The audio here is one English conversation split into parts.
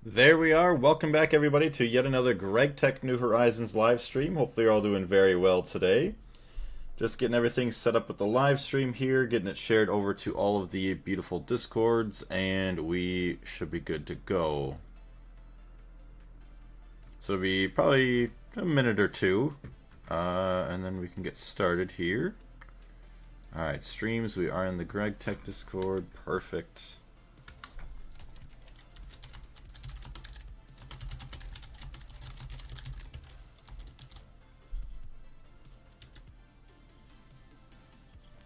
There we are. Welcome back, everybody, to yet another Greg Tech New Horizons live stream. Hopefully, you're all doing very well today. Just getting everything set up with the live stream here, getting it shared over to all of the beautiful Discords, and we should be good to go. So it'll be probably a minute or two, and then we can get started here. Alright, streams. We are in the Greg Tech Discord. Perfect.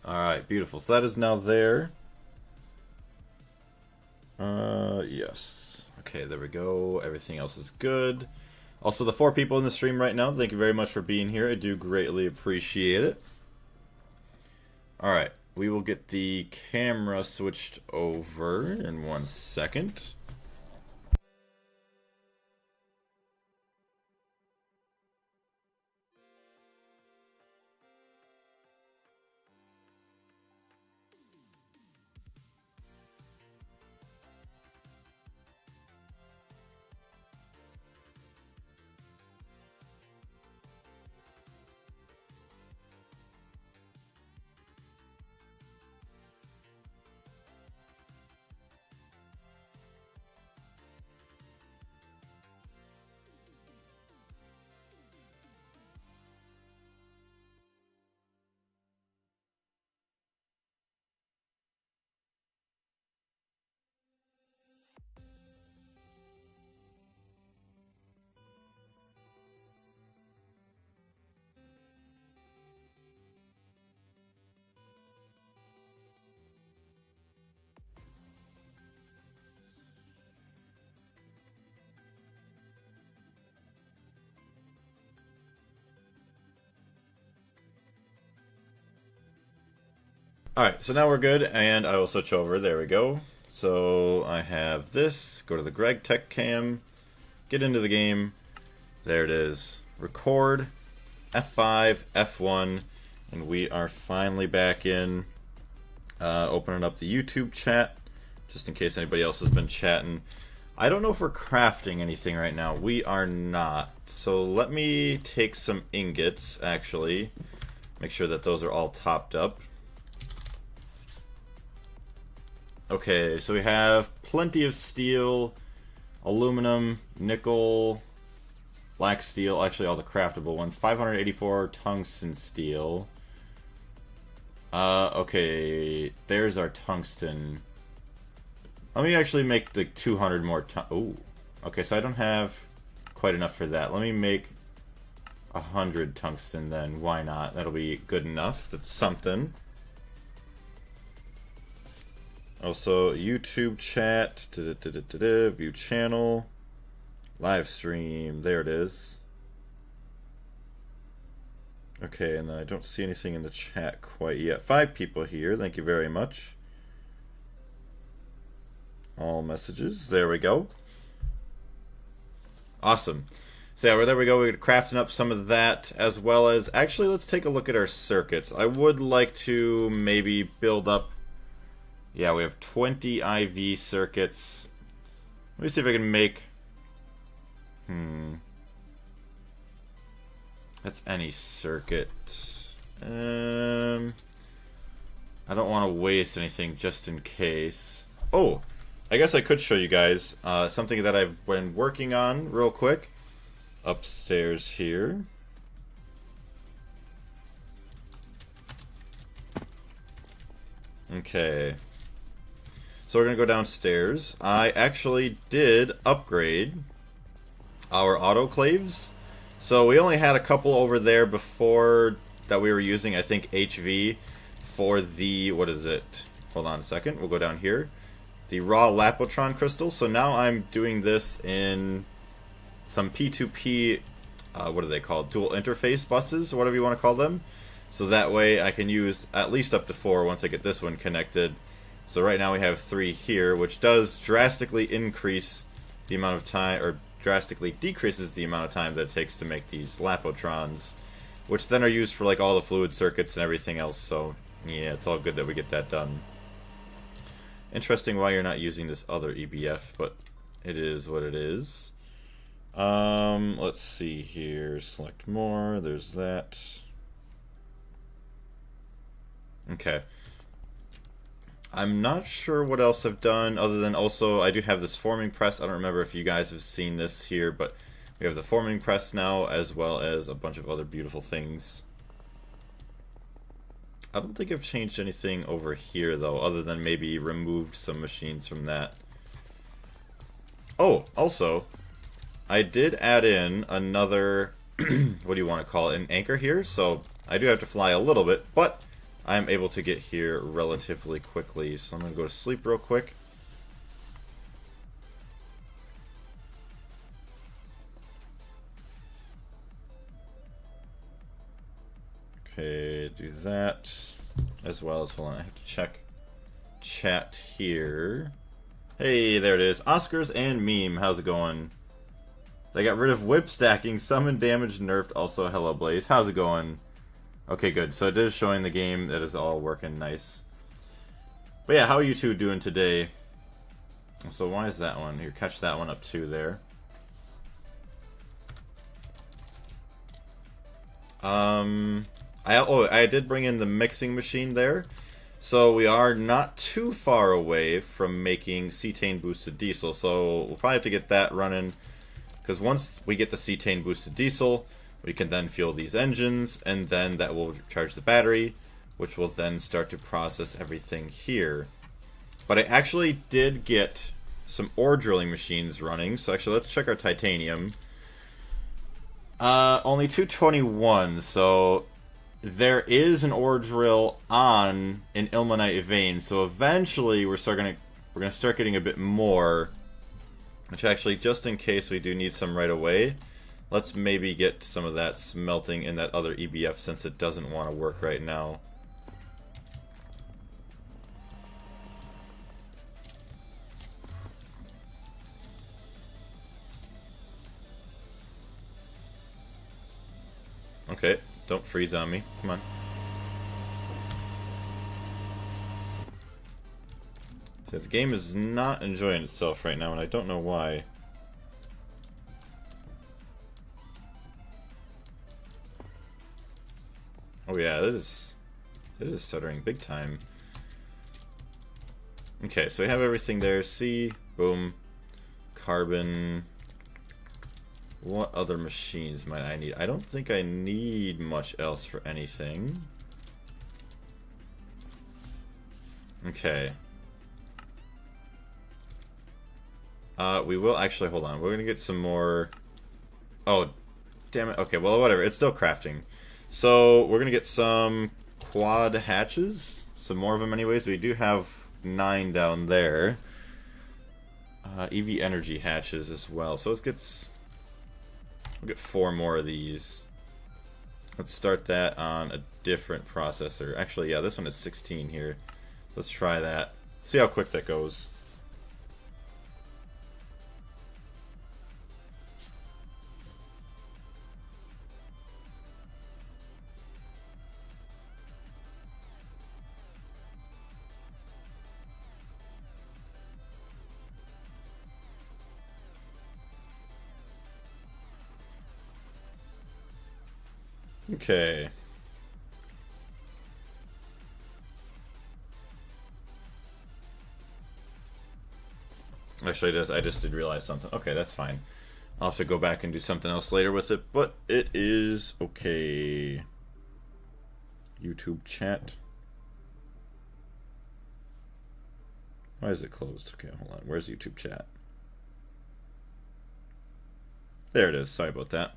Alright, beautiful. So that is now there. Yes. Okay, there we go. Everything else is good. Also, the 4 people in the stream right now, thank you very much for being here. I do greatly appreciate it. Alright, we will get the camera switched over in 1 second. Alright, so now we're good, and I will switch over. There we go. So I have this. Go to the Greg Tech Cam. Get into the game. There it is. Record. F5, F1. And we are finally back in. Opening up the YouTube chat. Just in case anybody else has been chatting. I don't know if we're crafting anything right now. We are not. So let me take some ingots, actually. Make sure that those are all topped up. Okay, so we have plenty of steel, aluminum, nickel, black steel, actually all the craftable ones. 584 tungsten steel. Okay, there's our tungsten. Let me actually make the 200 more ooh. Okay, so I don't have quite enough for that. Let me make 100 tungsten then. Why not? That'll be good enough. That's something. Also, YouTube chat, view channel, live stream, there it is. Okay, and then I don't see anything in the chat quite yet. 5 people here, thank you very much. All messages, there we go. Awesome. So yeah, there we go, we're crafting up some of that, as well as, actually let's take a look at our circuits. I would like to maybe build up. Yeah, we have 20 IV circuits. Let me see if I can make... That's any circuit. I don't want to waste anything just in case. Oh, I guess I could show you guys something that I've been working on real quick. Upstairs here. Okay. So we're going to go downstairs. I actually did upgrade our autoclaves. So we only had a couple over there before that we were using, I think, HV for the, what is it? Hold on a second. We'll go down here. The raw Lapotron crystals. So now I'm doing this in some P2P, what are they called? Dual interface buses, or whatever you want to call them. So that way I can use at least up to 4 once I get this one connected. So right now we have 3 here, which does drastically increase the amount of time, or drastically decreases the amount of time that it takes to make these Lapotrons, which then are used for like all the fluid circuits and everything else. So yeah, it's all good that we get that done. Interesting why you're not using this other EBF, but It is what it is. Let's see here. Select more. There's that. Okay. I'm not sure what else I've done other than also I do have this forming press. I don't remember if you guys have seen this here, but we have the forming press now as well as a bunch of other beautiful things. I don't think I've changed anything over here though, other than maybe removed some machines from that. Oh, also, I did add in another, what do you want to call it, an anchor here, so I do have to fly a little bit, but I'm able to get here relatively quickly, so I'm going to go to sleep real quick. Okay, do that, as well as, hold on, I have to check chat here. Hey, there it is. Oscars and Meme, how's it going? They got rid of whip stacking, summon damage nerfed, also hello Blaze, how's it going? Okay, good. So it is showing the game that is all working nice. But yeah, how are you two doing today? So why is that one? Here, catch that one up too there. I did bring in the mixing machine there. So we are not too far away from making cetane boosted diesel. So we'll probably have to get that running. Because once we get the cetane boosted diesel, we can then fuel these engines, and then that will charge the battery, which will then start to process everything here. But I actually did get some ore drilling machines running, so actually let's check our titanium. Only 221, so there is an ore drill on an ilmenite vein, so eventually we're gonna start getting a bit more, which actually, just in case we do need some right away, let's maybe get some of that smelting in that other EBF since it doesn't want to work right now. Okay, don't freeze on me. Come on. So the game is not enjoying itself right now, and I don't know why. Oh yeah, it is stuttering big time. Okay, so we have everything there. C, boom, carbon. What other machines might I need? I don't think I need much else for anything. Okay. We will actually, hold on. We're gonna get some more. Oh, damn it. Okay, well, whatever. It's still crafting. So we're gonna get some quad hatches, some more of them anyways. We do have 9 down there. EV energy hatches as well. So we'll get 4 more of these. Let's start that on a different processor. Actually, yeah, this one is 16 here. Let's try that. See how quick that goes. Okay. Actually, I just did realize something. Okay, that's fine. I'll have to go back and do something else later with it, but it is okay. YouTube chat. Why is it closed? Okay, hold on. Where's YouTube chat? There it is. Sorry about that.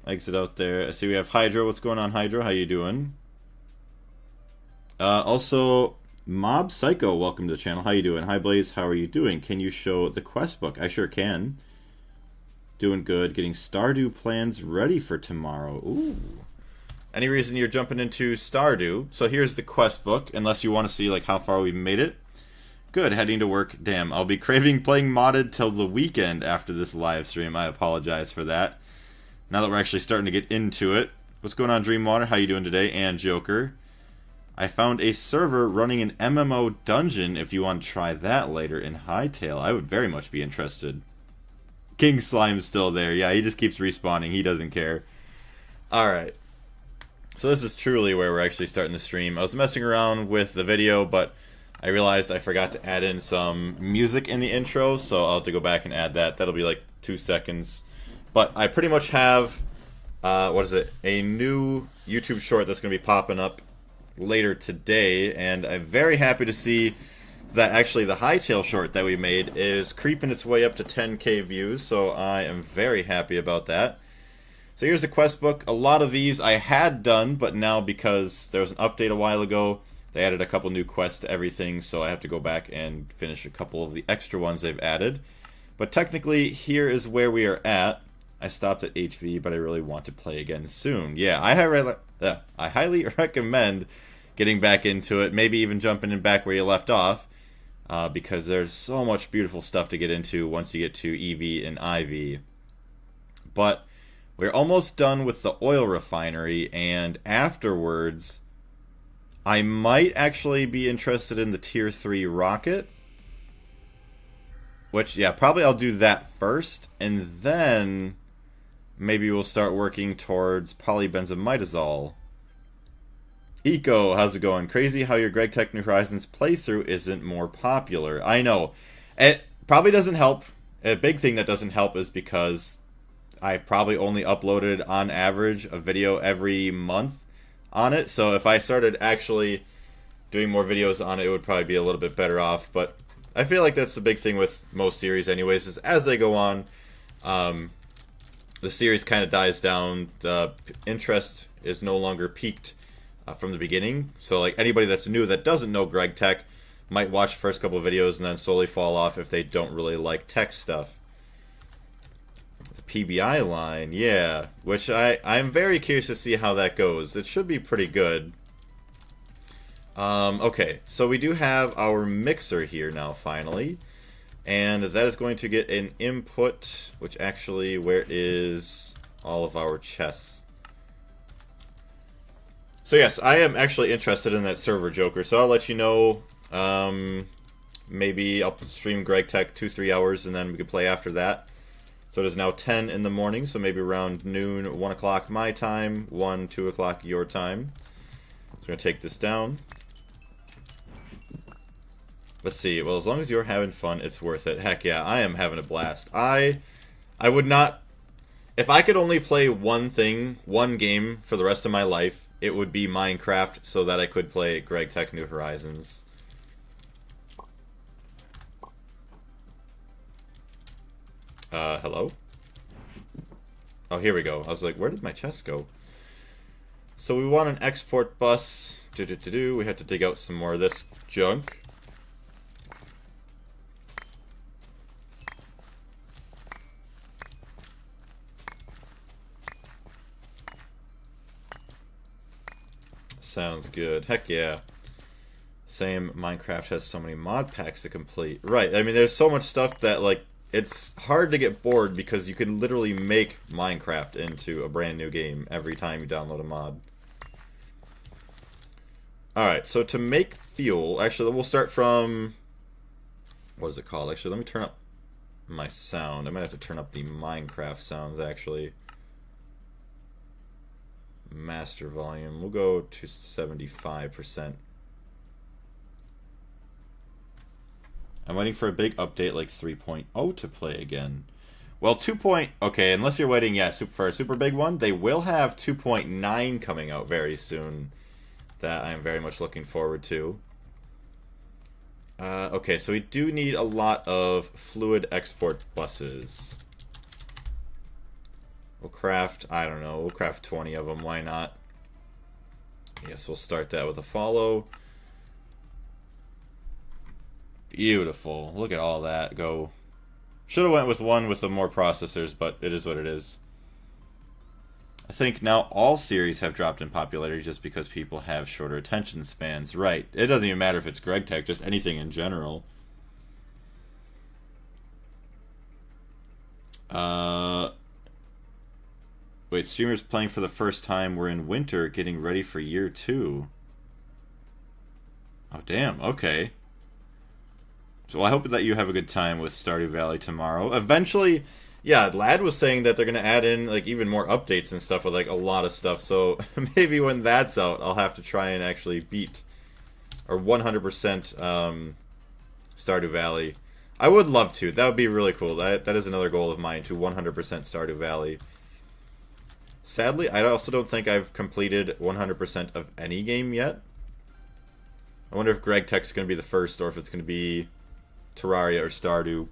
Exit out there. I see we have Hydro. What's going on, Hydro? How you doing? Also, Mob Psycho, welcome to the channel. How you doing? Hi, Blaze. How are you doing? Can you show the quest book? I sure can. Doing good. Getting Stardew plans ready for tomorrow. Ooh. Any reason you're jumping into Stardew? So here's the quest book, unless you want to see like how far we've made it. Good. Heading to work. Damn, I'll be craving playing modded till the weekend after this live stream. I apologize for that. Now that we're actually starting to get into it. What's going on, Dreamwater? How you doing today? And Joker. I found a server running an MMO dungeon if you want to try that later in Hightail. I would very much be interested. King Slime's still there. Yeah, he just keeps respawning. He doesn't care. Alright. So this is truly where we're actually starting the stream. I was messing around with the video, but I realized I forgot to add in some music in the intro, so I'll have to go back and add that. That'll be like 2 seconds. But I pretty much have, a new YouTube short that's going to be popping up later today, and I'm very happy to see that actually the Hightail short that we made is creeping its way up to 10k views, so I am very happy about that. So here's the quest book. A lot of these I had done, but now because there was an update a while ago, they added a couple new quests to everything, so I have to go back and finish a couple of the extra ones they've added. But technically, here is where we are at. I stopped at HV, but I really want to play again soon. Yeah, I highly recommend getting back into it, maybe even jumping in back where you left off, because there's so much beautiful stuff to get into once you get to EV and IV. But we're almost done with the oil refinery, and afterwards, I might actually be interested in the Tier 3 rocket. Which, yeah, probably I'll do that first, and then maybe we'll start working towards polybenzoimidazole. Eco, how's it going? Crazy how your GregTech New Horizons playthrough isn't more popular. I know. It probably doesn't help. A big thing that doesn't help is because I probably only uploaded, on average, a video every month on it. So if I started actually doing more videos on it, it would probably be a little bit better off. But I feel like that's the big thing with most series anyways, is as they go on, the series kind of dies down. The interest is no longer peaked from the beginning. So like anybody that's new that doesn't know GregTech might watch the first couple of videos and then slowly fall off if they don't really like tech stuff. The PBI line, yeah, which I'm very curious to see how that goes. It should be pretty good. Okay, so we do have our mixer here now, finally. And that is going to get an input, which actually, where is all of our chests? So yes, I am actually interested in that server Joker, so I'll let you know. Maybe I'll stream GregTech 2-3 hours, and then we can play after that. So it is now 10 in the morning, so maybe around noon, 1 o'clock my time, 1, 2 o'clock your time. So I'm going to take this down. Let's see. Well, as long as you're having fun, it's worth it. Heck yeah, I am having a blast. I would not... If I could only play one thing, one game for the rest of my life, it would be Minecraft so that I could play GregTech New Horizons. Hello? Oh, here we go. I was like, where did my chest go? So we want an export bus. We had to dig out some more of this junk. Sounds good. Heck yeah. Same, Minecraft has so many mod packs to complete. Right, I mean, there's so much stuff that, like, it's hard to get bored because you can literally make Minecraft into a brand new game every time you download a mod. Alright, so to make fuel, actually, we'll start from... What is it called? Actually, let me turn up my sound. I might have to turn up the Minecraft sounds, actually. Master volume. We'll go to 75%. I'm waiting for a big update like 3.0 to play again. Well, 2. Okay, unless you're waiting, yeah, for a super big one, they will have 2.9 coming out very soon. That I'm very much looking forward to. Okay, so we do need a lot of fluid export buses. We'll craft, I don't know, we'll craft 20 of them, why not? Yes, we'll start that with a follow. Beautiful. Look at all that go. Should have went with one with the more processors, but it is what it is. I think now all series have dropped in popularity just because people have shorter attention spans. Right. It doesn't even matter if it's GregTech, just anything in general. Wait, streamers playing for the first time. We're in winter, getting ready for year 2. Oh, damn. Okay. So I hope that you have a good time with Stardew Valley tomorrow. Eventually, yeah, Lad was saying that they're going to add in, like, even more updates and stuff with, like, a lot of stuff. So maybe when that's out, I'll have to try and actually beat, or 100% Stardew Valley. I would love to. That would be really cool. That is another goal of mine, to 100% Stardew Valley. Sadly, I also don't think I've completed 100% of any game yet. I wonder if Greg Tech's going to be the first, or if it's going to be Terraria or Stardew.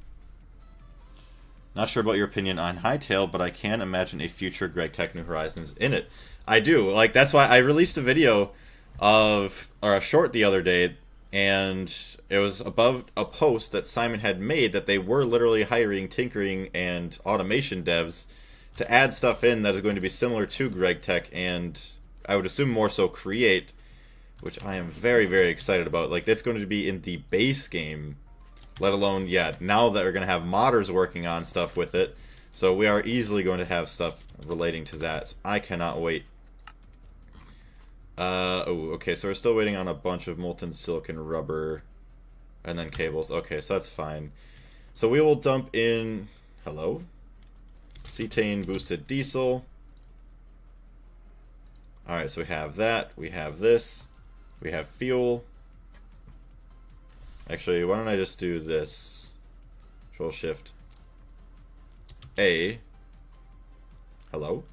Not sure about your opinion on Hytale, but I can imagine a future Greg Tech New Horizons in it. I do. Like, that's why I released a video of, or a short the other day, and it was above a post that Simon had made that they were literally hiring tinkering and automation devs to add stuff in that is going to be similar to Greg Tech, and I would assume more so create, which I am very, very excited about. Like, that's going to be in the base game, let alone, yeah, now that we're going to have modders working on stuff with it, so we are easily going to have stuff relating to that. So I cannot wait. Oh, okay, so we're still waiting on a bunch of molten silicon rubber and then cables. Okay, so that's fine. So we will dump in, hello? Cetane boosted diesel. Alright, so we have that, we have this, we have fuel. Actually, why don't I just do this? Control Shift A. Hello?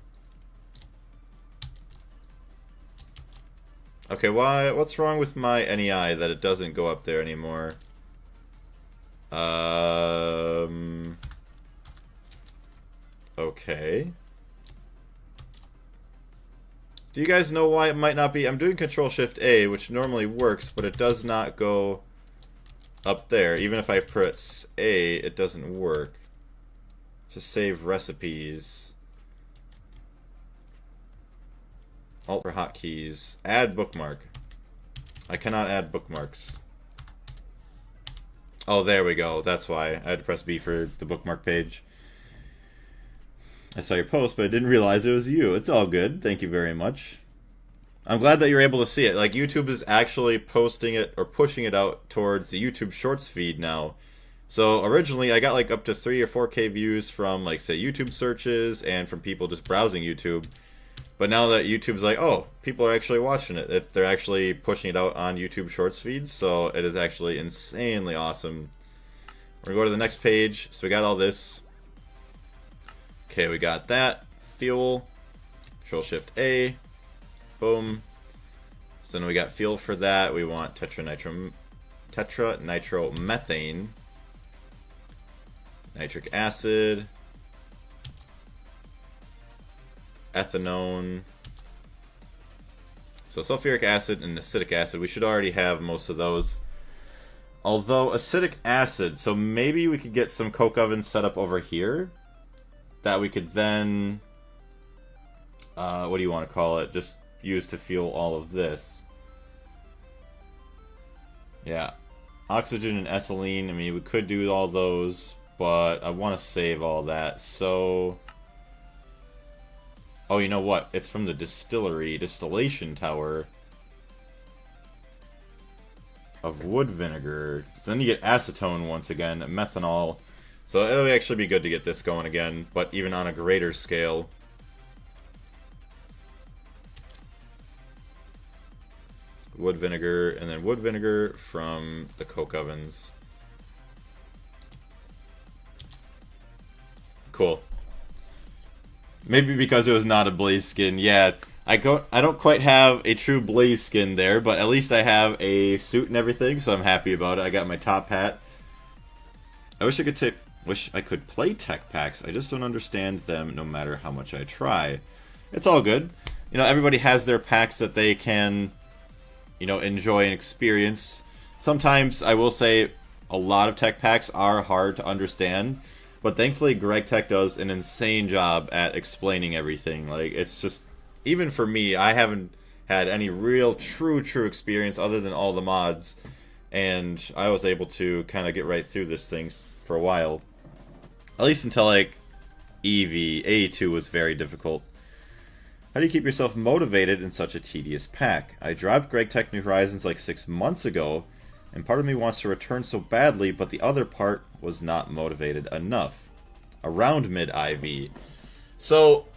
Okay, what's wrong with my NEI that it doesn't go up there anymore? Okay. Do you guys know why it might not be? I'm doing Control Shift A, which normally works, but it does not go up there. Even if I press A, it doesn't work. Just save recipes. Alt for hotkeys. Add bookmark. I cannot add bookmarks. Oh, there we go. That's why. I had to press B for the bookmark page. I saw your post, but I didn't realize it was you. It's all good. Thank you very much. I'm glad that you're able to see it. Like, YouTube is actually posting it or pushing it out towards the YouTube Shorts feed now. So originally I got like up to 3 or 4K views from, like, say, YouTube searches and from people just browsing YouTube. But now that YouTube's like, oh, people are actually watching it, they're actually pushing it out on YouTube Shorts feeds, so it is actually insanely awesome. We're going to go to the next page. So we got all this. Okay, we got that. Fuel. Control Shift A. Boom. So then we got fuel for that. We want tetranitromethane. Nitric acid. Ethanone. So sulfuric acid and acetic acid. We should already have most of those. Although acetic acid, so maybe we could get some coke ovens set up over here that we could then, what do you want to call it, just use to fuel all of this. Yeah. Oxygen and ethylene, I mean, we could do all those, but I want to save all that, so... Oh, you know what? It's from the distillation tower of wood vinegar. So then you get acetone once again, methanol. So it'll actually be good to get this going again, but even on a greater scale. Wood vinegar, and then wood vinegar from the coke ovens. Cool. Maybe because it was not a blaze skin. Yeah, I don't quite have a true blaze skin there, but at least I have a suit and everything, so I'm happy about it. I got my top hat. I wish I could play tech packs. I just don't understand them no matter how much I try. It's all good. You know, everybody has their packs that they can, you know, enjoy and experience. Sometimes, I will say, a lot of tech packs are hard to understand, but thankfully Greg Tech does an insane job at explaining everything. Like, it's just, even for me, I haven't had any real true experience other than all the mods, and I was able to kind of get right through this thing for a while. At least until, like, Eevee. A2 was very difficult. How do you keep yourself motivated in such a tedious pack? I dropped GregTech New Horizons like 6 months ago, and part of me wants to return so badly, but the other part was not motivated enough. Around mid-IV. So,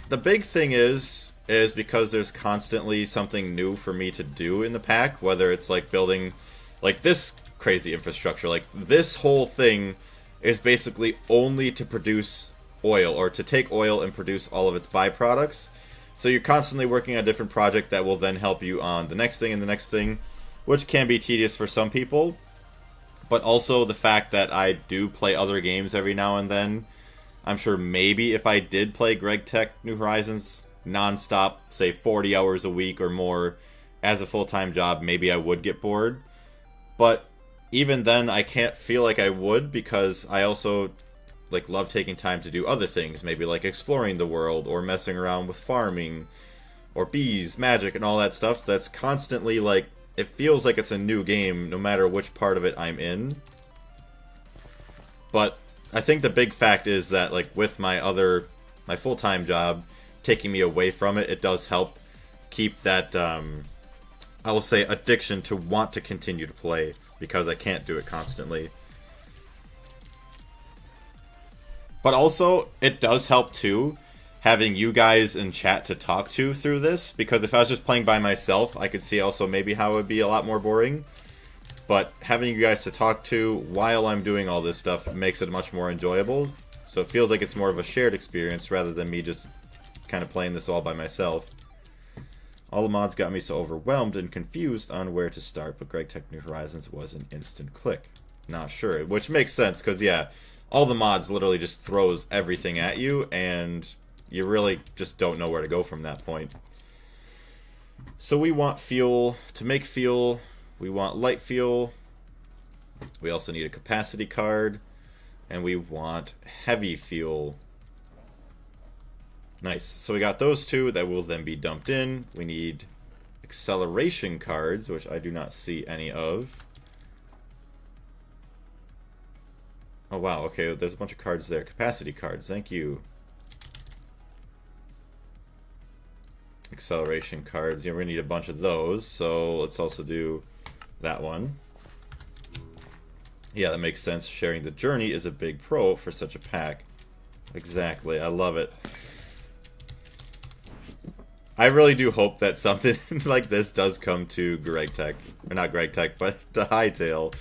the big thing is because there's constantly something new for me to do in the pack, whether it's like building like this crazy infrastructure. Like, this whole thing is basically only to produce oil, or to take oil and produce all of its byproducts. So you're constantly working on a different project that will then help you on the next thing and the next thing, which can be tedious for some people. But also the fact that I do play other games every now and then. I'm sure maybe if I did play GregTech New Horizons non-stop, say 40 hours a week or more as a full-time job, maybe I would get bored. But even then, I can't feel like I would, because I also like love taking time to do other things, maybe like exploring the world or messing around with farming or bees, magic, and all that stuff. So that's constantly like, it feels like it's a new game no matter which part of it I'm in. But I think the big fact is that like with my full-time job taking me away from it, it does help keep that I will say addiction to want to continue to play, because I can't do it constantly. But also, it does help too, having you guys in chat to talk to through this, because if I was just playing by myself, I could see also maybe how it would be a lot more boring. But having you guys to talk to while I'm doing all this stuff makes it much more enjoyable. So it feels like it's more of a shared experience rather than me just kind of playing this all by myself. All the mods got me so overwhelmed and confused on where to start, but GregTech New Horizons was an instant click. Not sure, which makes sense, because yeah, all the mods literally just throws everything at you, and you really just don't know where to go from that point. So we want fuel. To make fuel, we want light fuel. We also need a capacity card, and we want heavy fuel. Nice. So we got those two that will then be dumped in. We need acceleration cards, which I do not see any of. Oh wow, okay, there's a bunch of cards there. Capacity cards, thank you. Acceleration cards, yeah, we're gonna need a bunch of those, so let's also do that one. Yeah, that makes sense. Sharing the journey is a big pro for such a pack. Exactly, I love it. I really do hope that something like this does come to GregTech. Or not GregTech, but to Hytale.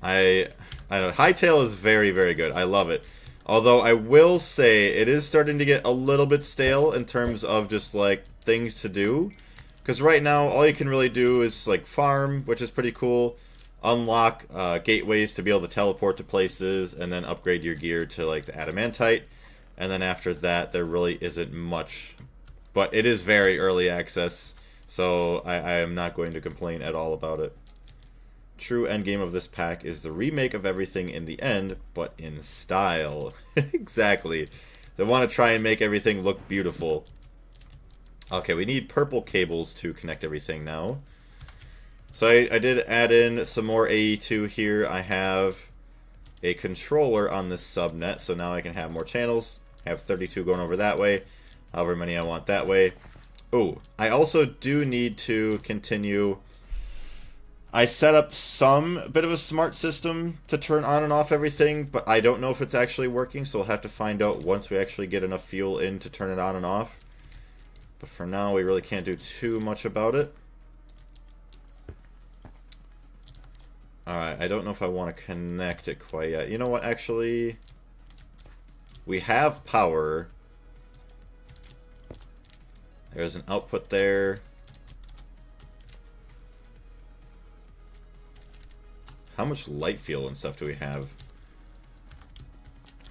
I know, Hytale is very, very good. I love it. Although I will say it is starting to get a little bit stale in terms of just like things to do. Because right now all you can really do is like farm, which is pretty cool. Unlock gateways to be able to teleport to places, and then upgrade your gear to like the adamantite. And then after that there really isn't much. But it is very early access, so I am not going to complain at all about it. True endgame of this pack is the remake of everything in the end, but in style. Exactly. They want to try and make everything look beautiful. Okay, we need purple cables to connect everything now. So I did add in some more AE2 here. I have a controller on this subnet, so now I can have more channels. I have 32 going over that way. However many I want that way. Oh, I also do need to continue. I set up some bit of a smart system to turn on and off everything, but I don't know if it's actually working, so we'll have to find out once we actually get enough fuel in to turn it on and off. But for now, we really can't do too much about it. Alright, I don't know if I want to connect it quite yet. You know what, actually, we have power. There's an output there. How much light fuel and stuff do we have?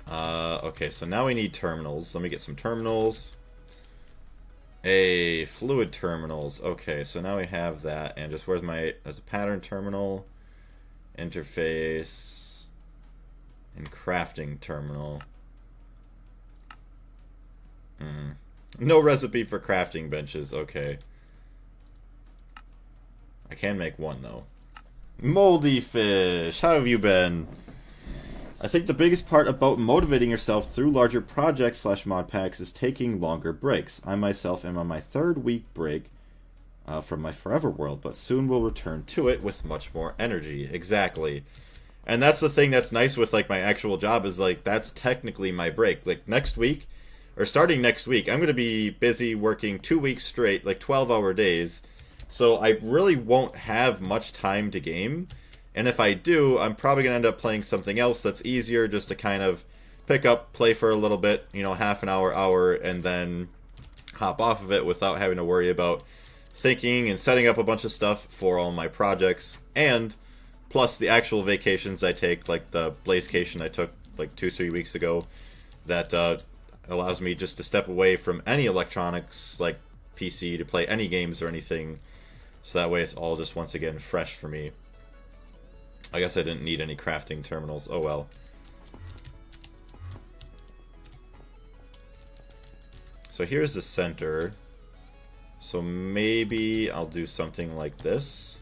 Okay, so now we need terminals. Let me get some terminals. Fluid terminals. Okay, so now we have that. And just where's there's a pattern terminal, interface, and crafting terminal. No recipe for crafting benches. Okay. I can make one, though. Moldy Fish, how have you been? I think the biggest part about motivating yourself through larger projects / mod packs is taking longer breaks. I myself am on my 3rd week break from my forever world, but soon will return to it with much more energy. Exactly. And that's the thing that's nice with like my actual job is like that's technically my break. Like next week, or starting next week, I'm going to be busy working 2 weeks straight, like 12-hour days. So I really won't have much time to game. And if I do, I'm probably going to end up playing something else that's easier just to kind of pick up, play for a little bit, you know, half an hour, and then hop off of it without having to worry about thinking and setting up a bunch of stuff for all my projects. And plus the actual vacations I take, like the Blazecation I took like 2-3 weeks ago, that allows me just to step away from any electronics, like PC, to play any games or anything. So that way it's all just once again fresh for me. I guess I didn't need any crafting terminals. Oh well. So here's the center. So maybe I'll do something like this.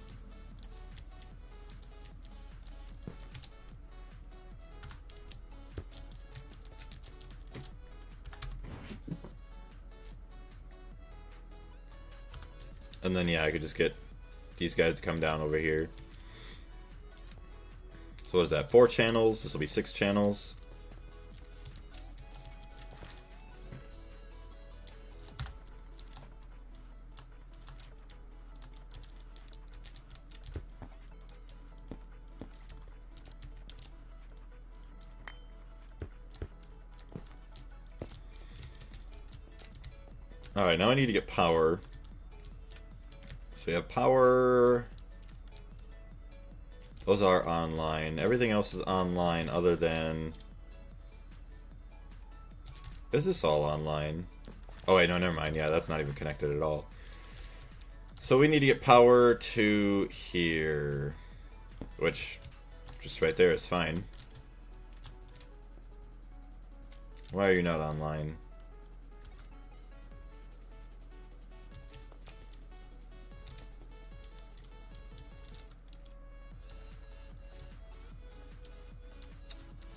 And then yeah, I could just get these guys to come down over here. So what is that? 4 channels. This will be 6 channels. Alright, now I need to get power. So we have power. Those are online. Everything else is online other than... Is this all online? Oh wait, no, never mind. Yeah, that's not even connected at all. So we need to get power to here. Which, just right there is fine. Why are you not online?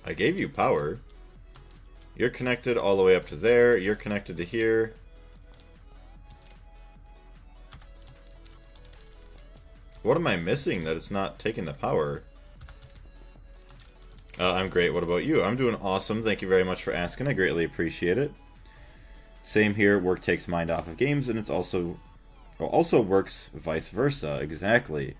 I gave you power. You're connected all the way up to there. You're connected to here. What am I missing that it's not taking the power? I'm great. What about you? I'm doing awesome. Thank you very much for asking. I greatly appreciate it. Same here. Work takes mind off of games, and it's also works vice versa. Exactly.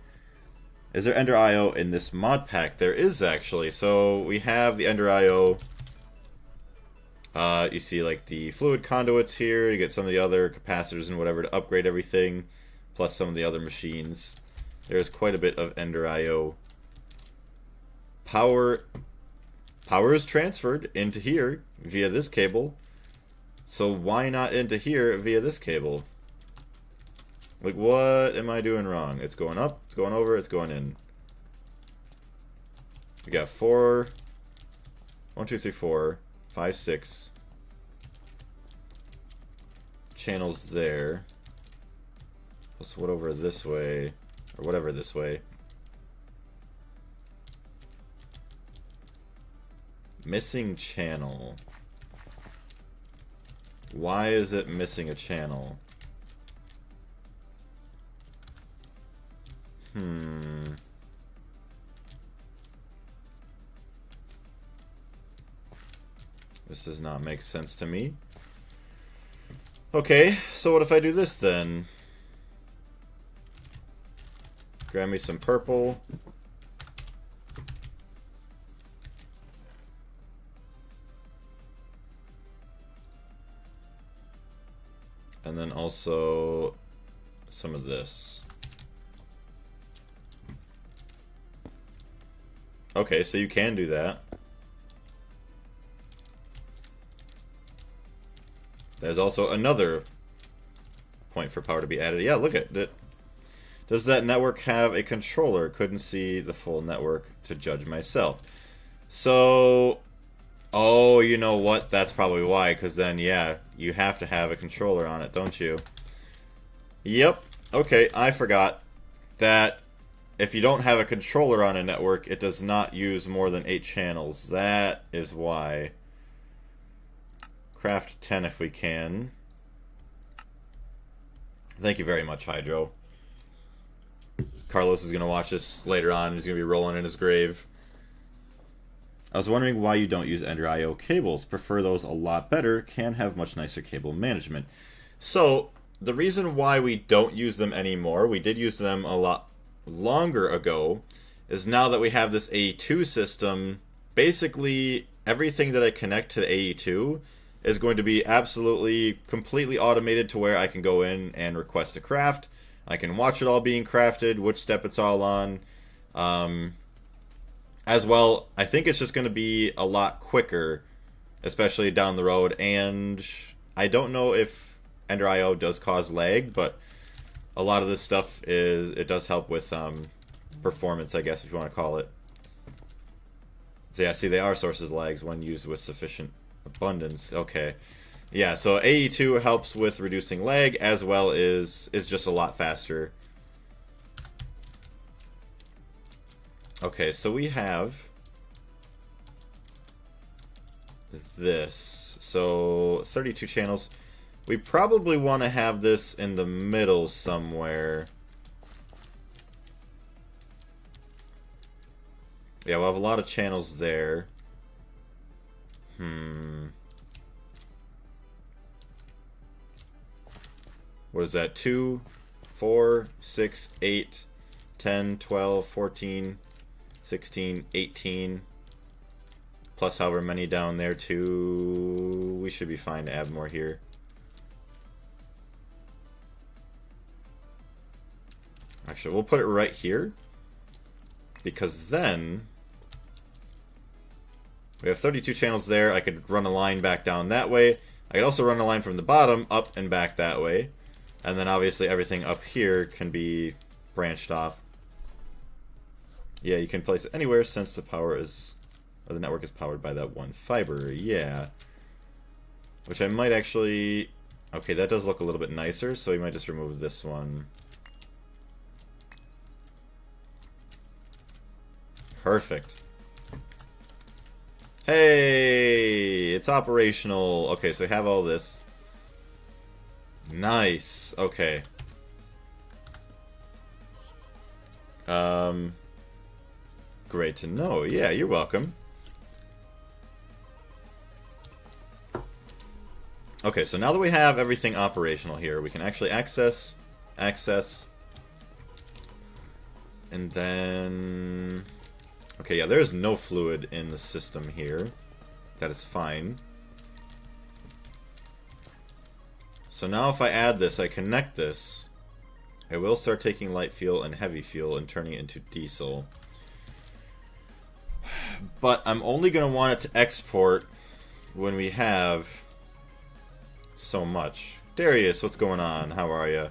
Is there Ender IO in this mod pack? There is actually. So we have the Ender IO. You see like the fluid conduits here. You get some of the other capacitors and whatever to upgrade everything, plus some of the other machines. There's quite a bit of Ender IO. Power is transferred into here via this cable. So why not into here via this cable? Like, what am I doing wrong? It's going up, it's going over, it's going in. We got 4, 1, 2, 3, 4, 5, 6 channels there. Plus what over this way, or whatever this way. Missing channel. Why is it missing a channel? This does not make sense to me. Okay, so what if I do this then? Grab me some purple. And then also some of this. Okay, so you can do that. There's also another point for power to be added. Yeah, look at it. Does that network have a controller? Couldn't see the full network to judge myself. So, oh, you know what? That's probably why, because then, yeah, you have to have a controller on it, don't you? Yep. Okay, I forgot that if you don't have a controller on a network, it does not use more than 8 channels. That is why. Craft 10 if we can. Thank you very much, Hydro. Carlos is going to watch this later on. He's going to be rolling in his grave. I was wondering why you don't use Ender IO cables. Prefer those a lot better. Can have much nicer cable management. So, the reason why we don't use them anymore, we did use them a lot longer ago, is now that we have this AE2 system, basically everything that I connect to AE2 is going to be absolutely, completely automated to where I can go in and request a craft. I can watch it all being crafted, which step it's all on. As well, I think it's just going to be a lot quicker, especially down the road. And I don't know if Ender IO does cause lag, but a lot of this stuff it does help with performance, I guess, if you want to call it. So yeah, see, they are sources of lags when used with sufficient abundance. Okay. Yeah, so AE2 helps with reducing lag, as well as is just a lot faster. Okay, so we have this. So 32 channels. We probably want to have this in the middle somewhere. Yeah, we'll have a lot of channels there. What is that? 2, 4, 6, 8, 10, 12, 14, 16, 18. Plus however many down there too. We should be fine to add more here. Actually, we'll put it right here. Because then we have 32 channels there. I could run a line back down that way. I could also run a line from the bottom up and back that way. And then obviously everything up here can be branched off. Yeah, you can place it anywhere since the power is, or the network is powered by that one fiber. Yeah. Which I might actually, okay, that does look a little bit nicer, so we might just remove this one. Perfect. Hey, it's operational. Okay, so we have all this. Nice. Okay. Great to know. Yeah, you're welcome. Okay, so now that we have everything operational here, we can actually access, and then... Okay, yeah, there's no fluid in the system here. That is fine. So now if I add this, I connect this, I will start taking light fuel and heavy fuel and turning it into diesel. But I'm only going to want it to export when we have so much. Darius, what's going on? How are you?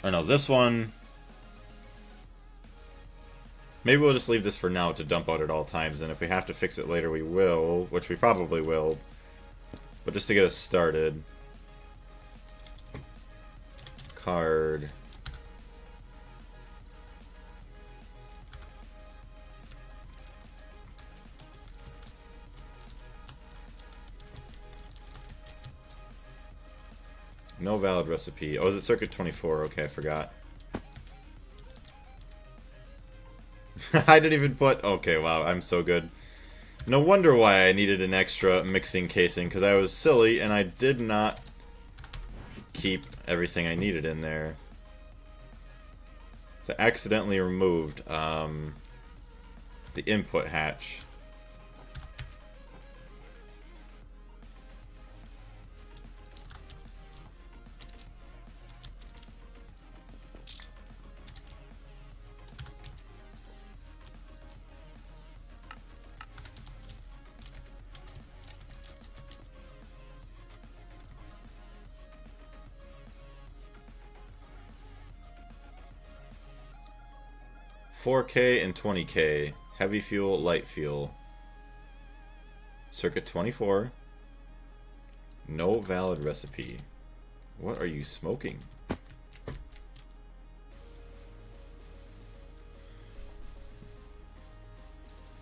I know this one. Maybe we'll just leave this for now to dump out at all times, and if we have to fix it later, we will, which we probably will. But just to get us started. Card. No valid recipe. Oh, is it circuit 24? Okay, I forgot. I didn't even put... Okay, wow, I'm so good. No wonder why I needed an extra mixing casing, because I was silly and I did not keep everything I needed in there. So I accidentally removed the input hatch. $4K and $20K. Heavy fuel, light fuel. Circuit 24. No valid recipe. What are you smoking?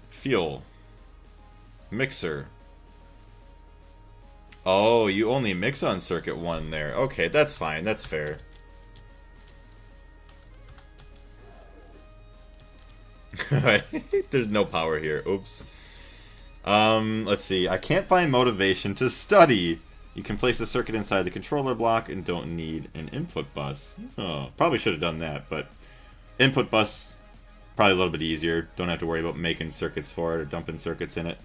Fuel. Mixer. Oh, you only mix on circuit 1 there. Okay, that's fine. That's fair. There's no power here. Oops. Let's see. I can't find motivation to study. You can place the circuit inside the controller block and don't need an input bus. Oh, probably should have done that, but input bus, probably a little bit easier. Don't have to worry about making circuits for it or dumping circuits in it.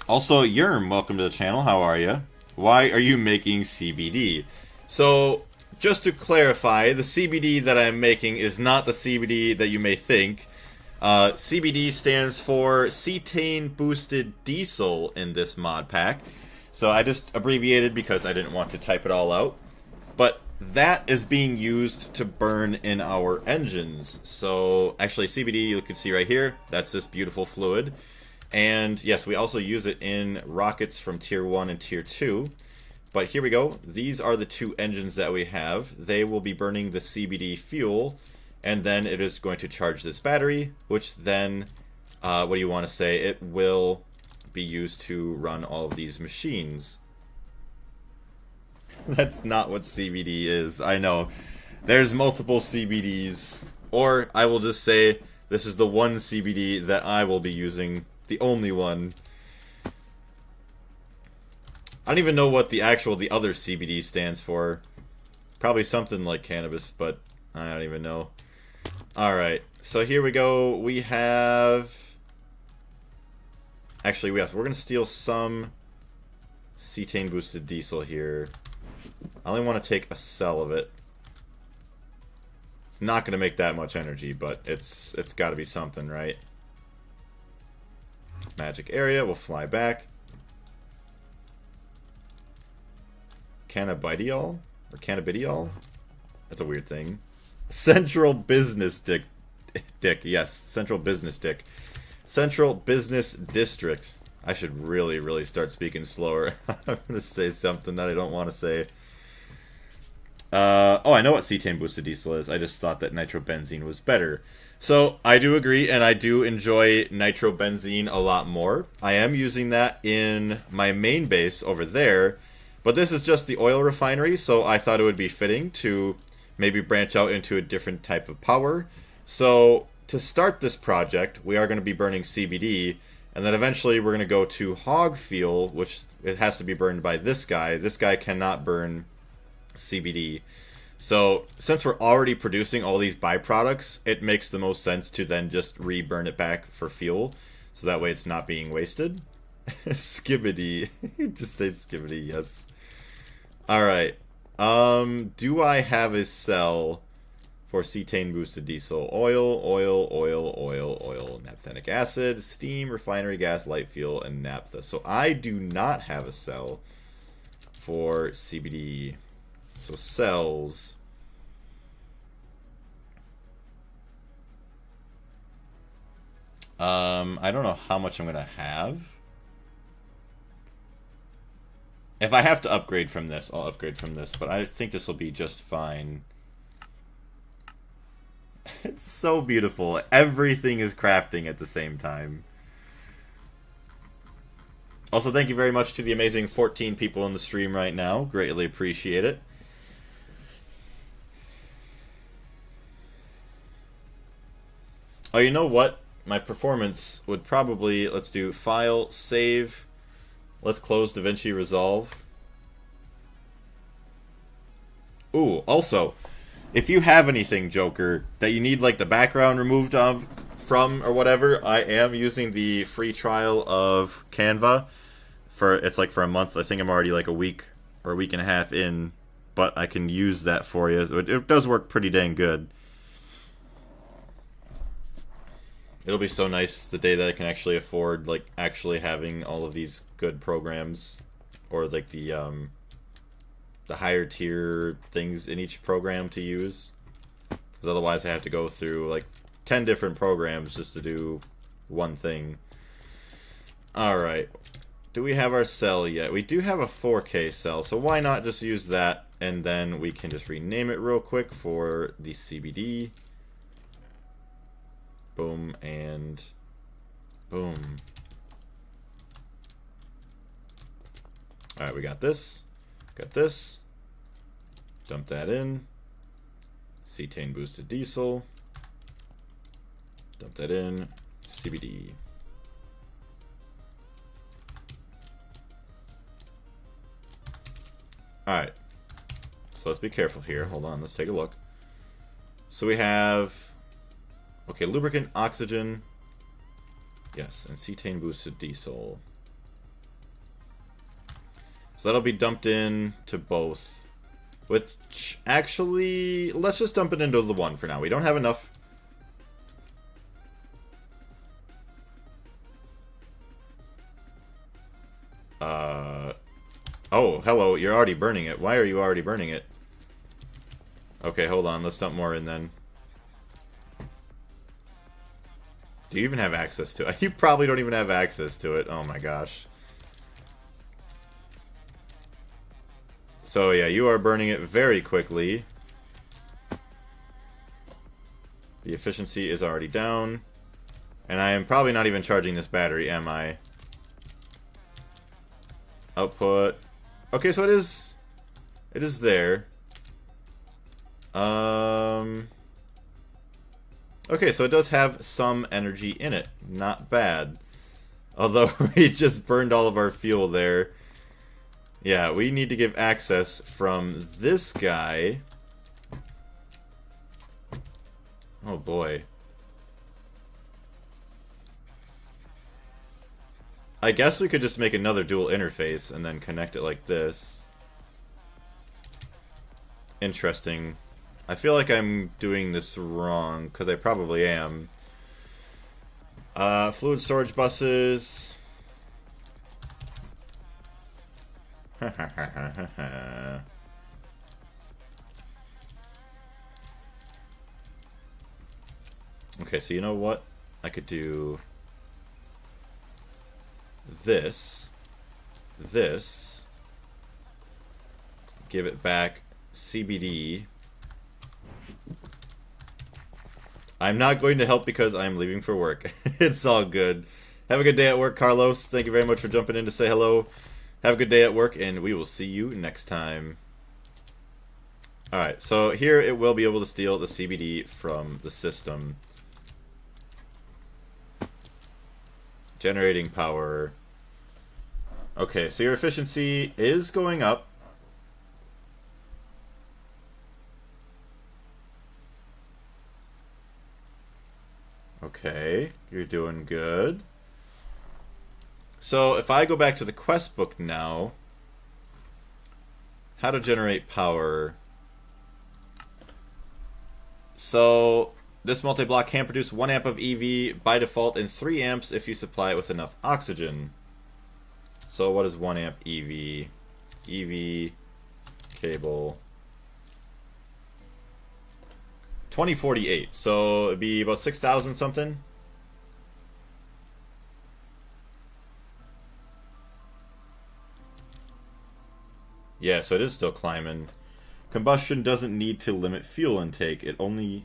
Also, Yerm, welcome to the channel. How are you? Why are you making CBD? So, just to clarify, the CBD that I'm making is not the CBD that you may think. CBD stands for cetane boosted diesel in this mod pack. So I just abbreviated because I didn't want to type it all out. But that is being used to burn in our engines. So actually CBD, you can see right here, that's this beautiful fluid. And yes, we also use it in rockets from tier 1 and tier 2. But here we go. These are the two engines that we have. They will be burning the CBD fuel, and then it is going to charge this battery, which then, what do you want to say? It will be used to run all of these machines. That's not what CBD is. I know. There's multiple CBDs. Or I will just say, this is the one CBD that I will be using. The only one. I don't even know what the other CBD stands for. Probably something like cannabis, but I don't even know. Alright, so here we go. We have... Actually, we're going to steal some cetane boosted diesel here. I only want to take a cell of it. It's not going to make that much energy, but it's got to be something, right? Magic area, we'll fly back. Cannabidiol? Or cannabidiol? That's a weird thing. Central Business yes, Central Business Central Business District. I should really start speaking slower. I'm going to say something that I don't want to say. Oh, I know what cetane boosted diesel is. I just thought that nitrobenzene was better. So, I do agree, and I do enjoy nitrobenzene a lot more. I am using that in my main base over there, but this is just the oil refinery, so I thought it would be fitting to maybe branch out into a different type of power. So, to start this project, we are going to be burning CBD, and then eventually we're going to go to hog fuel, which it has to be burned by this guy. This guy cannot burn CBD. So, since we're already producing all these byproducts, it makes the most sense to then just re-burn it back for fuel, so that way it's not being wasted. Skibbity. Just say skibbity, yes. Alright. Do I have a cell for cetane boosted diesel? Oil, naphthenic acid, steam, refinery gas, light fuel, and naphtha. So I do not have a cell for CBD. So cells. I don't know how much I'm gonna have. If I have to upgrade from this, I'll upgrade from this, but I think this will be just fine. It's so beautiful. Everything is crafting at the same time. Also, thank you very much to the amazing 14 people in the stream right now. Greatly appreciate it. Oh, you know what? My performance would probably... Let's do File, Save. Let's close DaVinci Resolve. Ooh, also, if you have anything, Joker, that you need like the background removed from or whatever, I am using the free trial of Canva. It's like for a month. I think I'm already like a week or a week and a half in, but I can use that for you. It does work pretty dang good. It'll be so nice the day that I can actually afford, like, actually having all of these good programs, or like the higher tier things in each program to use. Because otherwise I have to go through like 10 different programs just to do one thing. Alright. Do we have our cell yet? We do have a 4K cell, so why not just use that, and then we can just rename it real quick for the CBD. Boom, and boom. Alright, we got this. Got this. Dump that in. Cetane boosted diesel. Dump that in. CBD. Alright. So let's be careful here. Hold on, let's take a look. So we have... Okay, lubricant, oxygen. Yes, and cetane boosted diesel. So that'll be dumped in to both. Which, actually, let's just dump it into the one for now. We don't have enough. Oh, hello, you're already burning it. Why are you already burning it? Okay, hold on, let's dump more in then. Do you even have access to it? You probably don't even have access to it. Oh my gosh. So yeah, you are burning it very quickly. The efficiency is already down. And I am probably not even charging this battery, am I? Output. Okay, so it is there. Okay, so it does have some energy in it. Not bad. Although we just burned all of our fuel there. Yeah, we need to give access from this guy. Oh boy. I guess we could just make another dual interface and then connect it like this. Interesting. I feel like I'm doing this wrong, because I probably am. Fluid storage buses. Okay, so you know what? I could do this, give it back CBD. I'm not going to help because I'm leaving for work. It's all good. Have a good day at work, Carlos. Thank you very much for jumping in to say hello. Have a good day at work, and we will see you next time. Alright, so here it will be able to steal the CBD from the system. Generating power. Okay, so your efficiency is going up. Okay, you're doing good. So if I go back to the quest book now, how to generate power. So this multi-block can produce 1 amp of EV by default and 3 amps if you supply it with enough oxygen. So what is 1 amp EV? EV cable. 2048, so it'd be about 6,000 something. Yeah, so it is still climbing. Combustion doesn't need to limit fuel intake. It only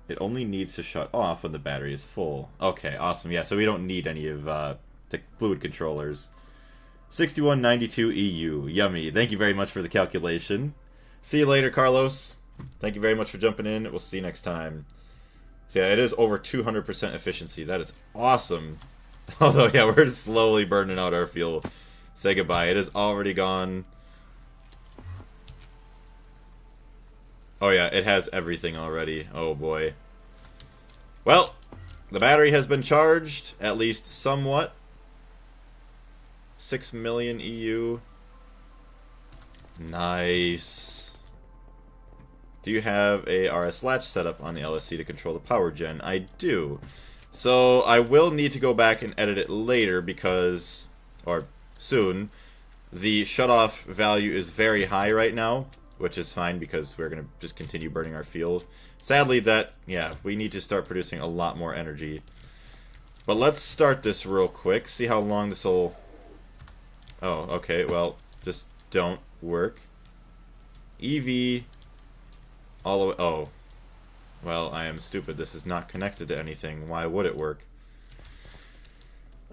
needs to shut off when the battery is full. Okay, awesome. Yeah, so we don't need any of the fluid controllers. 6192 EU. Yummy. Thank you very much for the calculation. See you later, Carlos. Thank you very much for jumping in. We'll see you next time. So yeah, it is over 200% efficiency. That is awesome. Although, yeah, we're slowly burning out our fuel. Say goodbye. It is already gone. Oh yeah, it has everything already. Oh boy. Well, the battery has been charged, at least somewhat. 6 million EU. Nice. Do you have a RS latch set up on the LSC to control the power gen? I do. So I will need to go back and edit it later because, or soon, the shutoff value is very high right now, which is fine because we're going to just continue burning our fuel. Sadly, we need to start producing a lot more energy. But let's start this real quick, see how long this will... Oh, okay, well, just don't work. EV all the way... Oh. Well, I am stupid. This is not connected to anything. Why would it work?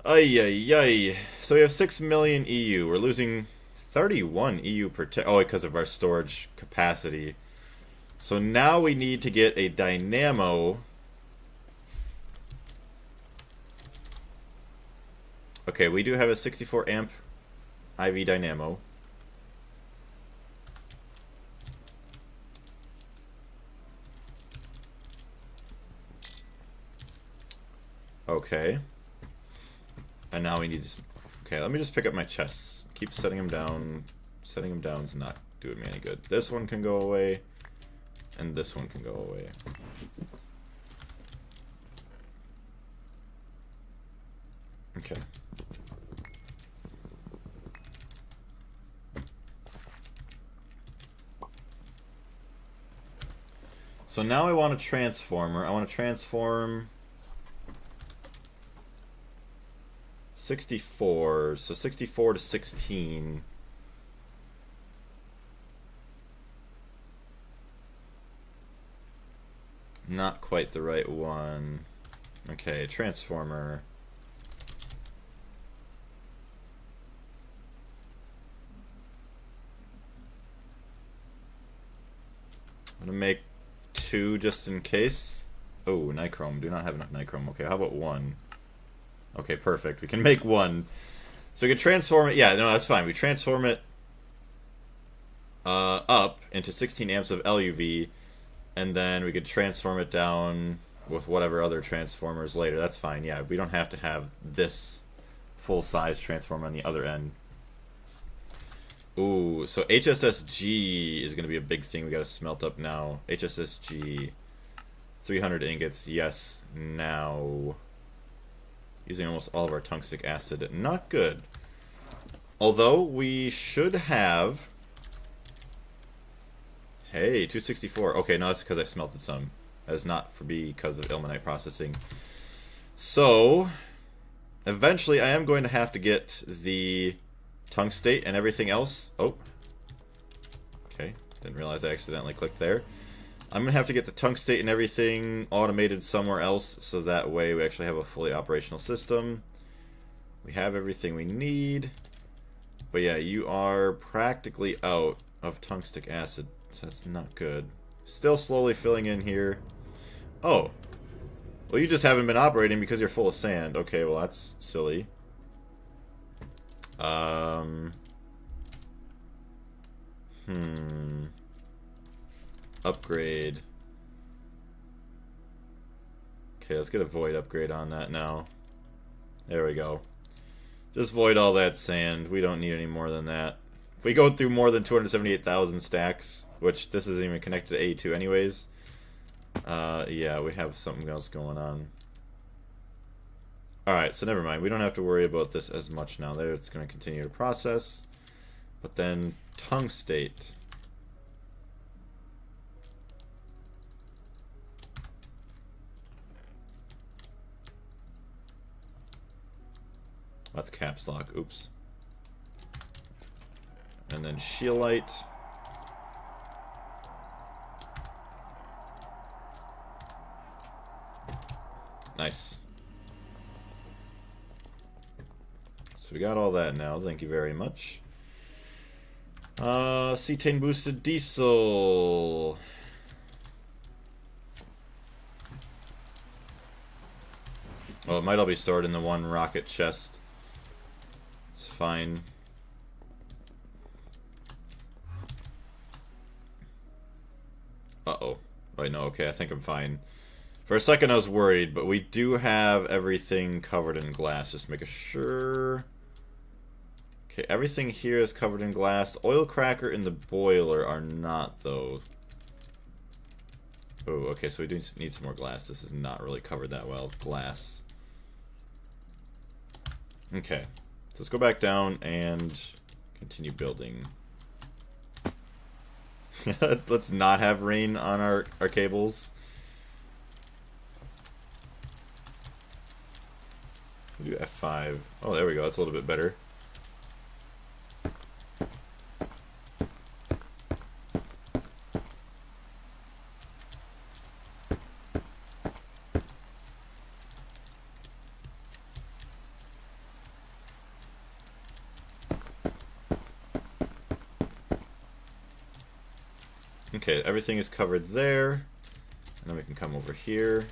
Ay, ay, ay. So we have 6 million EU. We're losing 31 EU per... Oh, because of our storage capacity. So now we need to get a dynamo... Okay, we do have a 64 amp IV dynamo. Okay. And now we need to... Okay, let me just pick up my chests. Keep setting them down. Setting them down is not doing me any good. This one can go away. And this one can go away. Okay. So now I want a transformer. I want to transform 64. So 64 to 16. Not quite the right one. Okay, transformer. I'm gonna make 2 just in case. Oh, nichrome. Do not have enough nichrome. Okay, how about 1? Okay, perfect. We can make 1. So we can transform it. Yeah, no, that's fine. We transform it up into 16 amps of LUV, and then we could transform it down with whatever other transformers later. That's fine. Yeah, we don't have to have this full-size transformer on the other end. Ooh, so HSSG is going to be a big thing we got to smelt up now. HSSG. 300 ingots. Yes, now. Using almost all of our tungstic acid. Not good. Although, we should have... Hey, 264. Okay, no, that's because I smelted some. That is not because of ilmenite processing. So, eventually I am going to have to get the... tungstate and everything else. Oh. Okay. Didn't realize I accidentally clicked there. I'm going to have to get the tungstate and everything automated somewhere else so that way we actually have a fully operational system. We have everything we need. But yeah, you are practically out of tungstic acid, so that's not good. Still slowly filling in here. Oh. Well, you just haven't been operating because you're full of sand. Okay, well that's silly. Upgrade. Okay, let's get a void upgrade on that now. There we go. Just void all that sand. We don't need any more than that. If we go through more than 278,000 stacks, which this isn't even connected to A2 anyways, yeah, we have something else going on. Alright, so never mind. We don't have to worry about this as much now. There, it's going to continue to process. But then, tungstate. That's caps lock. Oops. And then scheelite. Nice. So we got all that now. Thank you very much. Cetane boosted diesel. Well, it might all be stored in the one rocket chest. It's fine. Uh-oh. Wait, no, okay, I think I'm fine. For a second I was worried, but we do have everything covered in glass. Just making sure. Okay, everything here is covered in glass. Oil cracker and the boiler are not, though. Oh, okay, so we do need some more glass. This is not really covered that well. Glass. Okay. So let's go back down and continue building. Let's not have rain on our cables. We do F5. Oh, there we go. That's a little bit better. Okay, everything is covered there. And then we can come over here.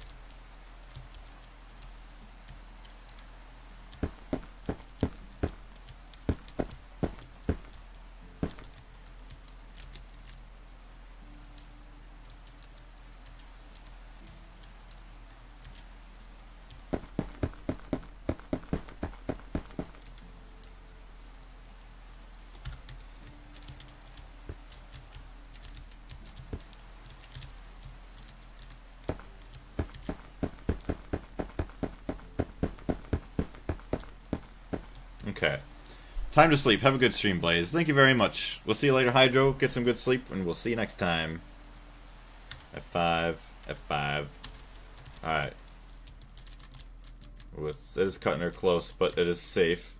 Okay. Time to sleep. Have a good stream, Blaze. Thank you very much. We'll see you later, Hydro. Get some good sleep, and we'll see you next time. F5. F5. Alright. It is cutting her close, but it is safe.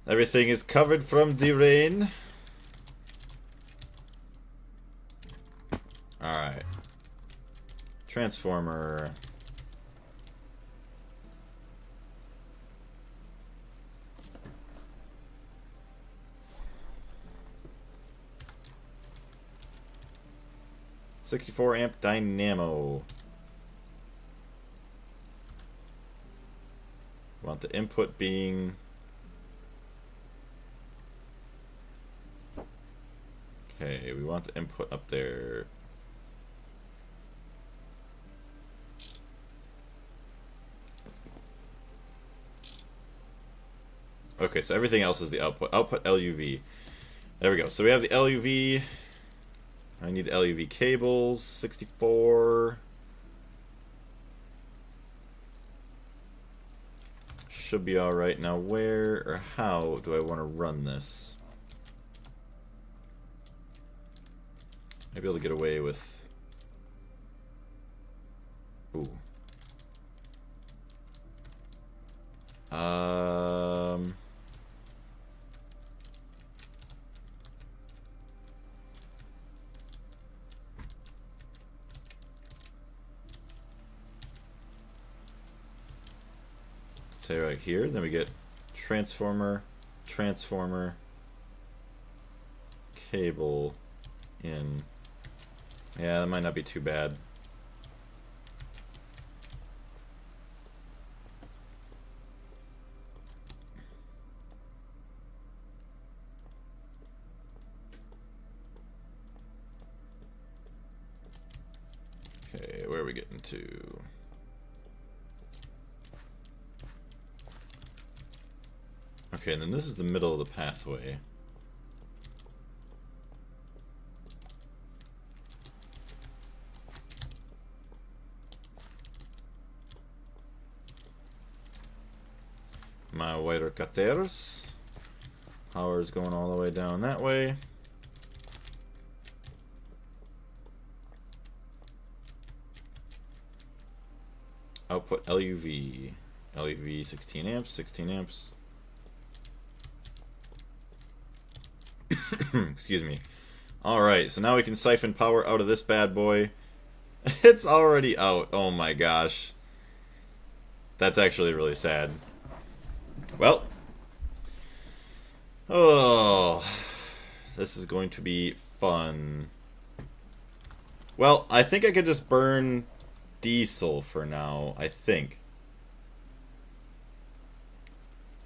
Everything is covered from the rain. Alright. Transformer. .64 amp dynamo. Want the input being okay, we want the input up there. Okay, so everything else is the output. Output LUV. There we go. So we have the LUV. I need the LUV cables. 64. Should be alright. Now where or how do I want to run this? Maybe able to get away with... Ooh. Say right here, then we get transformer, transformer, cable in. Yeah, that might not be too bad. Okay, where are we getting to? Okay, and then this is the middle of the pathway. My wire cutters. Power is going all the way down that way. Output LUV. LUV 16 amps, 16 amps. Excuse me. Alright, so now we can siphon power out of this bad boy. It's already out. Oh my gosh. That's actually really sad. Well. Oh. This is going to be fun. Well, I think I could just burn diesel for now. I think.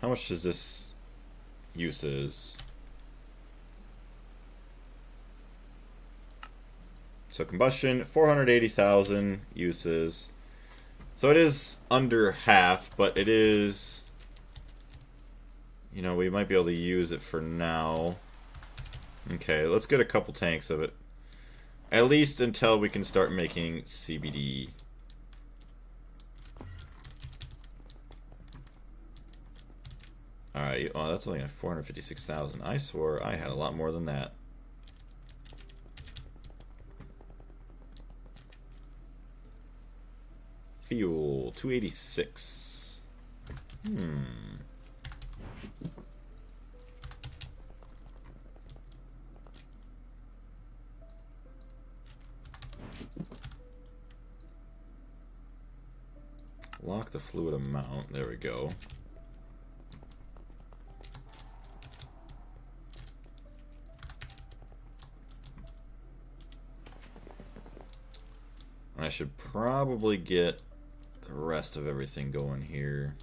How much does this uses? So combustion, 480,000 uses. So it is under half, but it is... You know, we might be able to use it for now. Okay, let's get a couple tanks of it. At least until we can start making CBD. Alright, oh, that's only 456,000. I swore I had a lot more than that. fuel, 286. Lock the fluid amount. There we go. I should probably get the rest of everything going here.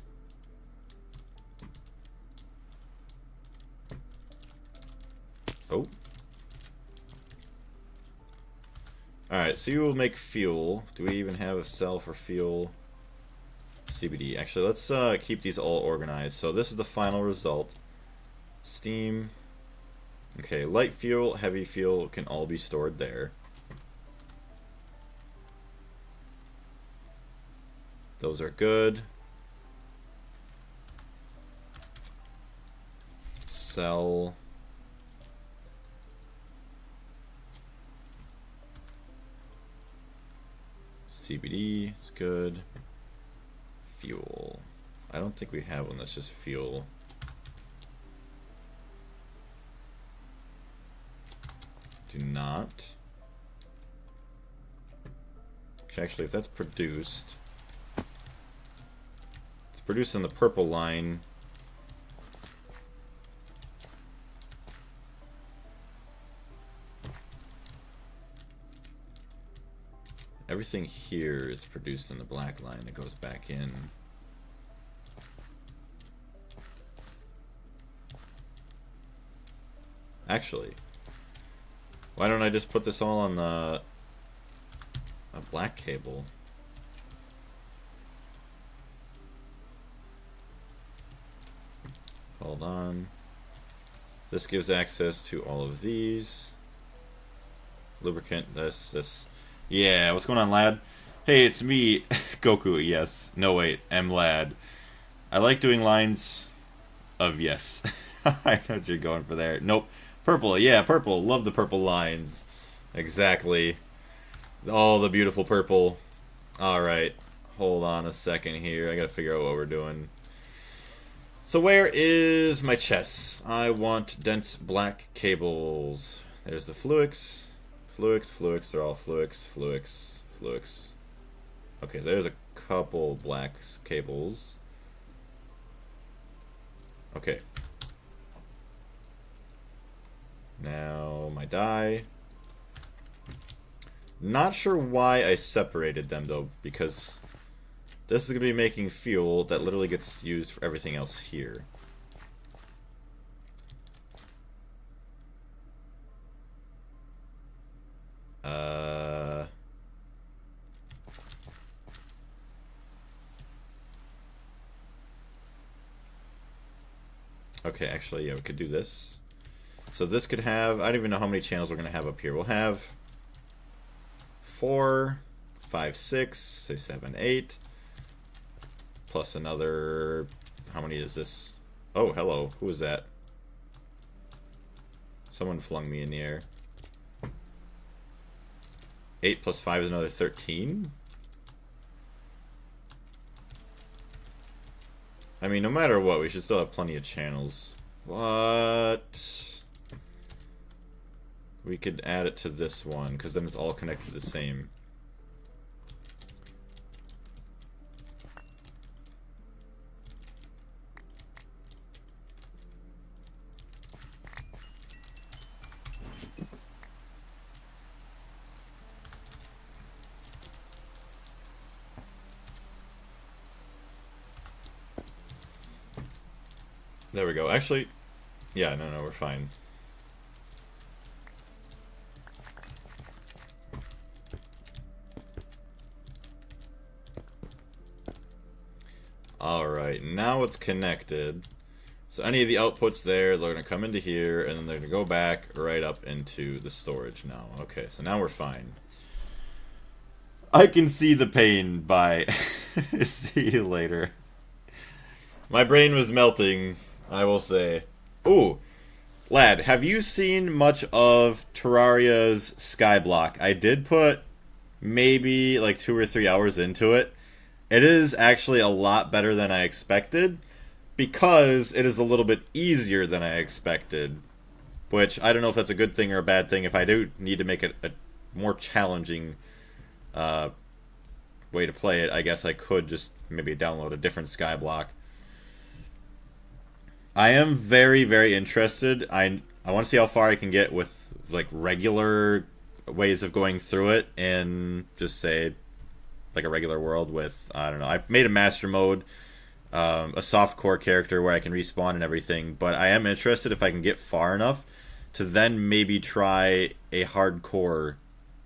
Oh. Alright, so you will make fuel. Do we even have a cell for fuel? CBD. Actually, let's keep these all organized. So this is the final result. Steam. Okay, light fuel, heavy fuel can all be stored there. Those are good. Cell. CBD is good. Fuel. I don't think we have one that's just fuel. Do not. Actually, if that's produced, it's produced in the purple line. Everything here is produced in the black line that goes back in. Actually, why don't I just put this all on a black cable? Hold on. This gives access to all of these. Lubricant, this. Yeah, what's going on, lad? Hey, it's me, Goku, yes. No, wait, M lad. I like doing lines of yes. I know what you're going for there. Nope. Purple, yeah, purple. Love the purple lines. Exactly. Oh, the beautiful purple. Alright. Hold on a second here. I gotta figure out what we're doing. So where is my chest? I want dense black cables. There's the fluix. Fluix, they're all fluix. Okay, so there's a couple black cables. Okay. Now, my dye. Not sure why I separated them, though, because this is going to be making fuel that literally gets used for everything else here. Okay, actually, yeah, we could do this. So this could have, I don't even know how many channels we're going to have up here. We'll have 4, 5, 6, say 7, 8. Plus another, how many is this? Oh, hello, who is that? Someone flung me in the air. 8 plus 5 is another 13? I mean, no matter what, we should still have plenty of channels. What? We could add it to this one, because then it's all connected to the same. There we go. Actually, yeah, no, we're fine. Alright, now it's connected. So any of the outputs there, they're going to come into here, and then they're going to go back right up into the storage now. Okay, so now we're fine. I can see the pain. Bye. See you later. My brain was melting, I will say. Ooh, lad, have you seen much of Terraria's Skyblock? I did put maybe like 2 or 3 hours into it. It is actually a lot better than I expected, because it is a little bit easier than I expected. Which, I don't know if that's a good thing or a bad thing. If I do need to make it a more challenging way to play it, I guess I could just maybe download a different skyblock. I am very, very interested. I want to see how far I can get with like regular ways of going through it, and just say like a regular world with, I don't know, I made a master mode, a soft core character where I can respawn and everything, but I am interested if I can get far enough to then maybe try a hardcore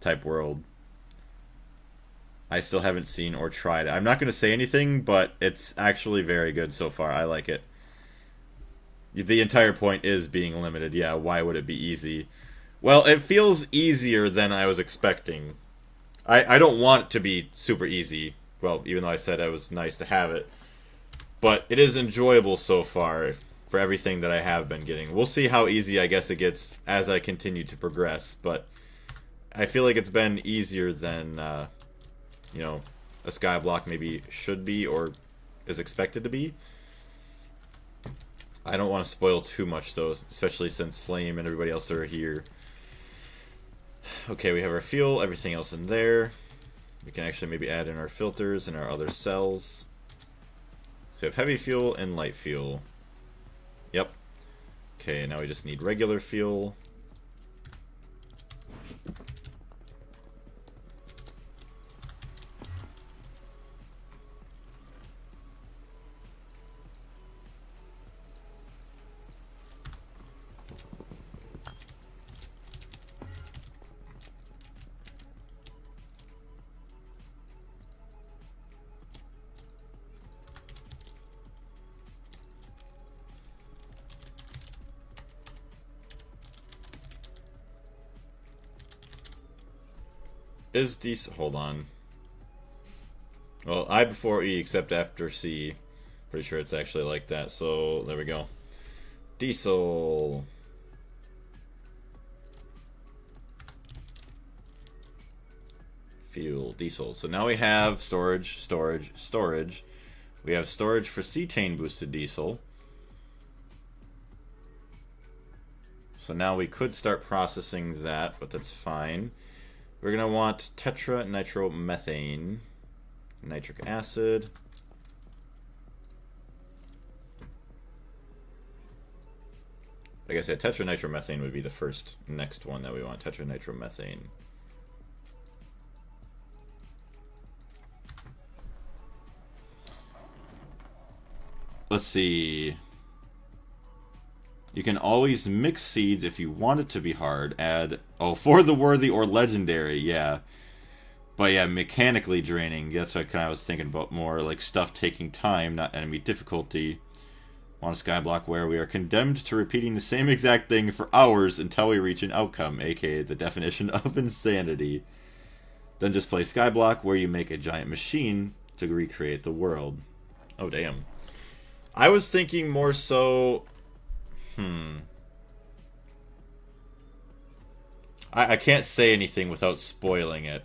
type world. I still haven't seen or tried it. I'm not going to say anything, but it's actually very good so far. I like it. The entire point is being limited. Yeah, why would it be easy? Well, it feels easier than I was expecting. I don't want it to be super easy. Well, even though I said it was nice to have it. But it is enjoyable so far for everything that I have been getting. We'll see how easy I guess it gets as I continue to progress. But I feel like it's been easier than, you know, a skyblock maybe should be or is expected to be. I don't want to spoil too much though, especially since Flame and everybody else are here. Okay, we have our fuel, everything else in there. We can actually maybe add in our filters and our other cells. So we have heavy fuel and light fuel. Yep. Okay, now we just need regular fuel. Is diesel... Hold on. Well, I before E except after C. Pretty sure it's actually like that, so there we go. Diesel. Fuel, diesel. So now we have storage, storage, storage. We have storage for cetane boosted diesel. So now we could start processing that, but that's fine. We're going to want tetranitromethane, nitric acid. Like I said, tetranitromethane would be the first next one that we want, tetranitromethane. Let's see. You can always mix seeds if you want it to be hard. Add, oh, for the worthy or legendary, yeah. But yeah, mechanically draining. That's what I was thinking about more, like stuff taking time, not enemy difficulty. Want a skyblock where we are condemned to repeating the same exact thing for hours until we reach an outcome, aka the definition of insanity. Then just play skyblock where you make a giant machine to recreate the world. Oh, damn. I was thinking more so... I can't say anything without spoiling it.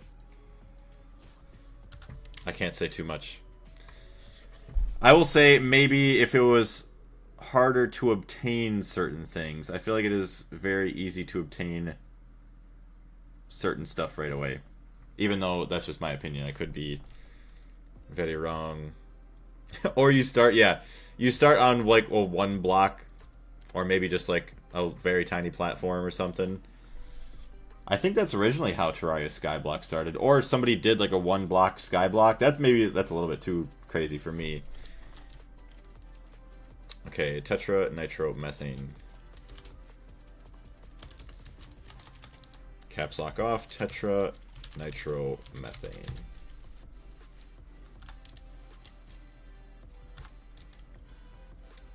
I can't say too much. I will say maybe if it was harder to obtain certain things. I feel like it is very easy to obtain certain stuff right away. Even though that's just my opinion. I could be very wrong. Or you start, yeah. You start on like, well, one block. Or maybe just like a very tiny platform or something. I think that's originally how Terraria Skyblock started. Or if somebody did like a one block Skyblock. That's a little bit too crazy for me. Okay, tetranitromethane. Caps lock off, tetranitromethane.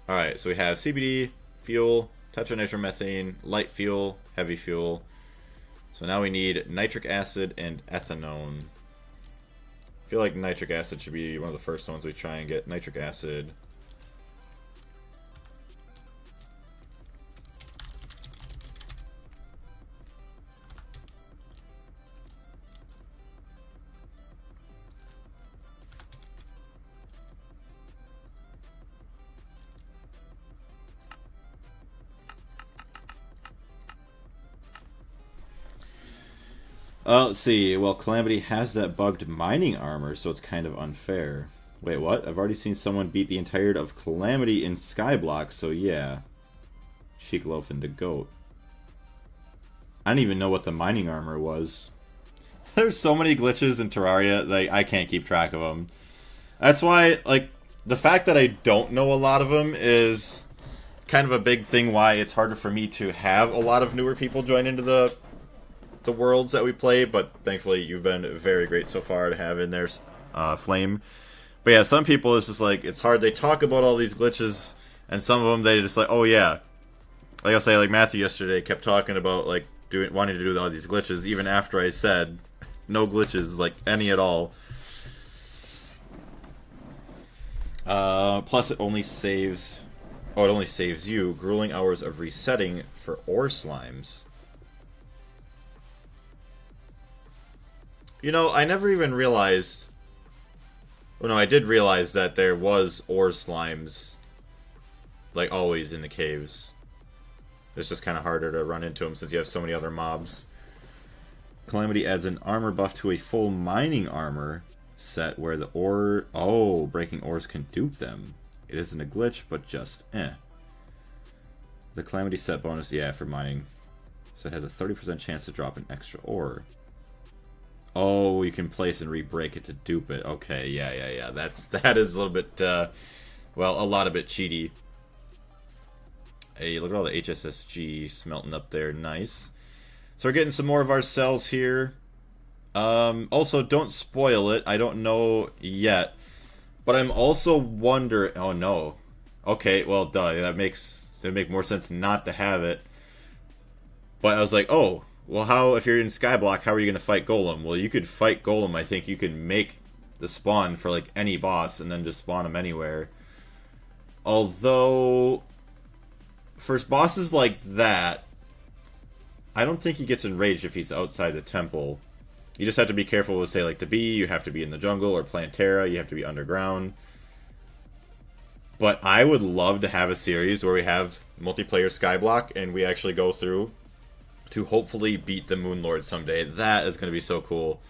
Alright, so we have CBD, fuel, tetranitromethane, light fuel, heavy fuel. So now we need nitric acid and ethanone. I feel like nitric acid should be one of the first ones we try and get. Nitric acid. Let's see. Well, Calamity has that bugged mining armor, so it's kind of unfair. Wait, what? I've already seen someone beat the entirety of Calamity in Skyblock, so yeah. Cheek Loaf into Goat. I didn't even know what the mining armor was. There's so many glitches in Terraria, like, I can't keep track of them. That's why, like, the fact that I don't know a lot of them is kind of a big thing why it's harder for me to have a lot of newer people join into the worlds that we play, but thankfully you've been very great so far to have in there, Flame. But yeah, some people, it's just like, it's hard. They talk about all these glitches, and some of them, they just like, oh yeah. Like I say, like Matthew yesterday kept talking about, like, wanting to do all these glitches, even after I said, no glitches, like, any at all. Plus it only saves, it only saves you grueling hours of resetting for ore slimes. You know, I never even realized... Well, no, I did realize that there was ore slimes, like, always in the caves. It's just kind of harder to run into them since you have so many other mobs. Calamity adds an armor buff to a full mining armor set where the ore... Oh, breaking ores can dupe them. It isn't a glitch, but just The Calamity set bonus, yeah, for mining. So it has a 30% chance to drop an extra ore. Oh, you can place and re-break it to dupe it. Okay, yeah. That is a little bit, well, a lot of bit cheaty. Hey, look at all the HSSG smelting up there. Nice. So we're getting some more of our cells here. Also, don't spoil it. I don't know yet. But I'm also wondering... Oh, no. Okay, well, duh. That it'd make more sense not to have it. But I was like, oh... Well, how, if you're in Skyblock, how are you going to fight Golem? Well, you could fight Golem, I think. You can make the spawn for, like, any boss and then just spawn them anywhere. Although, for bosses like that, I don't think he gets enraged if he's outside the temple. You just have to be careful with, say, like, the bee. You have to be in the jungle, or Plantera. You have to be underground. But I would love to have a series where we have multiplayer Skyblock, and we actually go through... to hopefully beat the Moon Lord someday. That is going to be so cool.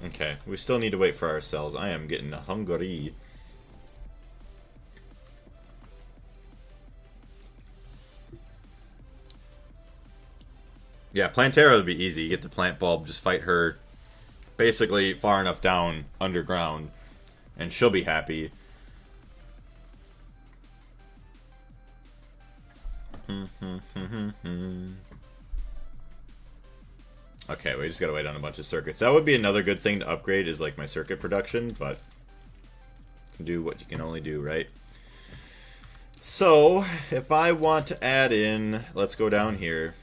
Okay, we still need to wait for ourselves. I am getting hungry. Yeah, Plantera would be easy. You get the plant bulb, just fight her basically far enough down underground, and she'll be happy. Okay, we just gotta wait on a bunch of circuits. That would be another good thing to upgrade, is like my circuit production, but you can do what you can only do, right? So, if I want to add in, let's go down here.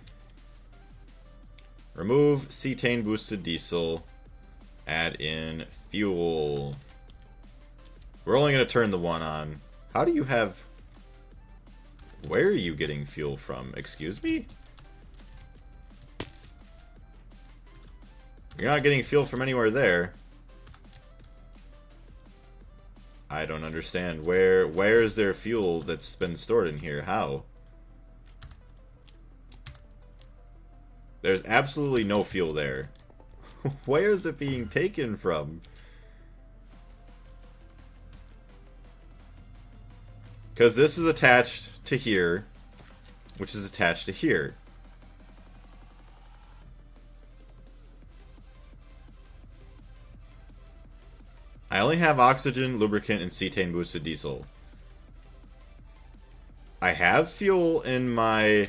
Remove cetane boosted diesel. Add in fuel. We're only gonna turn the one on. How do you have... Where are you getting fuel from? Excuse me? You're not getting fuel from anywhere there. I don't understand. Where is there fuel that's been stored in here? How? There's absolutely no fuel there. Where is it being taken from? Because this is attached to here, which is attached to here. I only have oxygen, lubricant, and cetane boosted diesel. I have fuel in my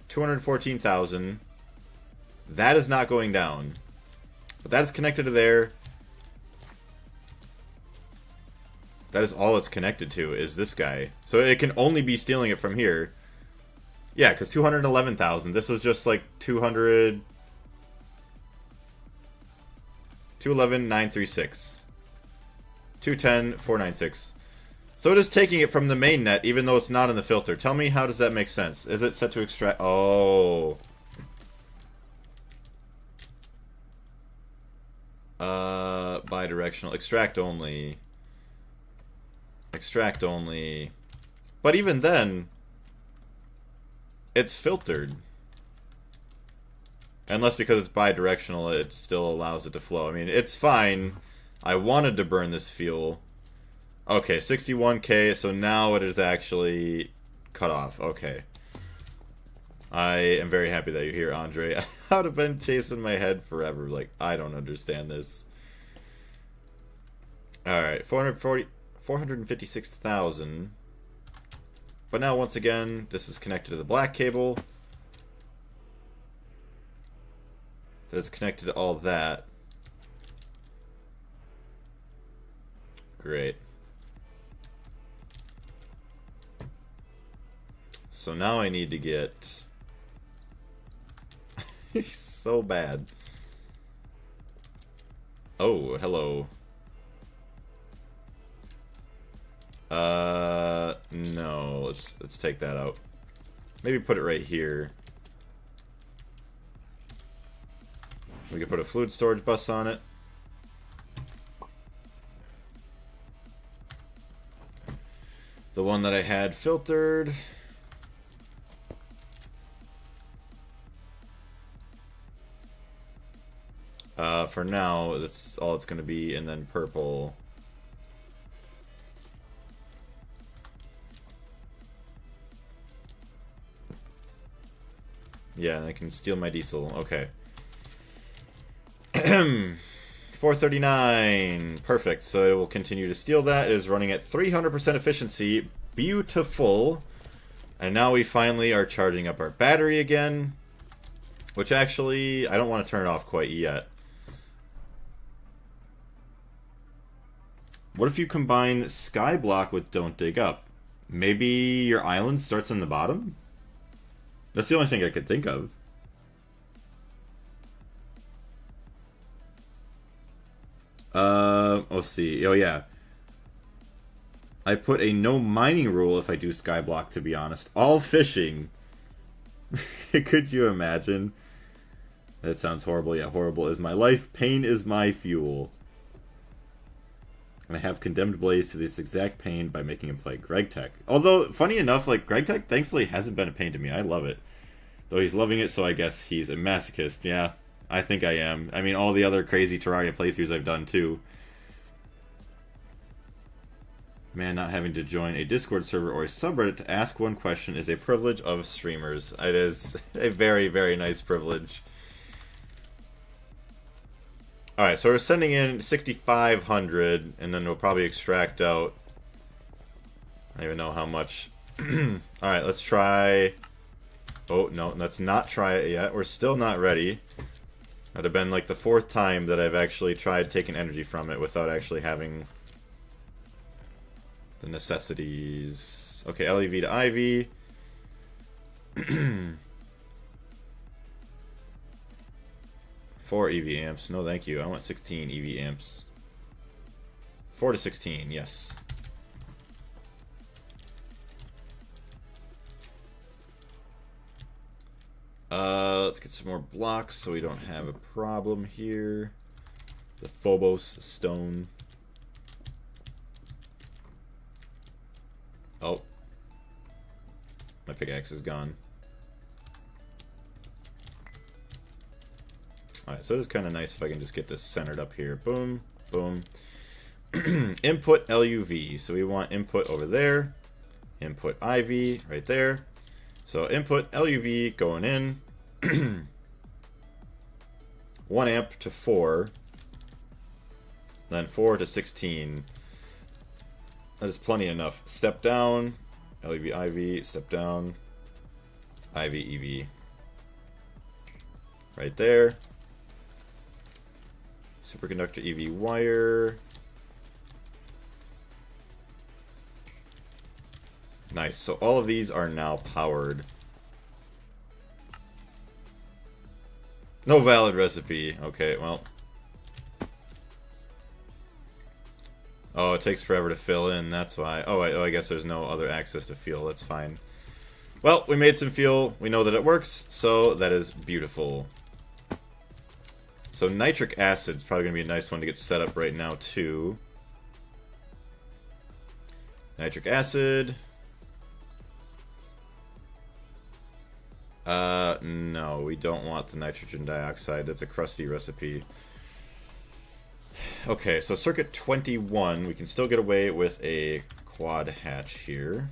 214,000. That is not going down. But that is connected to there. That is all it's connected to, is this guy. So it can only be stealing it from here. Yeah, because 211,000. This was just like 200... 211,936. 210,496. So it is taking it from the main net, even though it's not in the filter. Tell me, how does that make sense? Is it set to extract... Oh. Bidirectional. Extract only. Extract only. But even then, It's filtered. Unless because it's bi-directional, it still allows it to flow. I mean, it's fine. I wanted to burn this fuel. Okay, 61k, so now it is actually cut off. Okay. I am very happy that you're here, Andre. I would have been chasing my head forever. Like, I don't understand this. Alright, 456,000. But now, once again, this is connected to the black cable. That is connected to all that. Great. So now I need to get... He's so bad. Oh, hello. No. Let's take that out. Maybe put it right here. We could put a fluid storage bus on it. The one that I had filtered. For now, that's all it's going to be, and then purple. Yeah, I can steal my diesel. Okay. 439. Perfect. So it will continue to steal that. It is running at 300% efficiency. Beautiful. And now we finally are charging up our battery again. Which actually, I don't want to turn it off quite yet. What if you combine Skyblock with Don't Dig Up? Maybe your island starts in the bottom? That's the only thing I could think of. Let's see. Oh, yeah. I put a no mining rule if I do Skyblock, to be honest. All fishing. Could you imagine? That sounds horrible. Yeah, horrible is my life. Pain is my fuel. And I have condemned Blaze to this exact pain by making him play Greg Tech. Although, funny enough, like, Greg Tech thankfully hasn't been a pain to me. I love it. Though he's loving it, so I guess he's a masochist. Yeah, I think I am. I mean, all the other crazy Terraria playthroughs I've done, too. Man, not having to join a Discord server or a subreddit to ask one question is a privilege of streamers. It is a very, very nice privilege. Alright, so we're sending in 6,500, and then we'll probably extract out... I don't even know how much. Alright, let's try... Oh, no, let's not try it yet. We're still not ready. That'd have been like the 4th time that I've actually tried taking energy from it without actually having... the necessities. Okay, LEV to IV. 4 EV amps. No, thank you. I want 16 EV amps. 4 to 16, yes. Let's get some more blocks so we don't have a problem here. The Phobos stone. Oh. My pickaxe is gone. Alright, so it is kind of nice if I can just get this centered up here. Boom, boom. Input LUV. So we want input over there. Input IV right there. So input LUV going in. 1 amp to 4. Then 4 to 16. That is plenty enough. Step down. LEV IV. Step down. IV EV. Right there. Superconductor EV wire. Nice. So all of these are now powered. No valid recipe. Okay, well. Oh, it takes forever to fill in. That's why. Oh, I guess there's no other access to fuel. That's fine. Well, we made some fuel. We know that it works. So that is beautiful. So nitric acid is probably going to be a nice one to get set up right now, too. Nitric acid. No, we don't want the nitrogen dioxide. That's a crusty recipe. Okay, so circuit 21, we can still get away with a quad hatch here.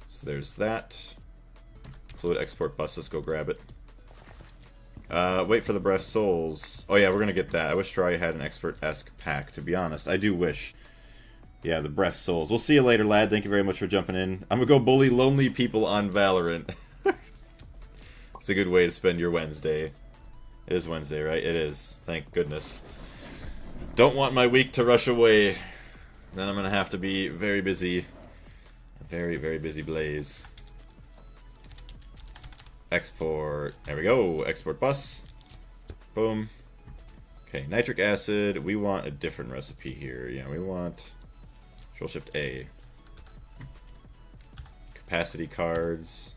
So there's that. Fluid export bus, let's go grab it. Wait for the breath souls. Oh yeah, we're gonna get that. I wish Terraria had an expert-esque pack, to be honest. I do wish. Yeah, the breath souls. We'll see you later, lad. Thank you very much for jumping in. I'm gonna go bully lonely people on Valorant. It's a good way to spend your Wednesday. It is Wednesday, right? It is. Thank goodness. Don't want my week to rush away. Then I'm gonna have to be very busy. A very, very busy Blaze. Export. There we go. Export bus. Boom. Okay, nitric acid. We want a different recipe here. Yeah, we want Control Shift A. Capacity cards.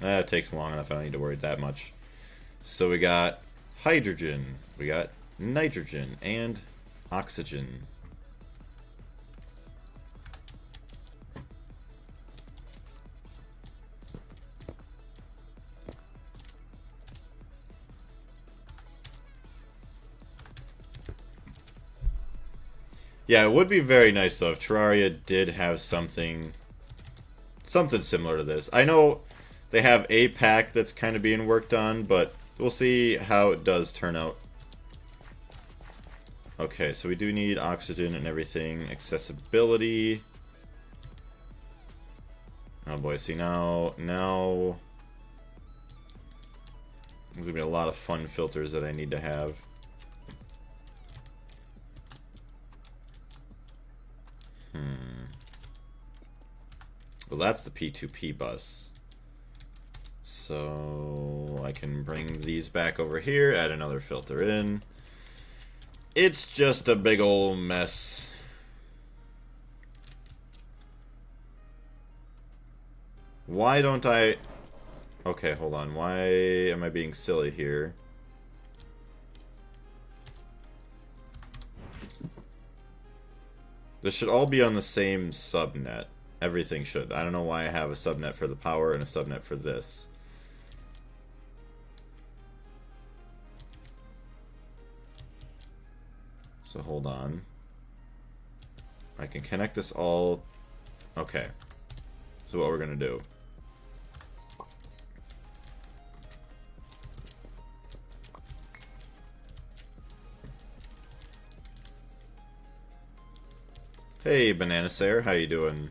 It takes long enough. I don't need to worry that much. So we got hydrogen, we got nitrogen, and oxygen. Yeah, it would be very nice though if Terraria did have something similar to this. I know they have a pack that's kind of being worked on, but we'll see how it does turn out. Okay, so we do need oxygen and everything. Accessibility. Oh boy, see now there's gonna be a lot of fun filters that I need to have. Well, that's the P2P bus. So I can bring these back over here, add another filter in. It's just a big old mess. Why don't I... Okay, hold on. Why am I being silly here? This should all be on the same subnet. Everything should. I don't know why I have a subnet for the power and a subnet for this. So hold on. I can connect this all... Okay. So what we're gonna do. Hey, Banana Sayer, how you doing?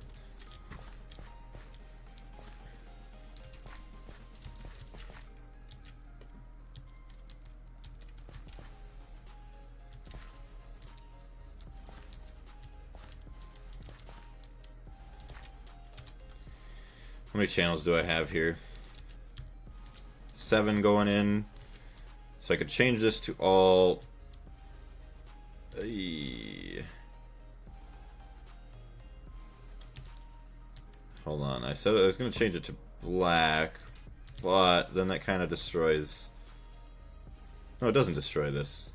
How many channels do I have here? 7 going in. So I could change this to all... Hold on, I said I was going to change it to black, but then that kind of destroys... No, it doesn't destroy this.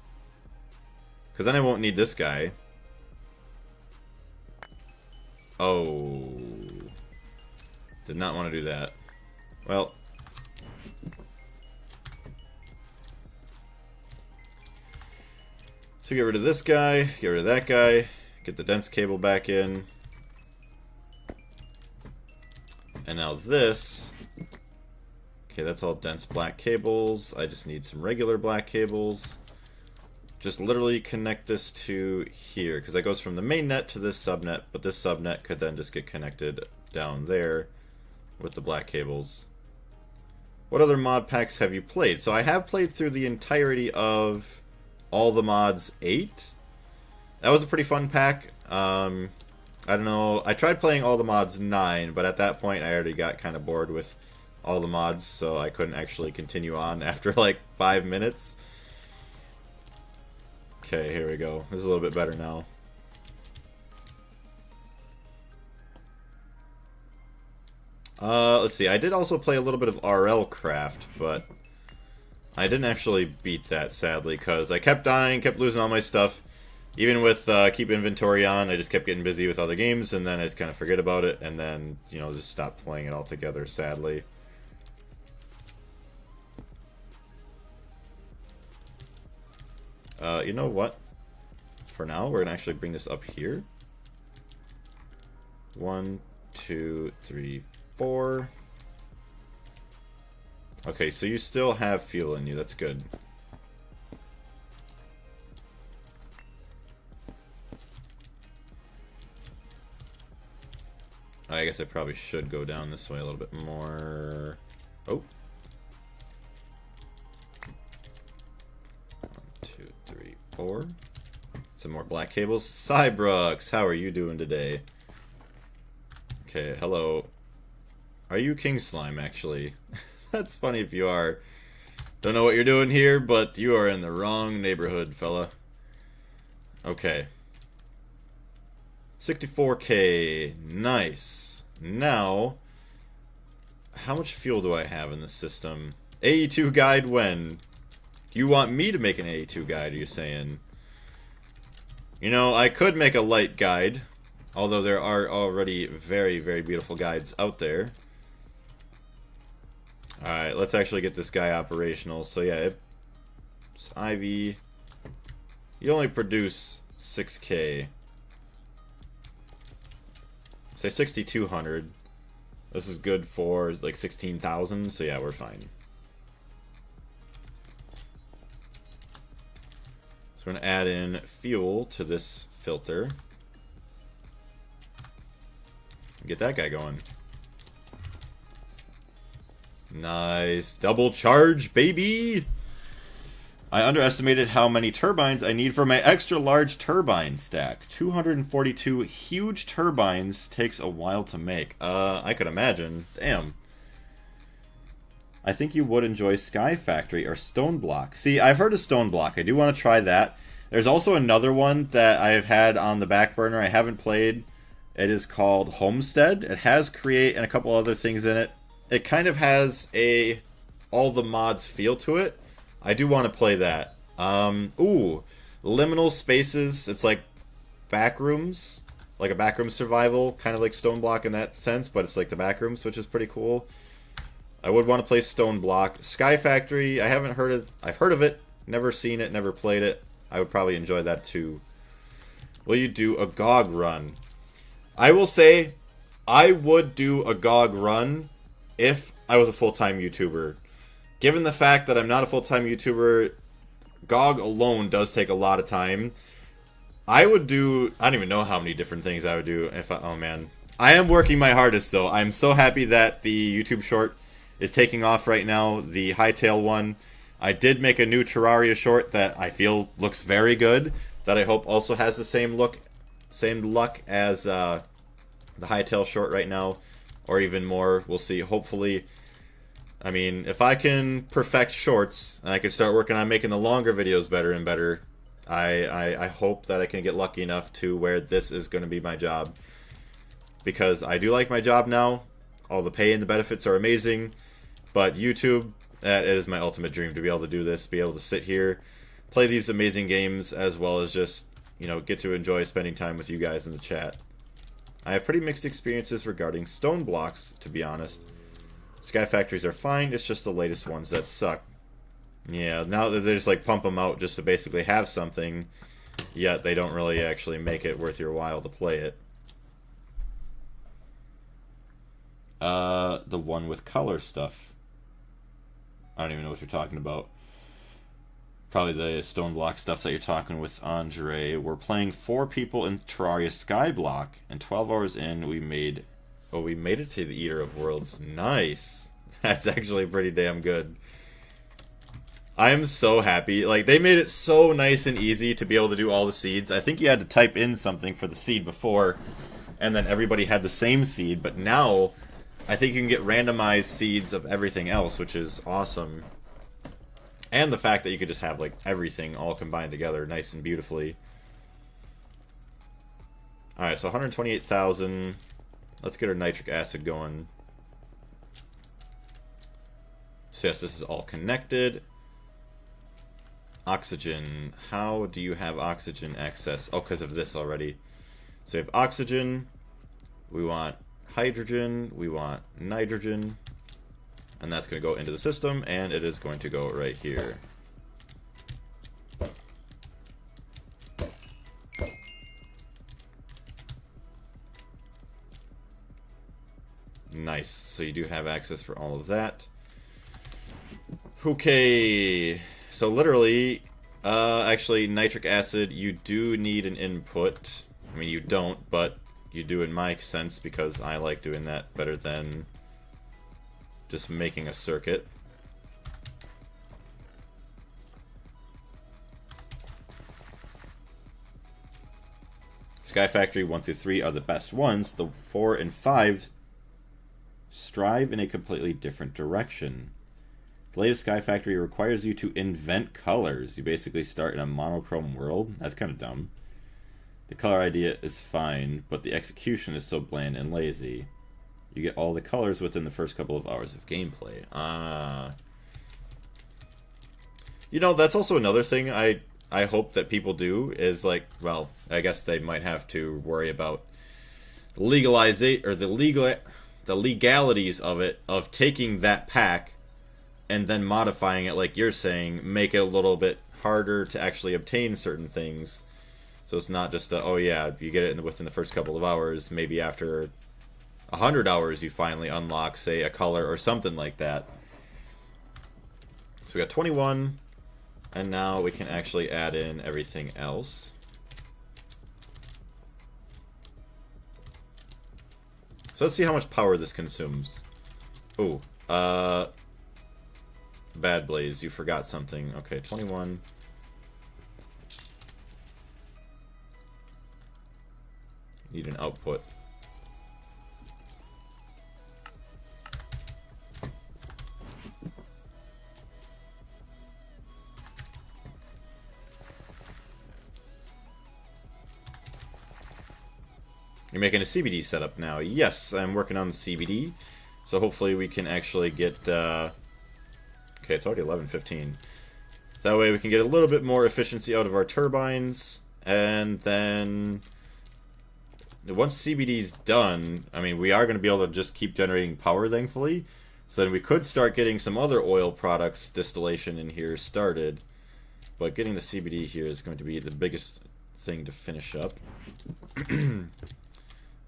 Because then I won't need this guy. Oh... Did not want to do that. Well. So get rid of this guy, get rid of that guy, get the dense cable back in. And now this. Okay, that's all dense black cables. I just need some regular black cables. Just literally connect this to here, because that goes from the main net to this subnet, but this subnet could then just get connected down there with the black cables. What other mod packs have you played? So I have played through the entirety of All the Mods 8. That was a pretty fun pack. I don't know. I tried playing All the Mods 9, but at that point I already got kind of bored with all the mods, so I couldn't actually continue on after like 5 minutes. Okay, here we go. This is a little bit better now. Let's see. I did also play a little bit of RL Craft, but I didn't actually beat that, sadly, because I kept dying, kept losing all my stuff. Even with keep inventory on, I just kept getting busy with other games, and then I just kind of forget about it, and then, you know, just stop playing it altogether, sadly. You know what? For now, we're going to actually bring this up here. 1, 2, 3, 4. Okay, so you still have fuel in you. That's good. I guess I probably should go down this way a little bit more. Oh. 1, 2, 3, 4. Some more black cables. Cybrux, how are you doing today? Okay, hello. Are you King Slime, actually? That's funny if you are. Don't know what you're doing here, but you are in the wrong neighborhood, fella. Okay. 64K. Nice. Now, how much fuel do I have in the system? AE2 guide when? You want me to make an AE2 guide, are you saying? You know, I could make a light guide, although there are already very, very beautiful guides out there. Alright, let's actually get this guy operational. So yeah, it's Ivy. You only produce 6K. Say 6,200. This is good for like 16,000, so yeah, we're fine. So we're going to add in fuel to this filter. Get that guy going. Nice. Double charge, baby! I underestimated how many turbines I need for my extra large turbine stack. 242 huge turbines takes a while to make. I could imagine. Damn. I think you would enjoy Sky Factory or Stone Block. See, I've heard of Stone Block. I do want to try that. There's also another one that I've had on the back burner I haven't played. It is called Homestead. It has Create and a couple other things in it. It kind of has a all the mods feel to it. I do want to play that. Ooh, Liminal Spaces. It's like Backrooms, like a backroom survival, kind of like Stone Block in that sense, but it's like the Backrooms, which is pretty cool. I would want to play Stone Block. Sky Factory, I haven't heard of. I've heard of it, never seen it, never played it. I would probably enjoy that too. Will you do a GOG run? I will say, I would do a GOG run if I was a full-time YouTuber. Given the fact that I'm not a full-time YouTuber, GOG alone does take a lot of time. I would do, I don't even know how many different things I would do if I, oh man. I am working my hardest though. I'm so happy that the YouTube short is taking off right now, the Hightail one. I did make a new Terraria short that I feel looks very good, that I hope also has the same luck as the Hightail short right now, or even more. We'll see. Hopefully, I mean, if I can perfect shorts and I can start working on making the longer videos better and better, I hope that I can get lucky enough to where this is going to be my job. Because I do like my job now. All the pay and the benefits are amazing. But YouTube, that is my ultimate dream, to be able to do this, be able to sit here, play these amazing games, as well as just, you know, get to enjoy spending time with you guys in the chat. I have pretty mixed experiences regarding Stone Blocks, to be honest. Sky Factories are fine, it's just the latest ones that suck. Yeah, now that they just like pump them out just to basically have something, yet they don't really actually make it worth your while to play it. The one with color stuff. I don't even know what you're talking about. Probably the Stone Block stuff that you're talking with Andre. We're playing 4 people in Terraria Skyblock, and 12 hours in, we made it to the Eater of Worlds. Nice. That's actually pretty damn good. I am so happy. Like, they made it so nice and easy to be able to do all the seeds. I think you had to type in something for the seed before, and then everybody had the same seed, but now I think you can get randomized seeds of everything else, which is awesome. And the fact that you could just have, like, everything all combined together nice and beautifully. Alright, so 128,000. Let's get our nitric acid going. So yes, this is all connected. Oxygen. How do you have oxygen access? Oh, because of this already. So we have oxygen. We want hydrogen. We want nitrogen. And that's going to go into the system, and it is going to go right here. Nice. So you do have access for all of that. Okay. So literally, actually, nitric acid, you do need an input. I mean, you don't, but you do in my sense, because I like doing that better than just making a circuit. Sky Factory 1 through 3 are the best ones. The 4 and 5 strive in a completely different direction. The latest Sky Factory requires you to invent colors. You basically start in a monochrome world. That's kind of dumb. The color idea is fine, but the execution is so bland and lazy. You get all the colors within the first couple of hours of gameplay. You know, that's also another thing I hope that people do is like, well, I guess they might have to worry about the legalities of it, of taking that pack and then modifying it like you're saying, make it a little bit harder to actually obtain certain things. So it's not just a, oh yeah, you get it within the first couple of hours, maybe after 100 hours you finally unlock, say, a color or something like that. So we got 21, and now we can actually add in everything else. So let's see how much power this consumes. Ooh, Bad Blaze, you forgot something. Okay, 21. Need an output. You're making a CBD setup now. Yes, I'm working on the CBD. So hopefully we can actually get... okay, it's already 11:15. That way we can get a little bit more efficiency out of our turbines. And then... once CBD's done, I mean, we are going to be able to just keep generating power, thankfully. So then we could start getting some other oil products distillation in here started. But getting the CBD here is going to be the biggest thing to finish up.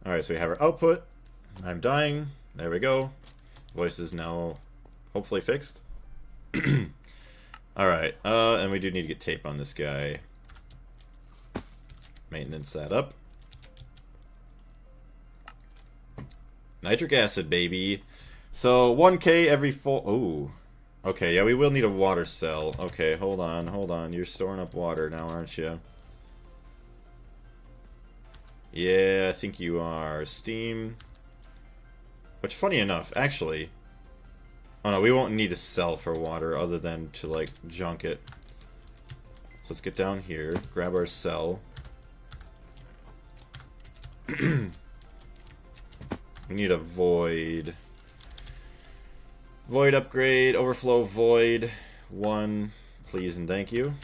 Alright, so we have our output. I'm dying. There we go. Voice is now hopefully fixed. Alright, and we do need to get tape on this guy. Maintenance that up. Nitric acid, baby. So 1K every 4... Ooh. Okay, yeah, we will need a water cell. Okay, hold on, hold on. You're storing up water now, aren't you? Yeah, I think you are. Steam. Which, funny enough, actually... Oh no, we won't need a cell for water other than to, like, junk it. So let's get down here, grab our cell. We need a void. Void upgrade, overflow void. 1, please and thank you.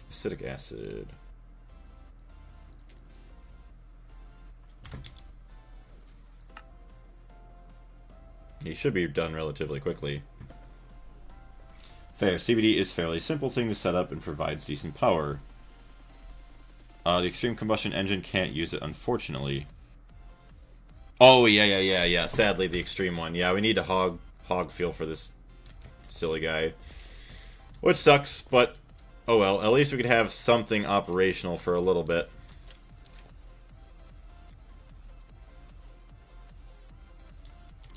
Acetic acid. He should be done relatively quickly. Fair. CBD is a fairly simple thing to set up and provides decent power. The extreme combustion engine can't use it, unfortunately. Oh, yeah. Sadly, the extreme one. Yeah, we need to hog fuel for this silly guy. Which sucks, but oh well. At least we could have something operational for a little bit.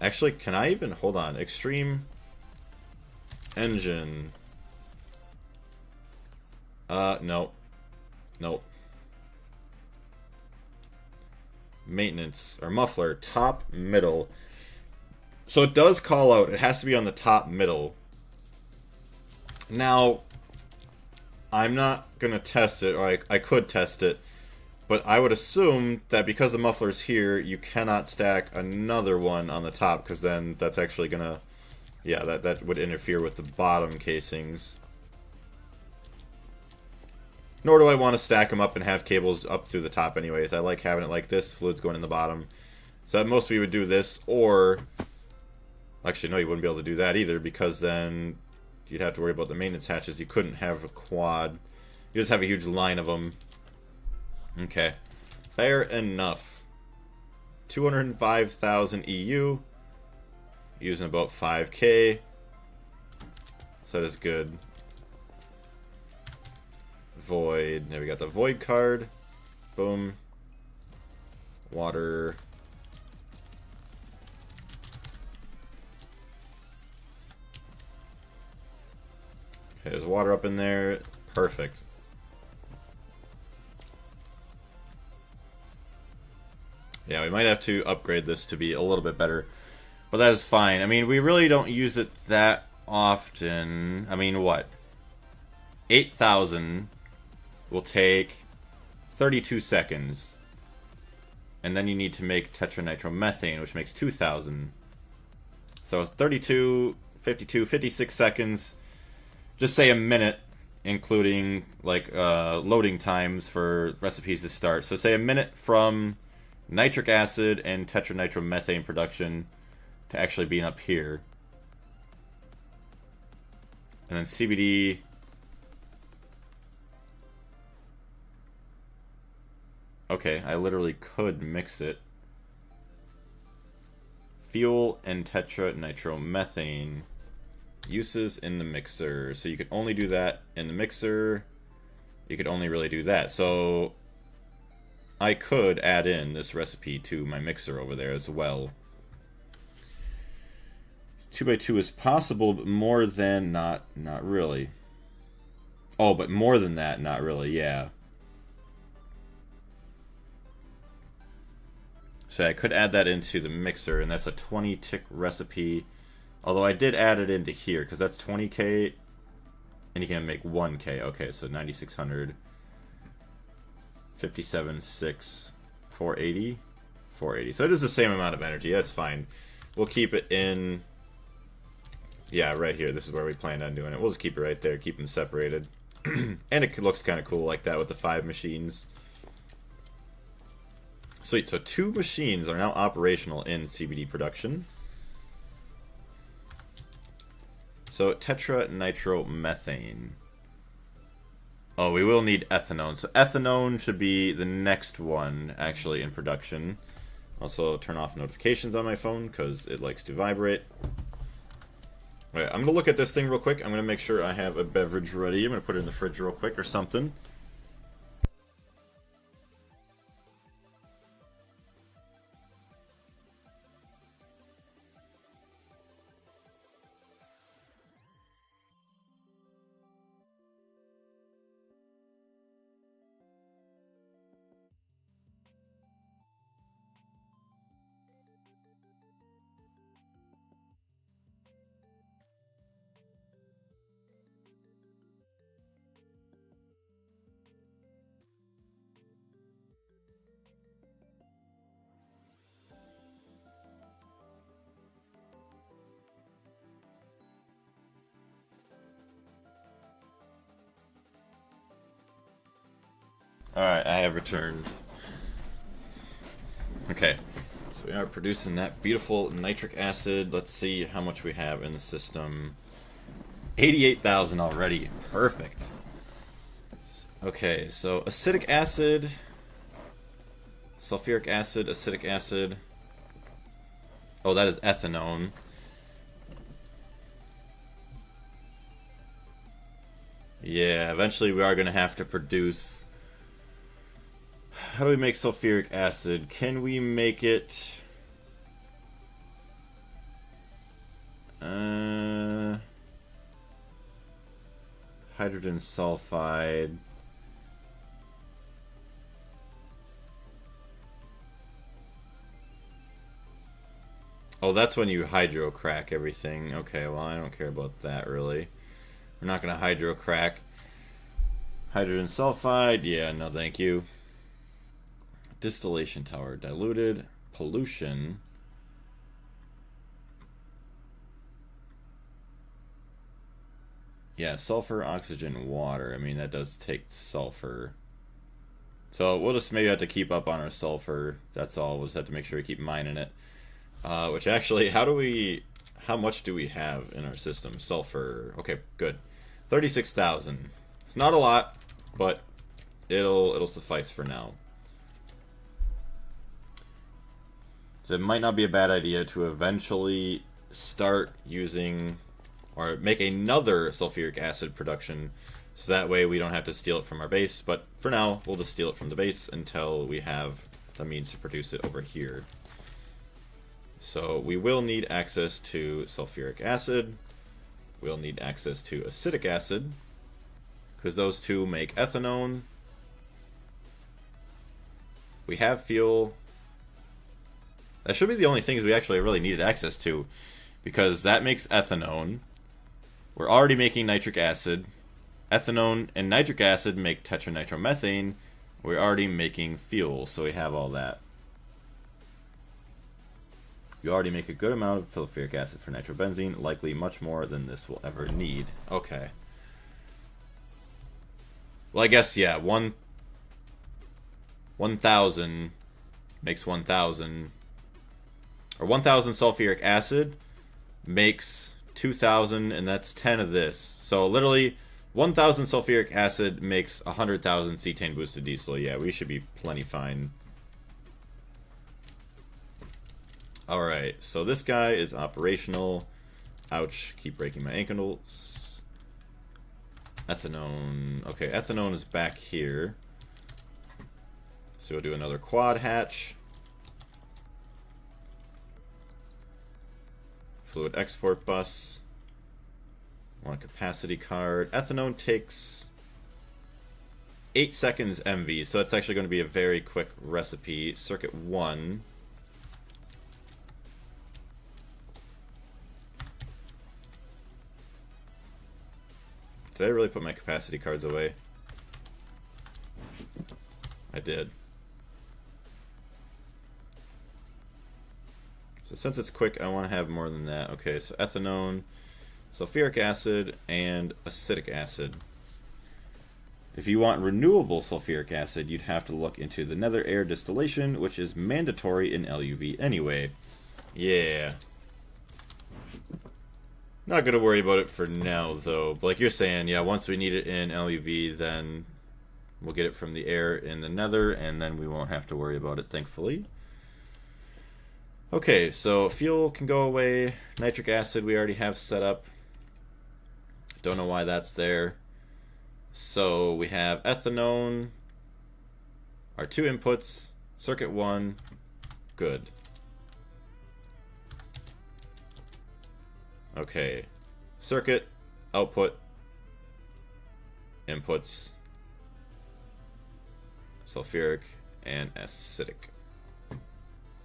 Actually, can I even... Hold on. Extreme engine. No. Nope. Maintenance, or muffler, top, middle. So it does call out, it has to be on the top middle. Now, I'm not gonna test it, or I could test it, But I would assume that because the muffler's here, you cannot stack another one on the top, because then that's actually gonna... Yeah, that would interfere with the bottom casings. Nor do I want to stack them up and have cables up through the top anyways. I like having it like this, fluids going in the bottom. So at most we would do this, or... Actually, no, you wouldn't be able to do that either, because then you'd have to worry about the maintenance hatches. You couldn't have a quad. You just have a huge line of them. Okay. Fair enough. 205,000 EU. Using about 5k. So that is good. Void. There we got the void card. Boom. Water. Okay, there's water up in there. Perfect. Yeah, we might have to upgrade this to be a little bit better. But that is fine. I mean, we really don't use it that often. I mean, what? 8,000 will take 32 seconds. And then you need to make tetranitromethane, which makes 2,000. So it's 32, 52, 56 seconds. Just say a minute, including like loading times for recipes to start. So say a minute from nitric acid and tetranitromethane production to actually being up here. And then CBD. Okay, I literally could mix it. Fuel and tetranitromethane. Uses in the mixer. So you could only do that in the mixer. You could only really do that. So I could add in this recipe to my mixer over there as well. 2x2 is possible, but more than not really. Oh, but more than that, not really, yeah. So I could add that into the mixer, and that's a 20 tick recipe. Although I did add it into here, because that's 20k, and you can make 1k. Okay, so 9,600, 57.6, 480, 480. So it is the same amount of energy. That's fine. We'll keep it in... Yeah, right here. This is where we planned on doing it. We'll just keep it right there, keep them separated. And it looks kind of cool like that with the 5 machines. Sweet, so 2 machines are now operational in CBD production. So, tetranitromethane. Oh, we will need ethanone. So, ethanone should be the next one, actually, in production. Also, turn off notifications on my phone, because it likes to vibrate. Alright, I'm going to look at this thing real quick. I'm going to make sure I have a beverage ready. I'm going to put it in the fridge real quick or something. Alright, I have returned. Okay, so we are producing that beautiful nitric acid. Let's see how much we have in the system. 88,000 already. Perfect. Okay, so acetic acid, sulfuric acid, acetic acid. Oh, that is ethanone. Yeah, eventually we are going to have to produce... How do we make sulfuric acid? Can we make it... hydrogen sulfide. Oh, that's when you hydro crack everything. Okay, well, I don't care about that, really. We're not going to hydro crack. Hydrogen sulfide? Yeah, no thank you. Distillation tower, diluted pollution. Yeah, sulfur, oxygen, water. I mean, that does take sulfur. So we'll just maybe have to keep up on our sulfur. That's all. We'll just have to make sure we keep mining it. Which actually, how much do we have in our system? Sulfur. Okay, good. 36,000. It's not a lot, but it'll suffice for now. So it might not be a bad idea to eventually start using or make another sulfuric acid production, so that way we don't have to steal it from our base. But for now, we'll just steal it from the base until we have the means to produce it over here. So we will need access to sulfuric acid. We'll need access to acetic acid, because those two make ethanol. We have fuel. That should be the only things we actually really needed access to, because that makes ethanol. We're already making nitric acid. Ethanol and nitric acid make tetranitromethane. We're already making fuel, so we have all that. You already make a good amount of sulfuric acid for nitrobenzene, likely much more than this will ever need. Okay. Well, I guess, yeah, 1,000 makes 1,000. Or 1,000 sulfuric acid makes 2,000, and that's 10 of this. So literally, 1,000 sulfuric acid makes 100,000 cetane boosted diesel. Yeah, we should be plenty fine. Alright, so this guy is operational. Ouch, keep breaking my ankles. Ethanol. Okay, ethanol is back here. So we'll do another quad hatch. Fluid export bus. Want a capacity card. Ethanol takes 8 seconds MV, so it's actually going to be a very quick recipe. Circuit 1. Did I really put my capacity cards away? I did. So since it's quick, I want to have more than that. Okay, so ethanol, sulfuric acid, and acetic acid. If you want renewable sulfuric acid, you'd have to look into the nether air distillation, which is mandatory in LUV anyway. Yeah. Not going to worry about it for now, though. But like you're saying, yeah, once we need it in LUV, then we'll get it from the air in the nether, and then we won't have to worry about it, thankfully. Okay, so fuel can go away. Nitric acid we already have set up. Don't know why that's there. So we have ethanol, our 2 inputs, circuit 1, good. Okay, circuit, output, inputs, sulfuric, and acidic.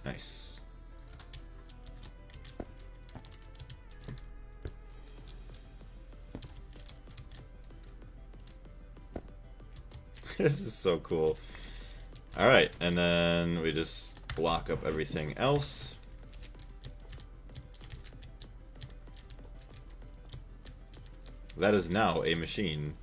Nice. This is so cool. Alright, and then we just block up everything else. That is now a machine.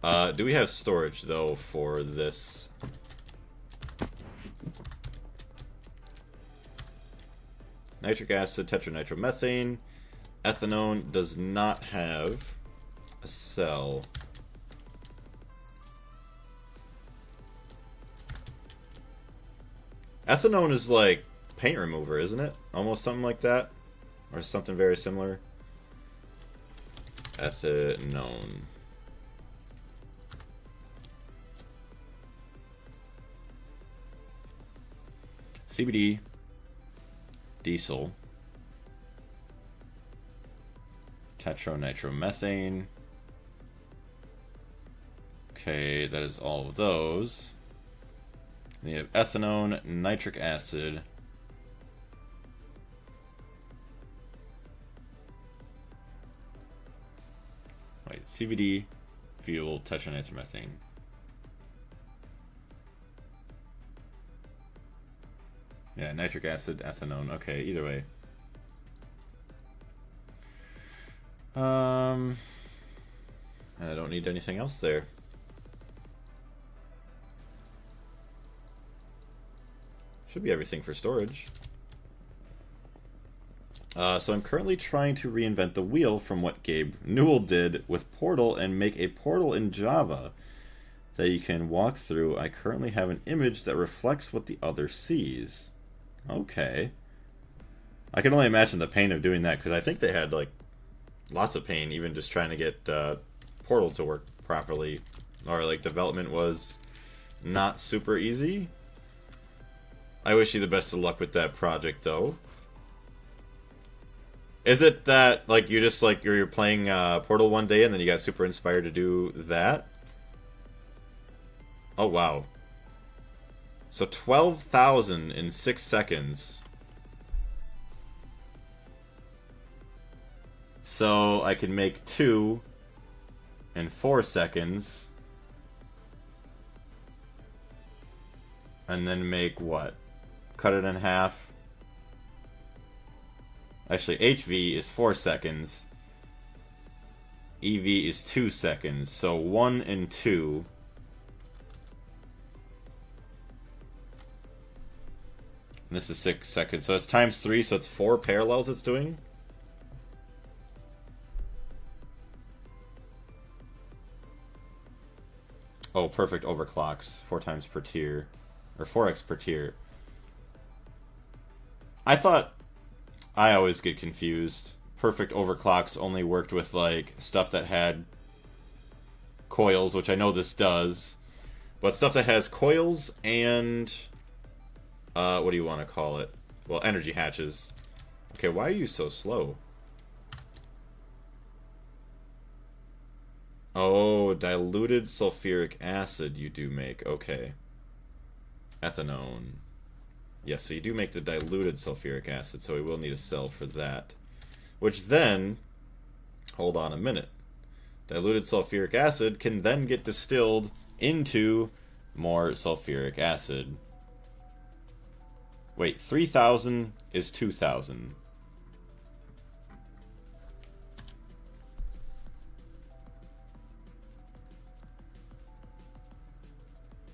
Do we have storage, though, for this? Nitric acid, tetranitromethane. Ethanol does not have a cell. Ethanol is like paint remover, isn't it? Almost something like that? Or something very similar? Ethanol. CBD. Diesel. Tetranitromethane. Okay, that is all of those. Then you have ethanol, nitric acid. Wait, CBD, fuel, tetranitromethane. Yeah, nitric acid, ethanone. Okay, either way. And I don't need anything else there. Should be everything for storage. So I'm currently trying to reinvent the wheel from what Gabe Newell did with Portal and make a portal in Java that you can walk through. I currently have an image that reflects what the other sees. Okay. I can only imagine the pain of doing that, because I think they had, like, lots of pain even just trying to get Portal to work properly. Or, like, development was not super easy. I wish you the best of luck with that project, though. Is it that, like, you just, like, you're playing Portal one day and then you got super inspired to do that? Oh, wow. So 12,000 in 6 seconds. So I can make 2 in 4 seconds. And then make what? Cut it in half. Actually, HV is 4 seconds. EV is 2 seconds. So 1 and 2. And this is 6 seconds. So it's times 3, so it's 4 parallels it's doing. Oh, perfect overclocks. 4 times per tier. Or 4x per tier. I thought... I always get confused. Perfect overclocks only worked with, like, stuff that had coils, which I know this does. But stuff that has coils and... what do you want to call it? Well, energy hatches. Okay, why are you so slow? Oh, diluted sulfuric acid you do make. Okay. Ethanone. Yes, so you do make the diluted sulfuric acid, so we will need a cell for that. Which then... Hold on a minute. Diluted sulfuric acid can then get distilled into more sulfuric acid. Wait, 3,000 is 2,000.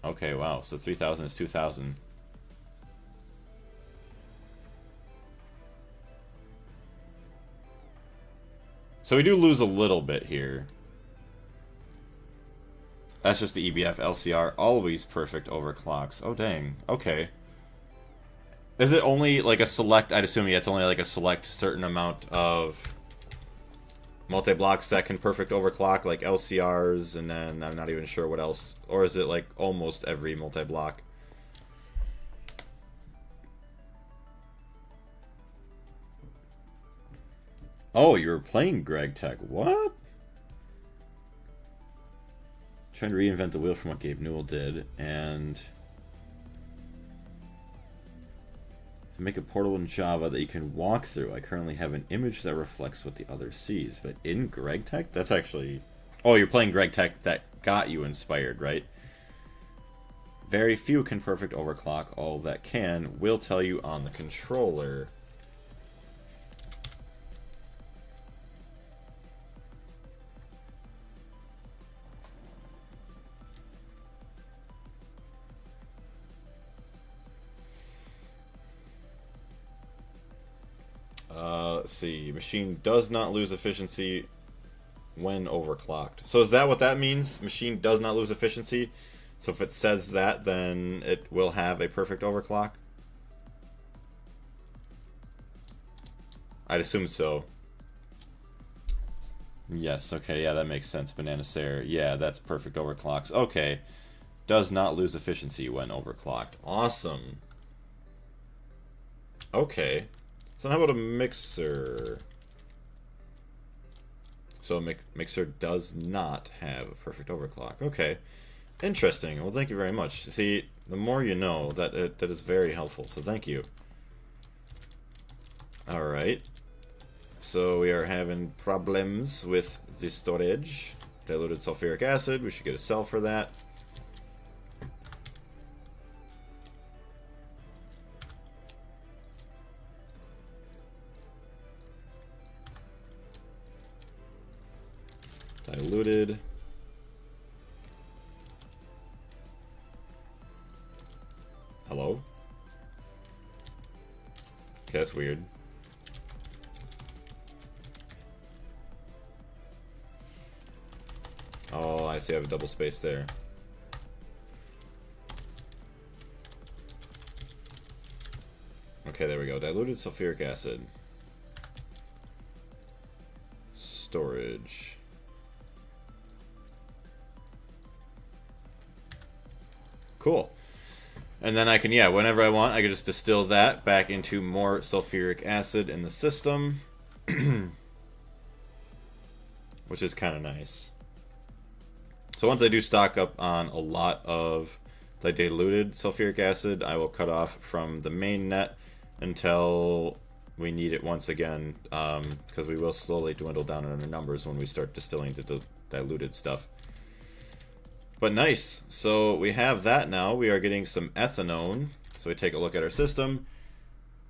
Okay, wow, so 3,000 is 2,000. So we do lose a little bit here. That's just the EBF LCR, always perfect overclocks. Oh dang, okay. Is it only like a select, I'd assume it's only like a select certain amount of multi-blocks that can perfect overclock, like LCRs, and then I'm not even sure what else. Or is it like almost every multi-block? Oh, you were playing Greg Tech. What? Trying to reinvent the wheel from what Gabe Newell did, and to make a portal in Java that you can walk through. I currently have an image that reflects what the other sees. But in Greg Tech? That's actually... Oh, you're playing Greg Tech that got you inspired, right? Very few can perfect overclock. All that can will tell you on the controller. Let's see. Machine does not lose efficiency when overclocked. So is that what that means? Machine does not lose efficiency? So if it says that, then it will have a perfect overclock? I'd assume so. Yes, okay, yeah, that makes sense. Banana Sare. Yeah, that's perfect overclocks. Okay. Does not lose efficiency when overclocked. Awesome. Okay. So how about a mixer? So a mixer does not have a perfect overclock. Okay. Interesting. Well, thank you very much. See, the more you know, that is very helpful. So thank you. Alright. So we are having problems with the storage. Diluted sulfuric acid. We should get a cell for that. Diluted. Hello? Okay, that's weird. Oh, I see I have a double space there. Okay, there we go. Diluted sulfuric acid. Storage. Cool. And then I can, yeah, whenever I want, I can just distill that back into more sulfuric acid in the system. Which is kind of nice. So once I do stock up on a lot of the diluted sulfuric acid, I will cut off from the main net until we need it once again, because we will slowly dwindle down in our numbers when we start distilling the diluted stuff. But nice. So we have that now. We are getting some ethanone. So we take a look at our system.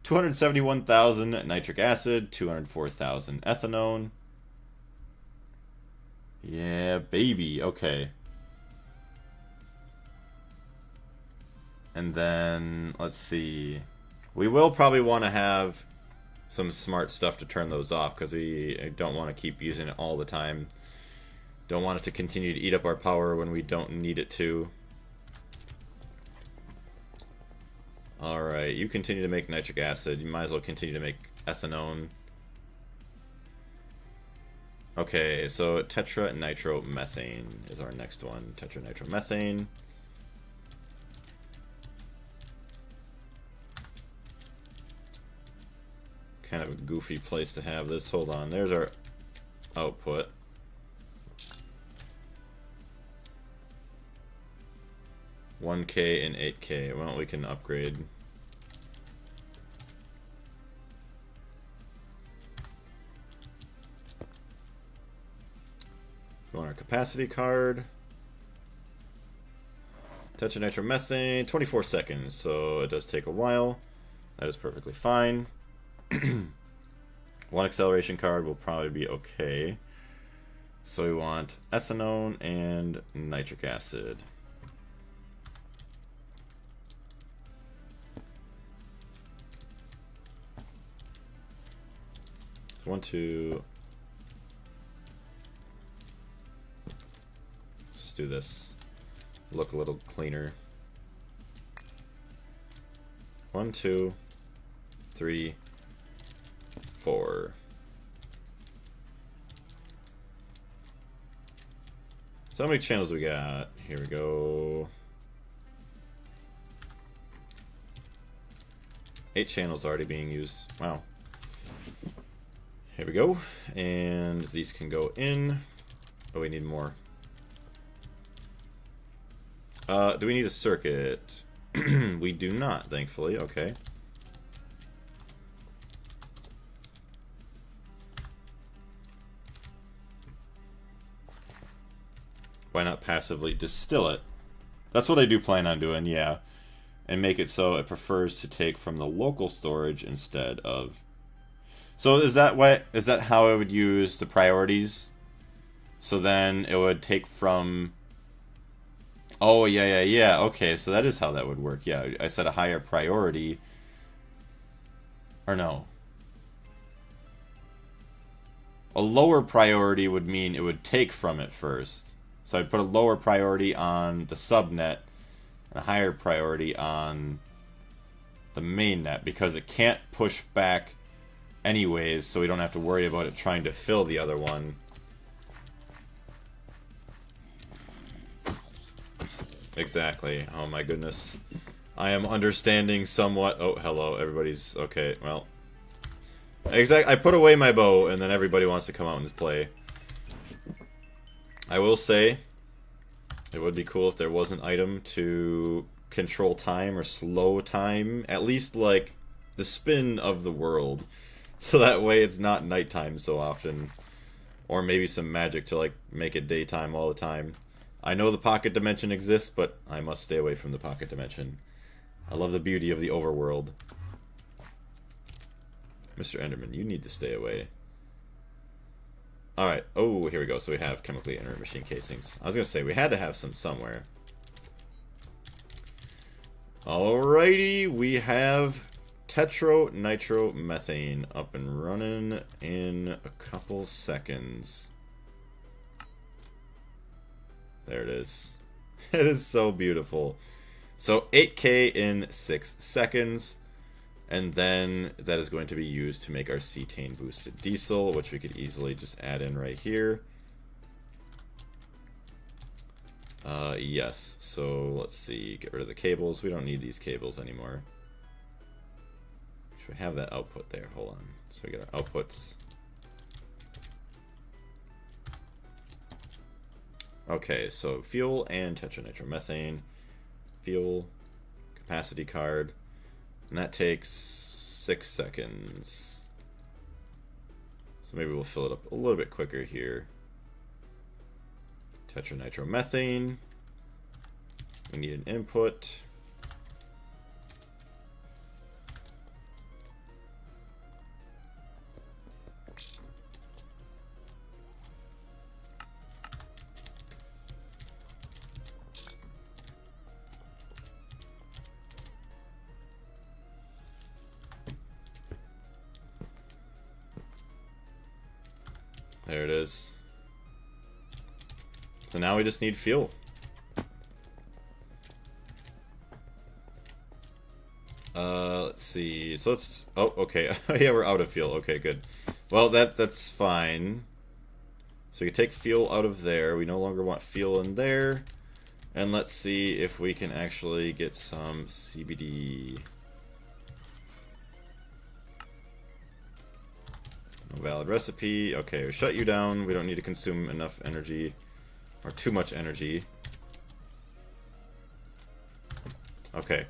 271,000 nitric acid, 204,000 ethanone. Yeah, baby. Okay. And then, let's see. We will probably want to have some smart stuff to turn those off, because we don't want to keep using it all the time. Don't want it to continue to eat up our power when we don't need it to. Alright, you continue to make nitric acid. You might as well continue to make ethanone. Okay, so tetranitromethane is our next one. Tetranitromethane. Kind of a goofy place to have this. Hold on, there's our output. $1K and $8K. Well, we can upgrade. Go on our capacity card. Tetranitromethane, 24 seconds, so it does take a while. That is perfectly fine. One acceleration card will probably be okay. So we want ethanone and nitric acid. So 1, 2. Let's just do this. Look a little cleaner. 1, 2, 3, 4. So how many channels we got? Here we go. 8 channels already being used. Wow. Here we go. And these can go in. Oh, we need more. Do we need a circuit? We do not, thankfully. Okay. Why not passively distill it? That's what I do plan on doing, yeah. And make it so it prefers to take from the local storage instead of... So is that how I would use the priorities? So then it would take from... Oh, yeah. Okay, so that is how that would work. Yeah, I said a higher priority. Or no. A lower priority would mean it would take from it first. So I'd put a lower priority on the subnet and a higher priority on the mainnet, because it can't push back anyways, so we don't have to worry about it trying to fill the other one. Exactly. Oh my goodness. I am understanding somewhat. Oh, hello. Everybody's okay. Well, I put away my bow, and then everybody wants to come out and play. I will say, it would be cool if there was an item to control time or slow time, at least like the spin of the world, so that way it's not nighttime so often. Or maybe some magic to like make it daytime all the time. I know the pocket dimension exists, but I must stay away from the pocket dimension. I love the beauty of the overworld. Mr. Enderman, you need to stay away. Alright, oh, here we go. So we have chemically inert machine casings. I was going to say, we had to have some somewhere. Alrighty, we have tetronitromethane up and running in a couple seconds. There it is. It is so beautiful. So 8K in 6 seconds. And then that is going to be used to make our cetane boosted diesel, which we could easily just add in right here. Yes, so let's see, get rid of the cables. We don't need these cables anymore. Should we have that output there? Hold on. So we get our outputs. Okay, so fuel and tetronitromethane. Fuel, capacity card. And that takes 6 seconds. So maybe we'll fill it up a little bit quicker here. Tetronitromethane. We need an input. There it is. So now we just need fuel. Let's see. So let's. Oh, okay. Yeah, we're out of fuel. Okay, good. Well, that's fine. So we can take fuel out of there. We no longer want fuel in there. And let's see if we can actually get some CBD. No valid recipe. Okay, we shut you down. We don't need to consume enough energy. Or too much energy. Okay.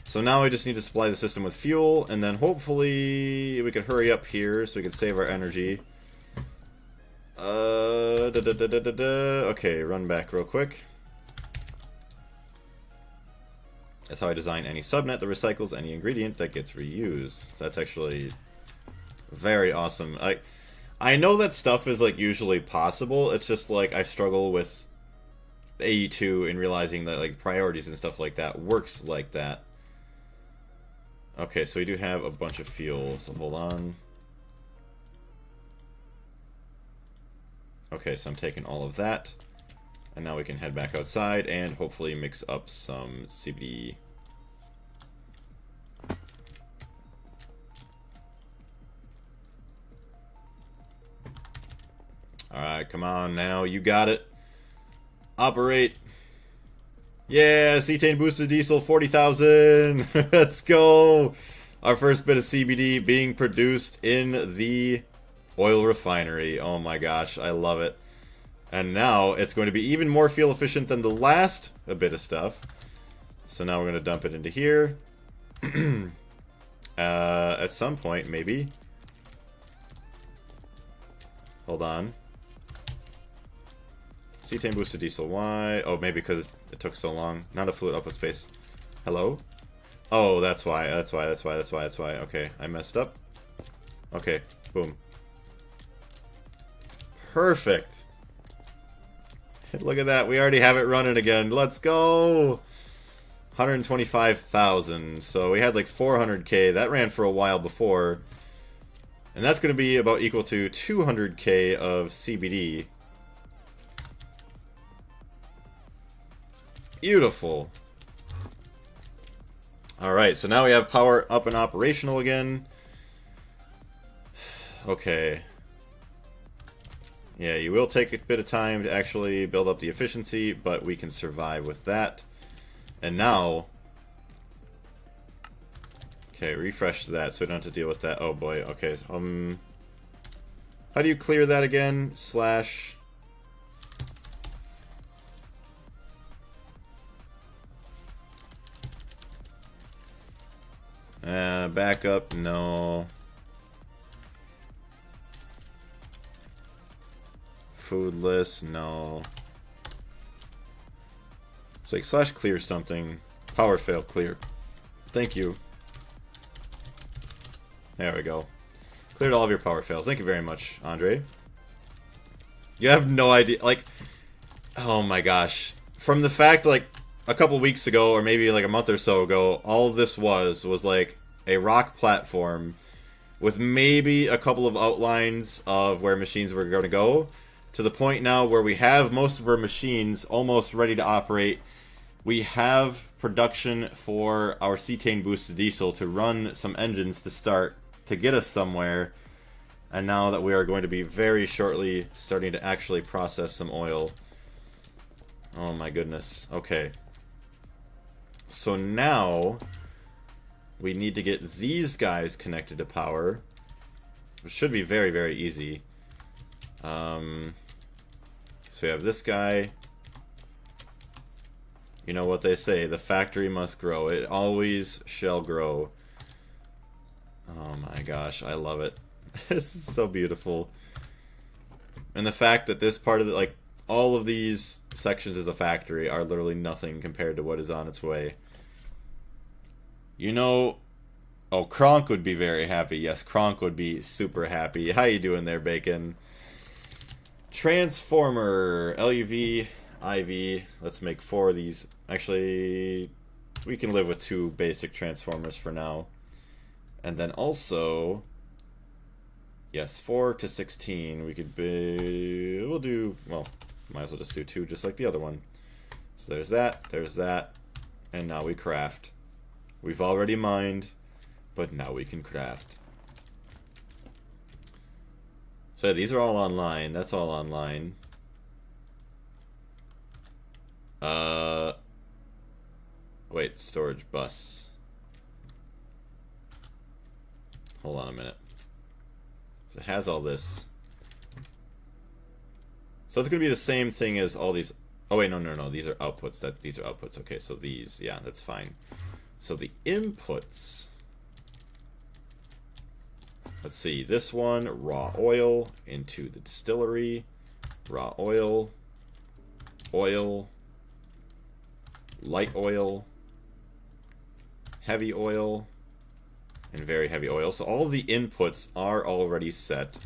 So now we just need to supply the system with fuel, and then hopefully we can hurry up here so we can save our energy. Okay, run back real quick. That's how I design any subnet that recycles any ingredient that gets reused. That's actually very awesome. I know that stuff is like usually possible. It's just like I struggle with AE2 in realizing that like priorities and stuff like that works like that. Okay, so we do have a bunch of fuel, so hold on. Okay, so I'm taking all of that. And now we can head back outside and hopefully mix up some CBD. Alright, come on now, you got it. Operate. Yeah, cetane boosted diesel, 40,000. Let's go. Our first bit of CBD being produced in the oil refinery. Oh my gosh, I love it. And now it's going to be even more fuel efficient than the last bit of stuff. So now we're going to dump it into here. At some point, maybe. Hold on. Cetane boosted diesel, why? Oh, maybe because it took so long. Not a fluid output space. Hello? Oh, that's why. That's why. Okay, I messed up. Okay, boom. Perfect. Look at that. We already have it running again. Let's go. 125,000. So we had like 400k. That ran for a while before. And that's going to be about equal to 200k of CBD. Beautiful. Alright, so now we have power up and operational again. Okay. Yeah, you will take a bit of time to actually build up the efficiency, but we can survive with that. And now... Okay, refresh that so we don't have to deal with that. Oh boy, okay. How do you clear that again? Slash... Backup, no. Foodless, no. It's like slash clear something. Power fail clear. Thank you. There we go. Cleared all of your power fails. Thank you very much, Andre. You have no idea, like, oh my gosh. From the fact, like, a couple weeks ago, or maybe like a month or so ago, all this was like a rock platform with maybe a couple of outlines of where machines were going to go, to the point now where we have most of our machines almost ready to operate. We have production for our cetane boosted diesel to run some engines to start, to get us somewhere. And now that we are going to be very shortly starting to actually process some oil. Oh my goodness. Okay. So now we need to get these guys connected to power, which should be very, very easy. So we have this guy. You know what they say, the factory must grow. It always shall grow. Oh my gosh, I love it. This is so beautiful. And the fact that this part of the, like, all of these sections of the factory are literally nothing compared to what is on its way. You know, oh, Kronk would be very happy. Yes, Kronk would be super happy. How you doing there, Bacon? Transformer, LUV, IV. Let's make 4 of these. Actually, we can live with 2 basic transformers for now. And then also, yes, 4 to 16. We could be, we'll do, well, might as well just do 2 just like the other one. So there's that, and now we craft. We've already mined, but now we can craft. So these are all online. That's all online. Wait, storage bus. Hold on a minute. So it has all this. So it's going to be the same thing as all these. Oh wait, no. These are outputs. These are outputs. Okay, so these, yeah, that's fine. So the inputs. Let's see. This one, raw oil into the distillery. Raw oil. Oil. Light oil. Heavy oil. And very heavy oil. So all of the inputs are already set.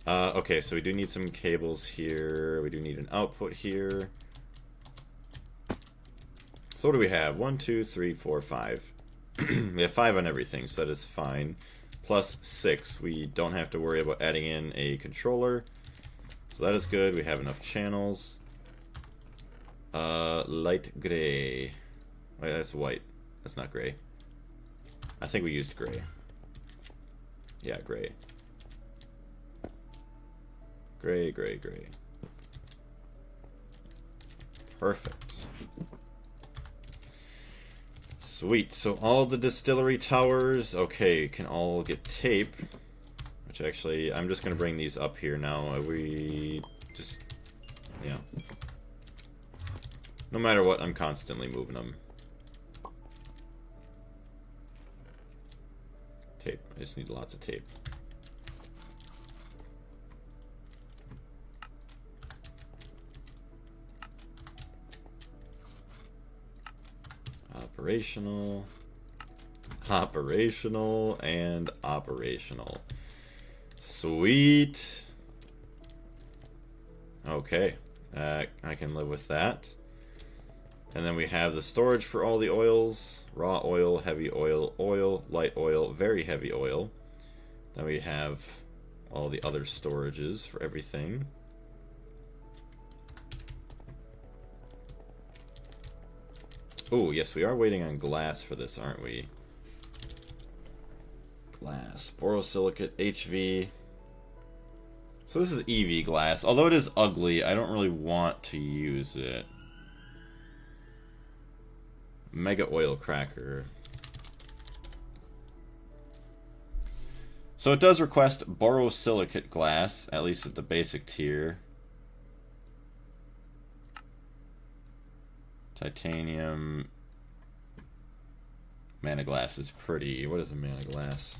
Okay, so we do need some cables here. We do need an output here. So what do we have? 1, 2, 3, 4, 5. We have 5 on everything, so that is fine. Plus 6. We don't have to worry about adding in a controller. So that is good. We have enough channels. Light gray. Wait, that's white. That's not gray. I think we used gray. Yeah, gray. Gray. Perfect. Sweet. So all the distillery towers, okay, can all get tape. Which actually, I'm just going to bring these up here now. We just, yeah. No matter what, I'm constantly moving them. Tape. I just need lots of tape. Operational, and operational. Sweet. Okay, I can live with that. And then we have the storage for all the oils. Raw oil, heavy oil, oil, light oil, very heavy oil. Then we have all the other storages for everything. Oh, yes, we are waiting on glass for this, aren't we? Glass. Borosilicate, HV. So this is EV glass. Although it is ugly, I don't really want to use it. Mega oil cracker. So it does request borosilicate glass, at least at the basic tier. Titanium. Mana glass is pretty. What is a mana glass?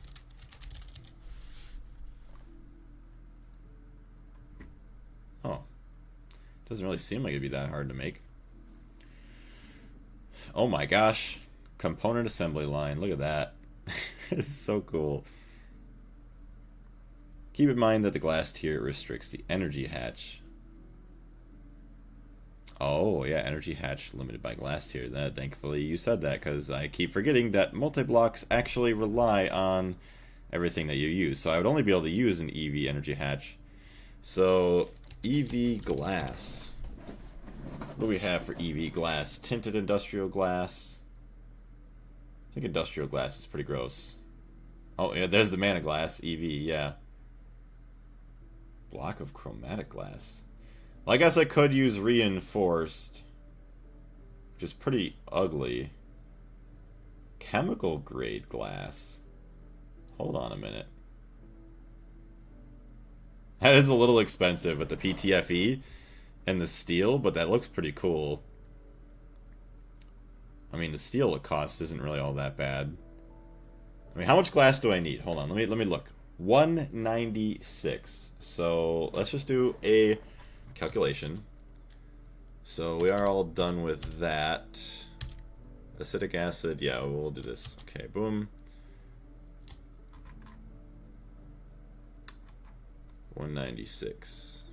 Doesn't really seem like it'd be that hard to make. Oh my gosh. Component assembly line. Look at that. This is so cool. Keep in mind that the glass tier restricts the energy hatch. Oh, yeah, energy hatch limited by glass tier. That, thankfully you said that, because I keep forgetting that multi-blocks actually rely on everything that you use. So I would only be able to use an EV energy hatch. So, EV glass. What do we have for EV glass? Tinted industrial glass. I think industrial glass is pretty gross. Oh, yeah, there's the mana glass. EV, yeah. Block of chromatic glass. Well, I guess I could use reinforced, which is pretty ugly. Chemical grade glass. Hold on a minute. That is a little expensive with the PTFE and the steel, but that looks pretty cool. I mean, the steel cost isn't really all that bad. I mean, how much glass do I need? Hold on, let me look. 196. So let's just do a calculation. So we are all done with that. Acetic acid, yeah, we'll do this. Okay, boom. 196.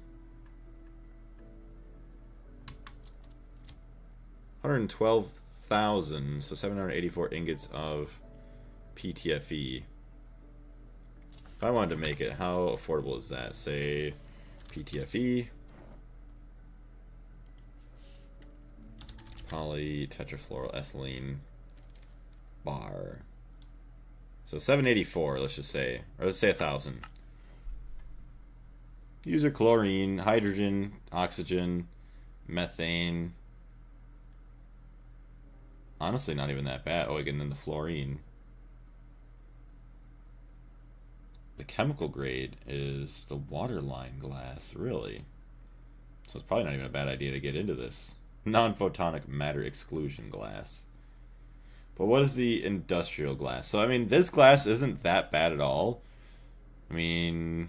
112,000, so 784 ingots of PTFE. If I wanted to make it, how affordable is that? Say PTFE, poly tetrafluoroethylene bar. So 784, let's just say, or let's say 1,000. User chlorine, hydrogen, oxygen, methane. Honestly, not even that bad. Oh, again, then the fluorine. The chemical grade is the waterline glass, really. So it's probably not even a bad idea to get into this. Non-photonic matter exclusion glass. But what is the industrial glass? So, I mean, this glass isn't that bad at all. I mean,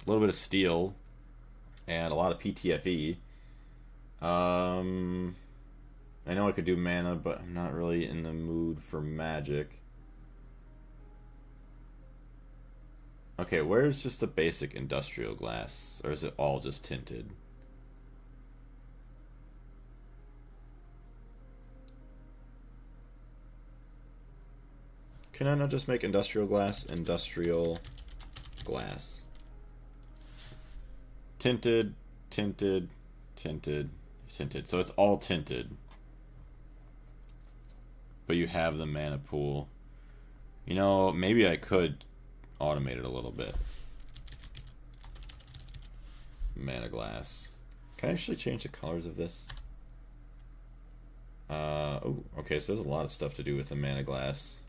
a little bit of steel and a lot of PTFE. I know I could do mana, but I'm not really in the mood for magic. Okay, where's just the basic industrial glass? Or is it all just tinted? Can I not just make industrial glass? Industrial glass. Tinted, tinted, tinted, tinted. So it's all tinted. But you have the mana pool. You know, maybe I could automate it a little bit. Mana glass. Can I actually change the colors of this? Oh, okay, so there's a lot of stuff to do with the mana glass.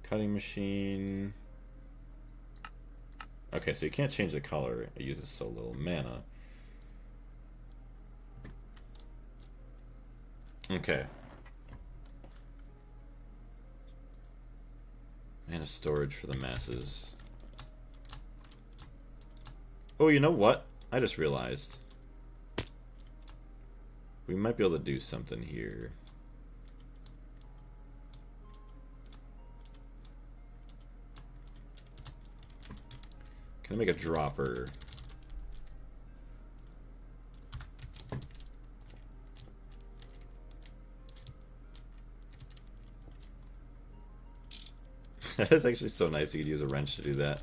Cutting machine. Okay, so you can't change the color. It uses so little mana. Okay. Mana storage for the masses. Oh, you know what? I just realized. We might be able to do something here. Can I make a dropper? That's actually so nice you could use a wrench to do that.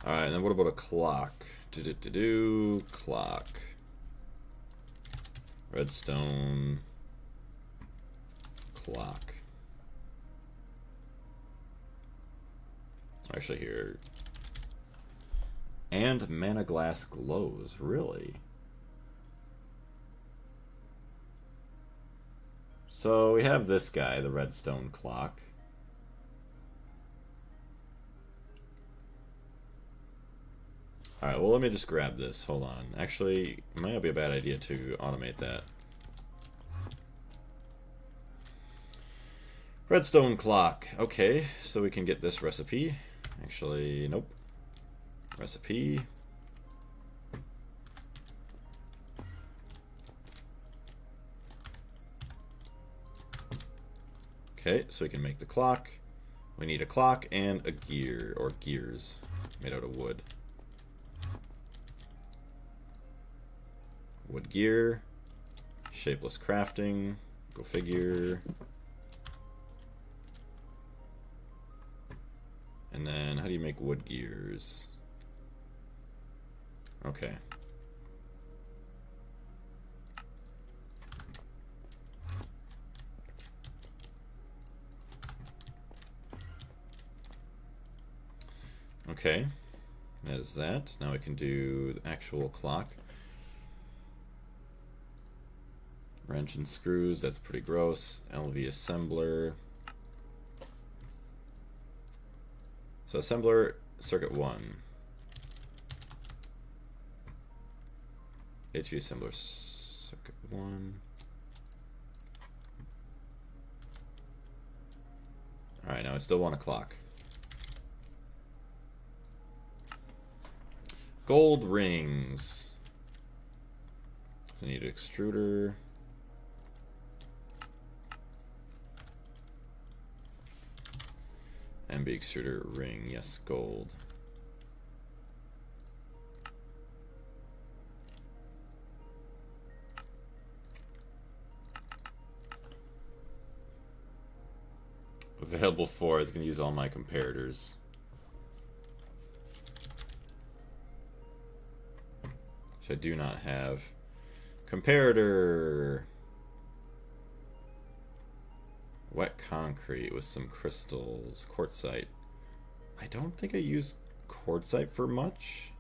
Alright, and then what about a clock? Clock. Redstone. Clock. Actually, here. And mana glass glows, really? So we have this guy, the redstone clock. Alright, well let me just grab this. Hold on. Actually, it might not be a bad idea to automate that. Redstone clock. Okay, so we can get this recipe. Actually, nope. Recipe. Okay, so we can make the clock. We need a clock and a gear, or gears, made out of wood. Wood gear. Shapeless crafting. Go figure. And then, how do you make wood gears? Okay. Okay, that is that. Now we can do the actual clock. Wrench and screws, that's pretty gross. LV assembler. So assembler, circuit 1. HV assembler, circuit 1. Alright, now I still want a clock. Gold rings. So I need an extruder. MB extruder ring, yes, gold. Available for, I was going to use all my comparators. Which I do not have. Comparator. Wet concrete with some crystals. Quartzite. I don't think I use quartzite for much.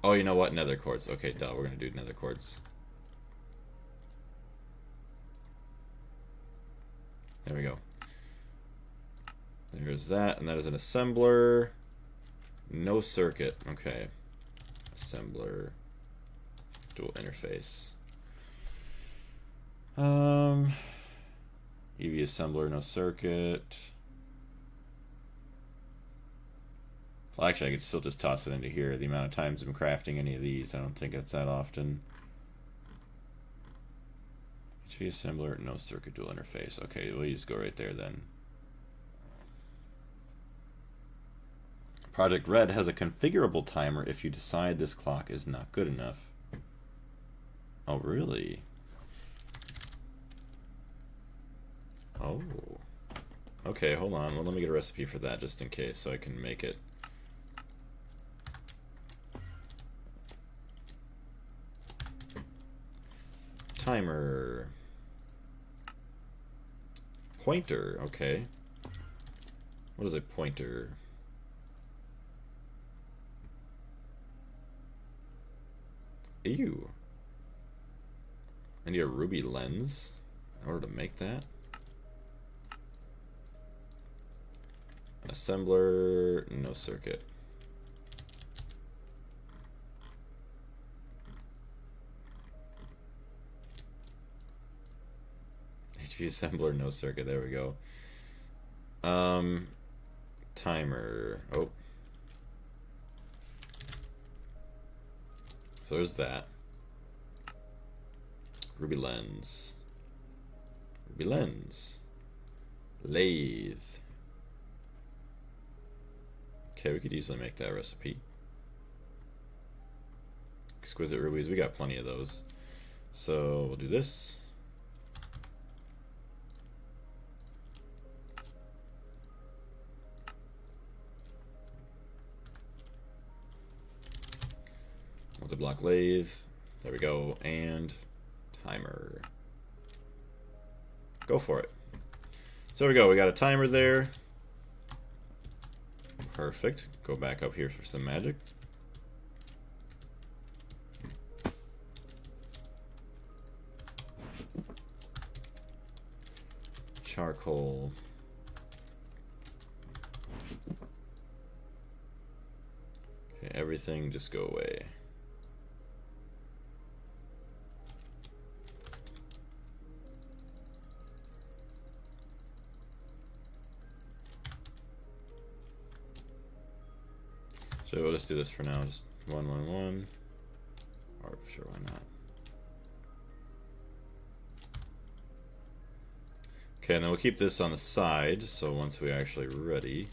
Oh, you know what? Nether quartz. Okay, duh. We're going to do nether quartz. There we go. There's that, and that is an assembler. No circuit. Okay. Assembler. Dual interface. EV assembler, no circuit. Well, actually, I could still just toss it into here. The amount of times I'm crafting any of these, I don't think it's that often. HV assembler, no circuit, dual interface. Okay, we'll just go right there then. Project Red has a configurable timer if you decide this clock is not good enough. Oh, really? Oh. Okay, hold on. Well, let me get a recipe for that just in case so I can make it. Timer. Pointer, okay. What is a pointer? Ew. I need a ruby lens in order to make that. An assembler, no circuit. HV assembler, no circuit, there we go. Timer. Oh. So there's that. Ruby lens. Ruby lens. Lathe. Okay, we could easily make that recipe. Exquisite rubies, we got plenty of those. So we'll do this. Multi-block lathe. There we go. And timer. Go for it. So there we go. We got a timer there. Perfect. Go back up here for some magic. Charcoal. Okay, everything just go away. So we'll just do this for now, just 1, 1, 1. Or sure, why not? Okay, and then we'll keep this on the side, so once we're actually ready.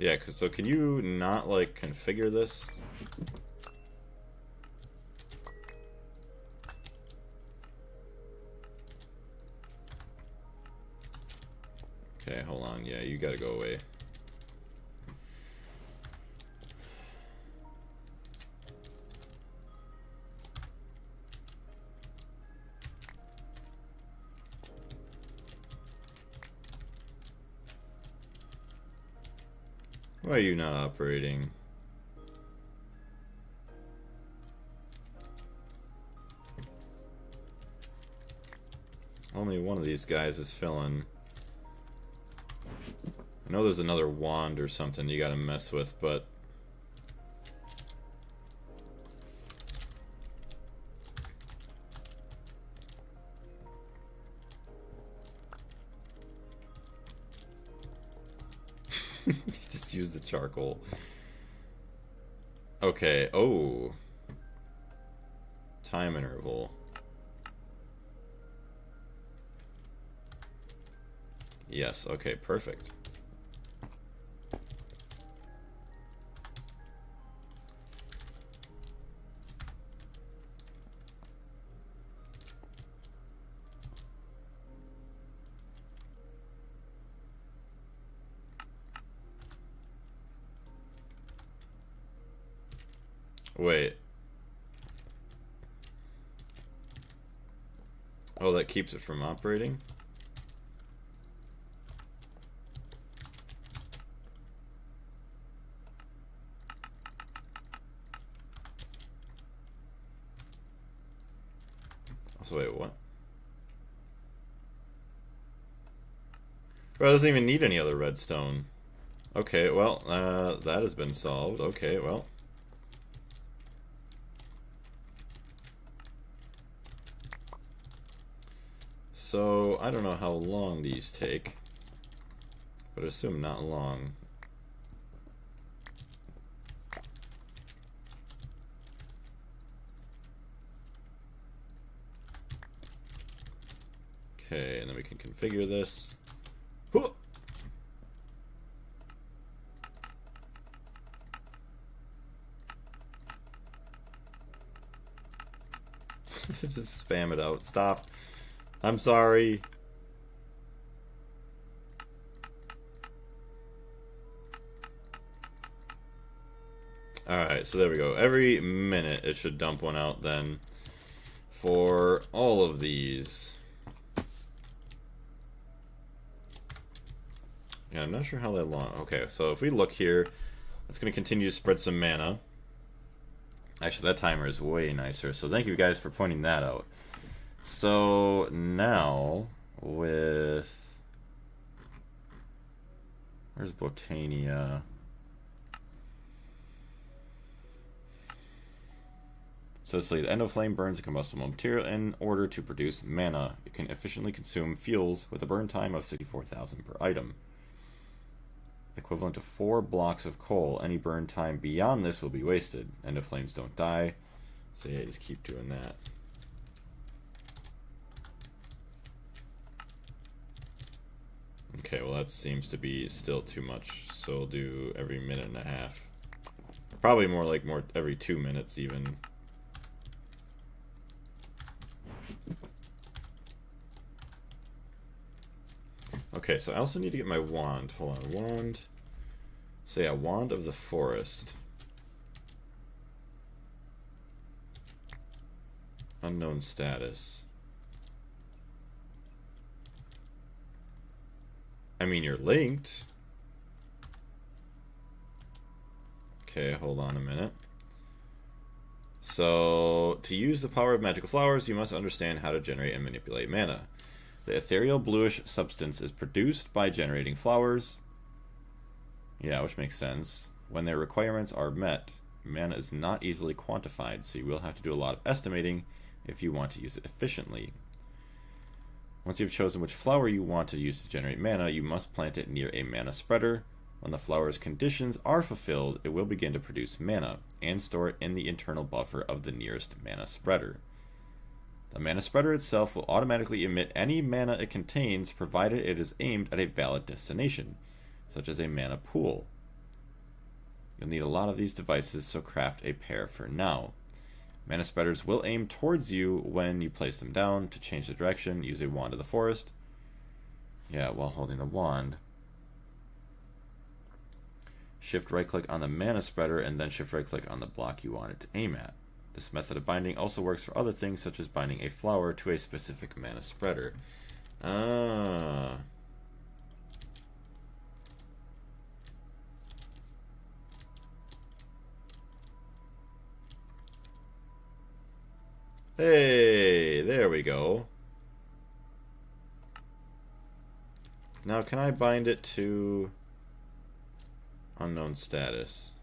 Yeah, so can you not, like, configure this? Okay, hold on. Yeah, you gotta go away. Why are you not operating? Only one of these guys is filling. I know there's another wand or something you gotta mess with, but... Just use the charcoal. Okay, oh. Time interval. Yes, okay, perfect. Wait. Oh, that keeps it from operating? So wait, what? Bro, it doesn't even need any other redstone. Okay, well, that has been solved. Okay, well. So, I don't know how long these take, but I assume not long. Okay, and then we can configure this. Just spam it out. Stop. I'm sorry. Alright, so there we go. Every minute it should dump one out then for all of these. Yeah, I'm not sure how that long. Okay, so if we look here, it's going to continue to spread some mana. Actually, that timer is way nicer, so thank you guys for pointing that out. So now with... Where's Botania? So let's see, the Endoflame burns a combustible material in order to produce mana. It can efficiently consume fuels with a burn time of 64,000 per item. Equivalent to 4 blocks of coal. Any burn time beyond this will be wasted. Endoflames don't die. So yeah, just keep doing that. Okay, well that seems to be still too much. So we'll do every minute and a half. Probably more like every 2 minutes even. Okay, so I also need to get my wand. Hold on, wand. So yeah, wand of the forest. Unknown status. I mean, you're linked. Okay, hold on a minute. So, to use the power of magical flowers, you must understand how to generate and manipulate mana. The ethereal bluish substance is produced by generating flowers. Yeah, which makes sense. When their requirements are met, mana is not easily quantified, so you will have to do a lot of estimating if you want to use it efficiently. Once you've chosen which flower you want to use to generate mana, you must plant it near a mana spreader. When the flower's conditions are fulfilled, it will begin to produce mana, and store it in the internal buffer of the nearest mana spreader. The mana spreader itself will automatically emit any mana it contains, provided it is aimed at a valid destination, such as a mana pool. You'll need a lot of these devices, so craft a pair for now. Mana spreaders will aim towards you when you place them down. To change the direction, use a wand of the forest. Yeah, while holding the wand. Shift right click on the mana spreader and then shift right click on the block you want it to aim at. This method of binding also works for other things, such as binding a flower to a specific mana spreader. Hey, there we go. Now can I bind it to unknown status?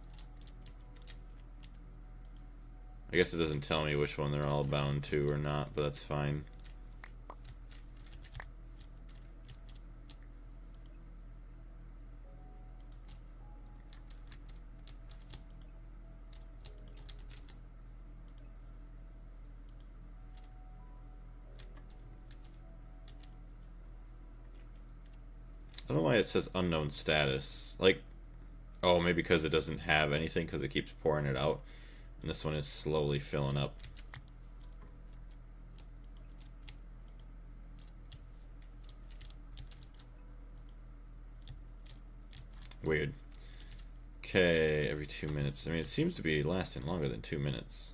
I guess it doesn't tell me which one they're all bound to or not, but that's fine. I don't know why it says unknown status. Like, oh, maybe because it doesn't have anything because it keeps pouring it out. And this one is slowly filling up. Weird. Okay, every 2 minutes. I mean, it seems to be lasting longer than 2 minutes.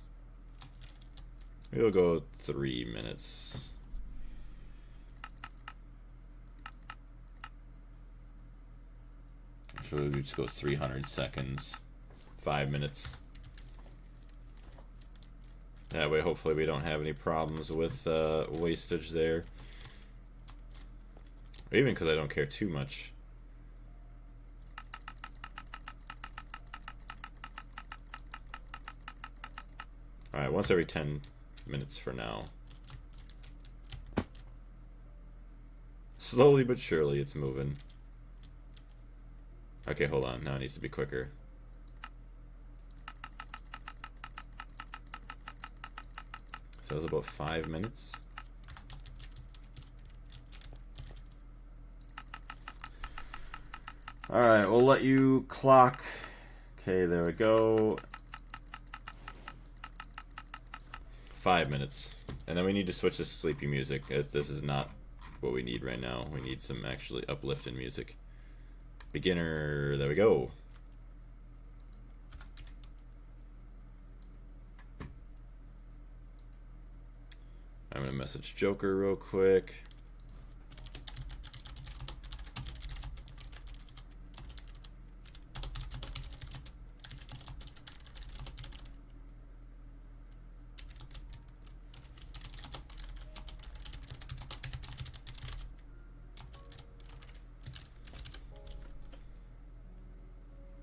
Maybe we'll go 3 minutes. So we just go 300 seconds. 5 minutes. That way, hopefully, we don't have any problems with wastage there. Or even because I don't care too much. Alright, once every 10 minutes for now. Slowly but surely, it's moving. Okay, hold on. Now it needs to be quicker. So it was about 5 minutes. Alright, we'll let you clock. Okay, there we go. 5 minutes. And then we need to switch to sleepy music, as this is not what we need right now. We need some actually uplifting music. Beginner, there we go. I'm gonna message Joker real quick.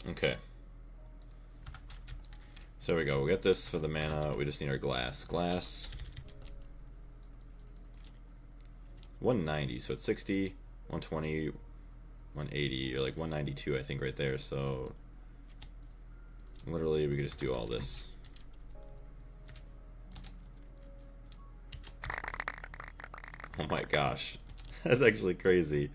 Okay. So there we go. We'll get this for the mana. We just need our glass. Glass. 190, so it's 60, 120, 180, or like 192, I think, right there. So literally, we could just do all this. Oh my gosh, that's actually crazy.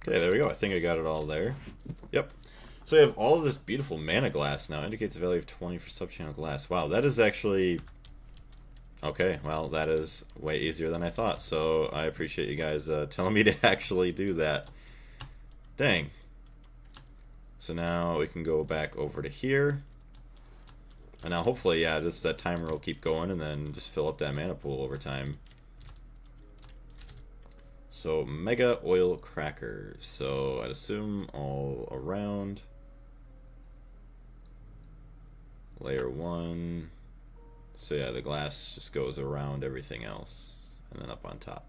Okay, there we go. I think I got it all there. Yep. So we have all of this beautiful mana glass now. Indicates a value of 20 for subchannel glass. Wow, that is actually Okay, well, that is way easier than I thought, so I appreciate you guys telling me to actually do that. Dang. So now we can go back over to here. And now hopefully, yeah, just that timer will keep going and then just fill up that mana pool over time. So, mega oil crackers. So, I'd assume all around. Layer 1. So yeah, the glass just goes around everything else. And then up on top.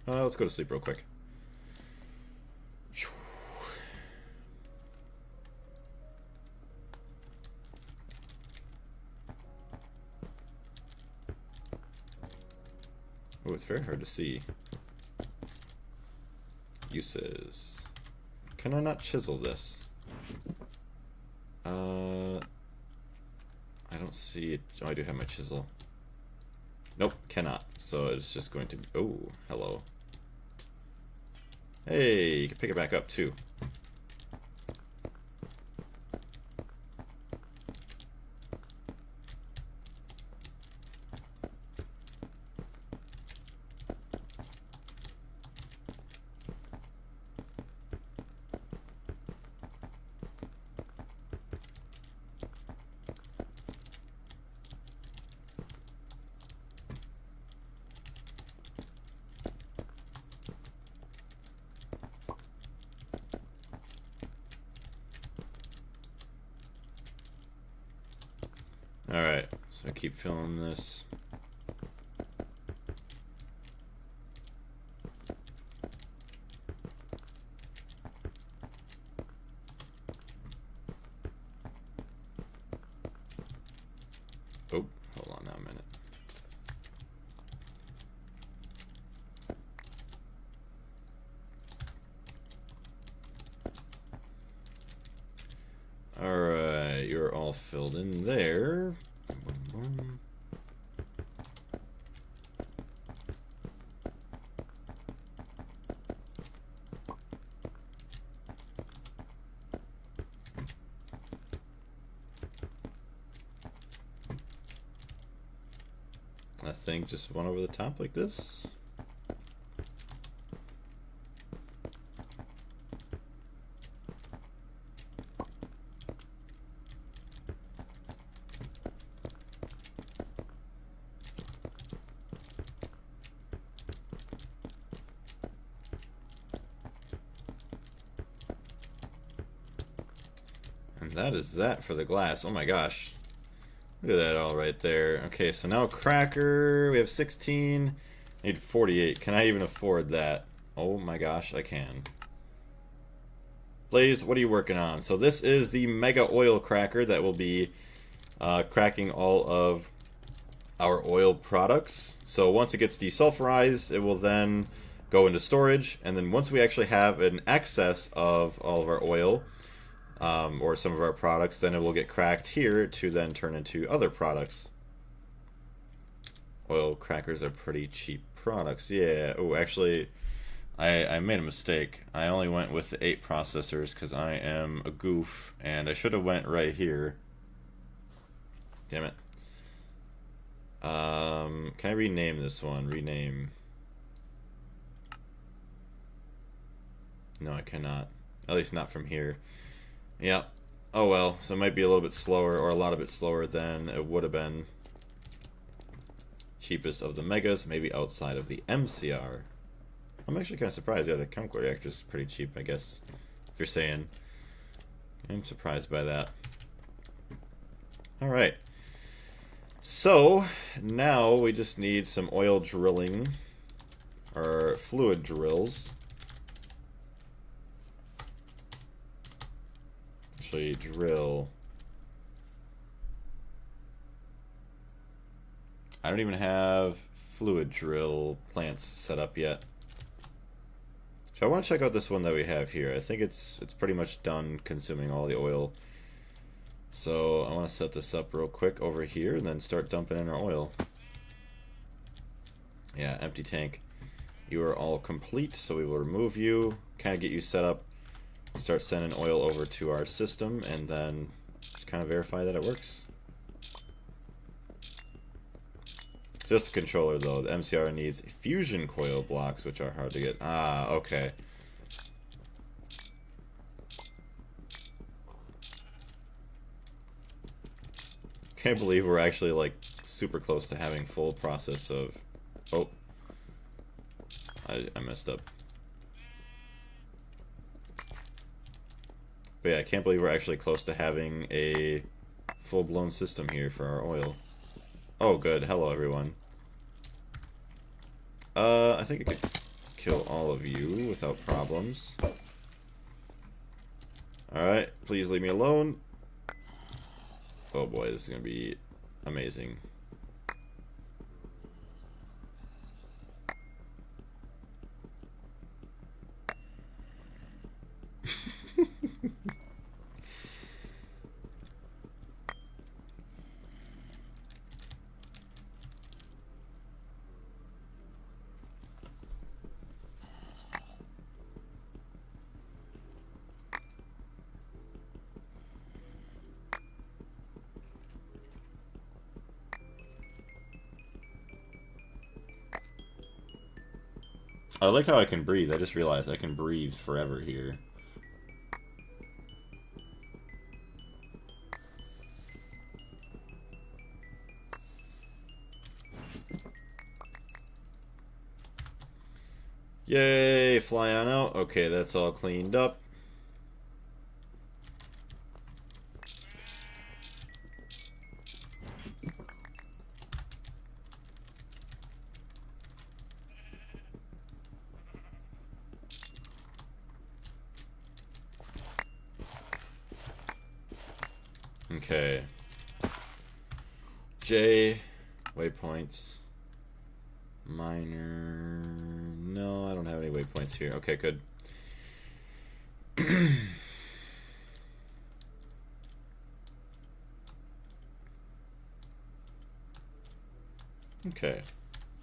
Let's go to sleep real quick. Oh, it's very hard to see. Uses. Can I not chisel this? I don't see it. Oh, I do have my chisel. Nope, cannot. So it's just going to be... Oh, hello. Hey, you can pick it back up too. Alright, so keep filling this. Oh, hold on now a minute. Alright, you're all filled in there. I think just one over the top like this. And that is that for the glass. Oh my gosh. Look at that all right there. Okay, so now cracker, we have 16, need 48. Can I even afford that? Oh my gosh, I can. Blaze, what are you working on? So this is the mega oil cracker that will be cracking all of our oil products. So once it gets desulfurized, it will then go into storage, and then once we actually have an excess of all of our oil, or some of our products, then it will get cracked here to then turn into other products. Oil crackers are pretty cheap products. Yeah. Oh, actually, I made a mistake. I only went with the 8 processors because I am a goof, and I should have went right here. Damn it. Can I rename this one? Rename. No, I cannot. At least not from here. Yeah. Oh well, so it might be a little bit slower, or a lot of it slower than it would have been. Cheapest of the megas, maybe outside of the MCR. I'm actually kind of surprised. Yeah, the chemical reactor is pretty cheap, I guess. If you're saying. I'm surprised by that. Alright. So, now we just need some oil drilling, or fluid drills. Drill. I don't even have fluid drill plants set up yet. So I want to check out this one that we have here. I think it's pretty much done consuming all the oil. So I want to set this up real quick over here and then start dumping in our oil. Yeah, empty tank. You are all complete, so we will remove you, kind of get you set up. Start sending oil over to our system, and then just kind of verify that it works. Just the controller, though. The MCR needs fusion coil blocks, which are hard to get. Ah, okay. Can't believe we're actually, like, super close to having full process of... Oh. I messed up. But yeah, I can't believe we're actually close to having a full-blown system here for our oil. Oh, good. Hello, everyone. I think I could kill all of you without problems. Alright, please leave me alone. Oh boy, this is gonna be amazing. I like how I can breathe. I just realized I can breathe forever here. Yay, fly on out. Okay, that's all cleaned up. Okay. J, waypoints. Minor. No, I don't have any waypoints here. Okay, good. Okay.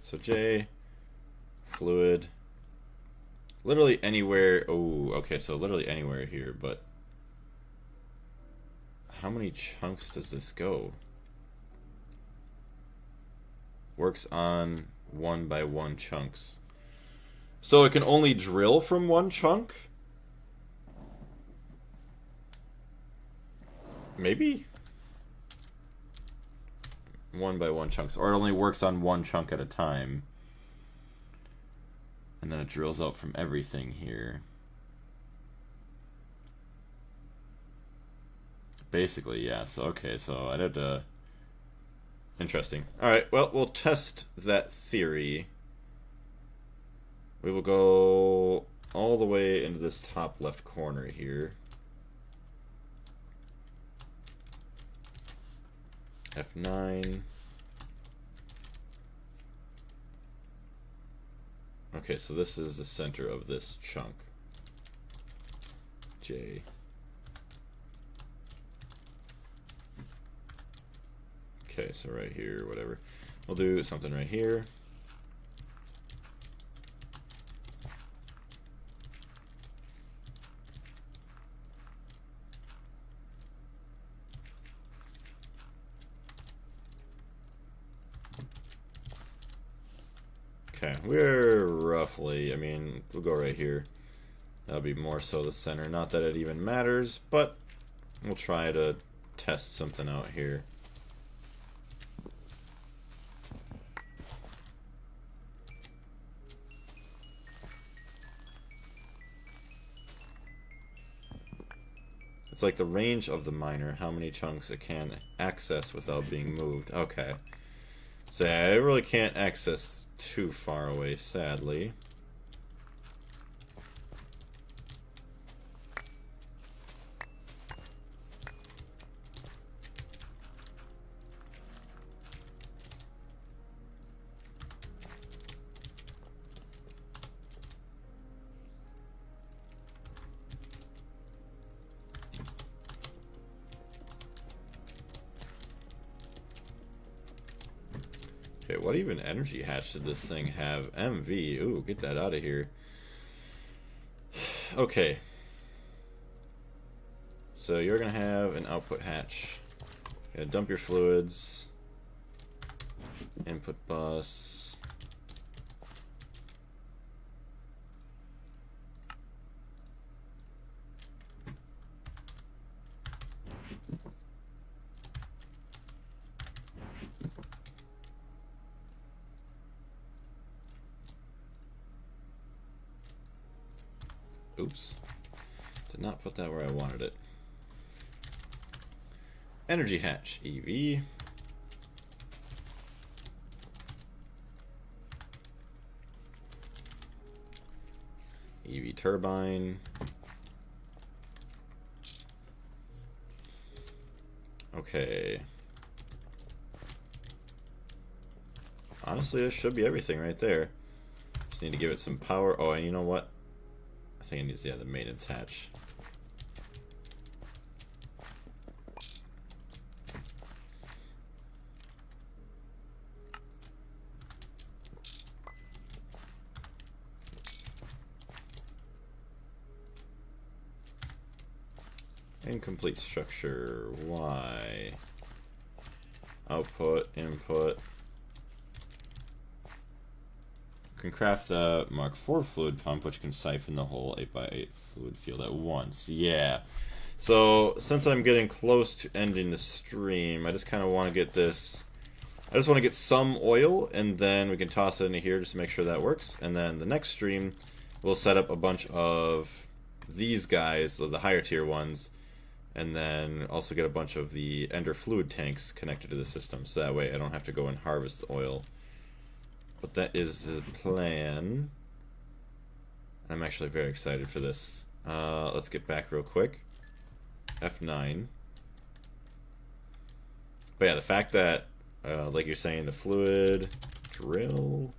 So J, fluid. Literally anywhere. Oh, okay, so literally anywhere here, but how many chunks does this go? Works on 1 by 1 chunks. So it can only drill from 1 chunk? Maybe? 1 by 1 chunks. Or it only works on 1 chunk at a time. And then it drills out from everything here. Basically, yeah. So, okay, so I'd have to... Interesting. Alright, well, we'll test that theory. We will go all the way into this top left corner here. F9. Okay, so this is the center of this chunk. J. Okay, so right here, whatever. We'll do something right here. Okay, we're roughly, I mean, we'll go right here. That'll be more so the center. Not that it even matters, but we'll try to test something out here. It's like the range of the miner, how many chunks it can access without being moved. Okay. So yeah, I really can't access too far away, sadly. Okay, what even energy hatch did this thing have? MV. Ooh, get that out of here. Okay. So you're gonna have an output hatch. You're gonna dump your fluids. Input bus. Oops. Did not put that where I wanted it. Energy hatch, EV. EV turbine. Okay. Honestly, this should be everything right there. Just need to give it some power. Oh, and you know what? I think it needs, yeah, the maintenance hatch. Incomplete structure. Why? Output, input. Can craft the Mark IV fluid pump, which can siphon the whole 8x8 fluid field at once. Yeah. So, since I'm getting close to ending the stream, I just kind of want to get this... I just want to get some oil, and then we can toss it into here just to make sure that works. And then the next stream, we'll set up a bunch of these guys, so the higher tier ones, and then also get a bunch of the Ender fluid tanks connected to the system, so that way I don't have to go and harvest the oil. But that is the plan. I'm actually very excited for this. Let's get back real quick. F9. But yeah, the fact that, like you're saying, the fluid drill.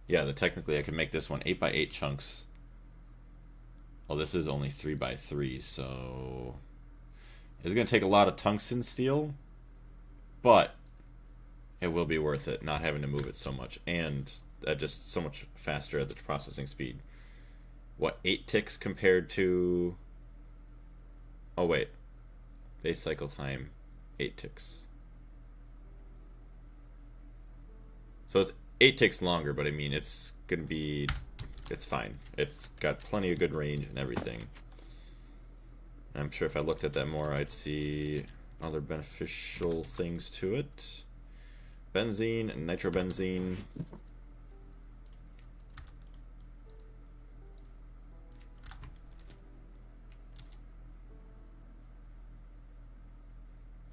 Yeah, technically I can make this one 8x8 chunks. Well, this is only 3x3, so it's going to take a lot of tungsten steel, but it will be worth it not having to move it so much, and just so much faster at the processing speed. What, 8 ticks compared to... Oh wait, base cycle time 8 ticks. So it's 8 ticks longer, but I mean it's gonna be, it's fine. It's got plenty of good range and everything. And I'm sure if I looked at that more, I'd see other beneficial things to it. Benzene and nitrobenzene.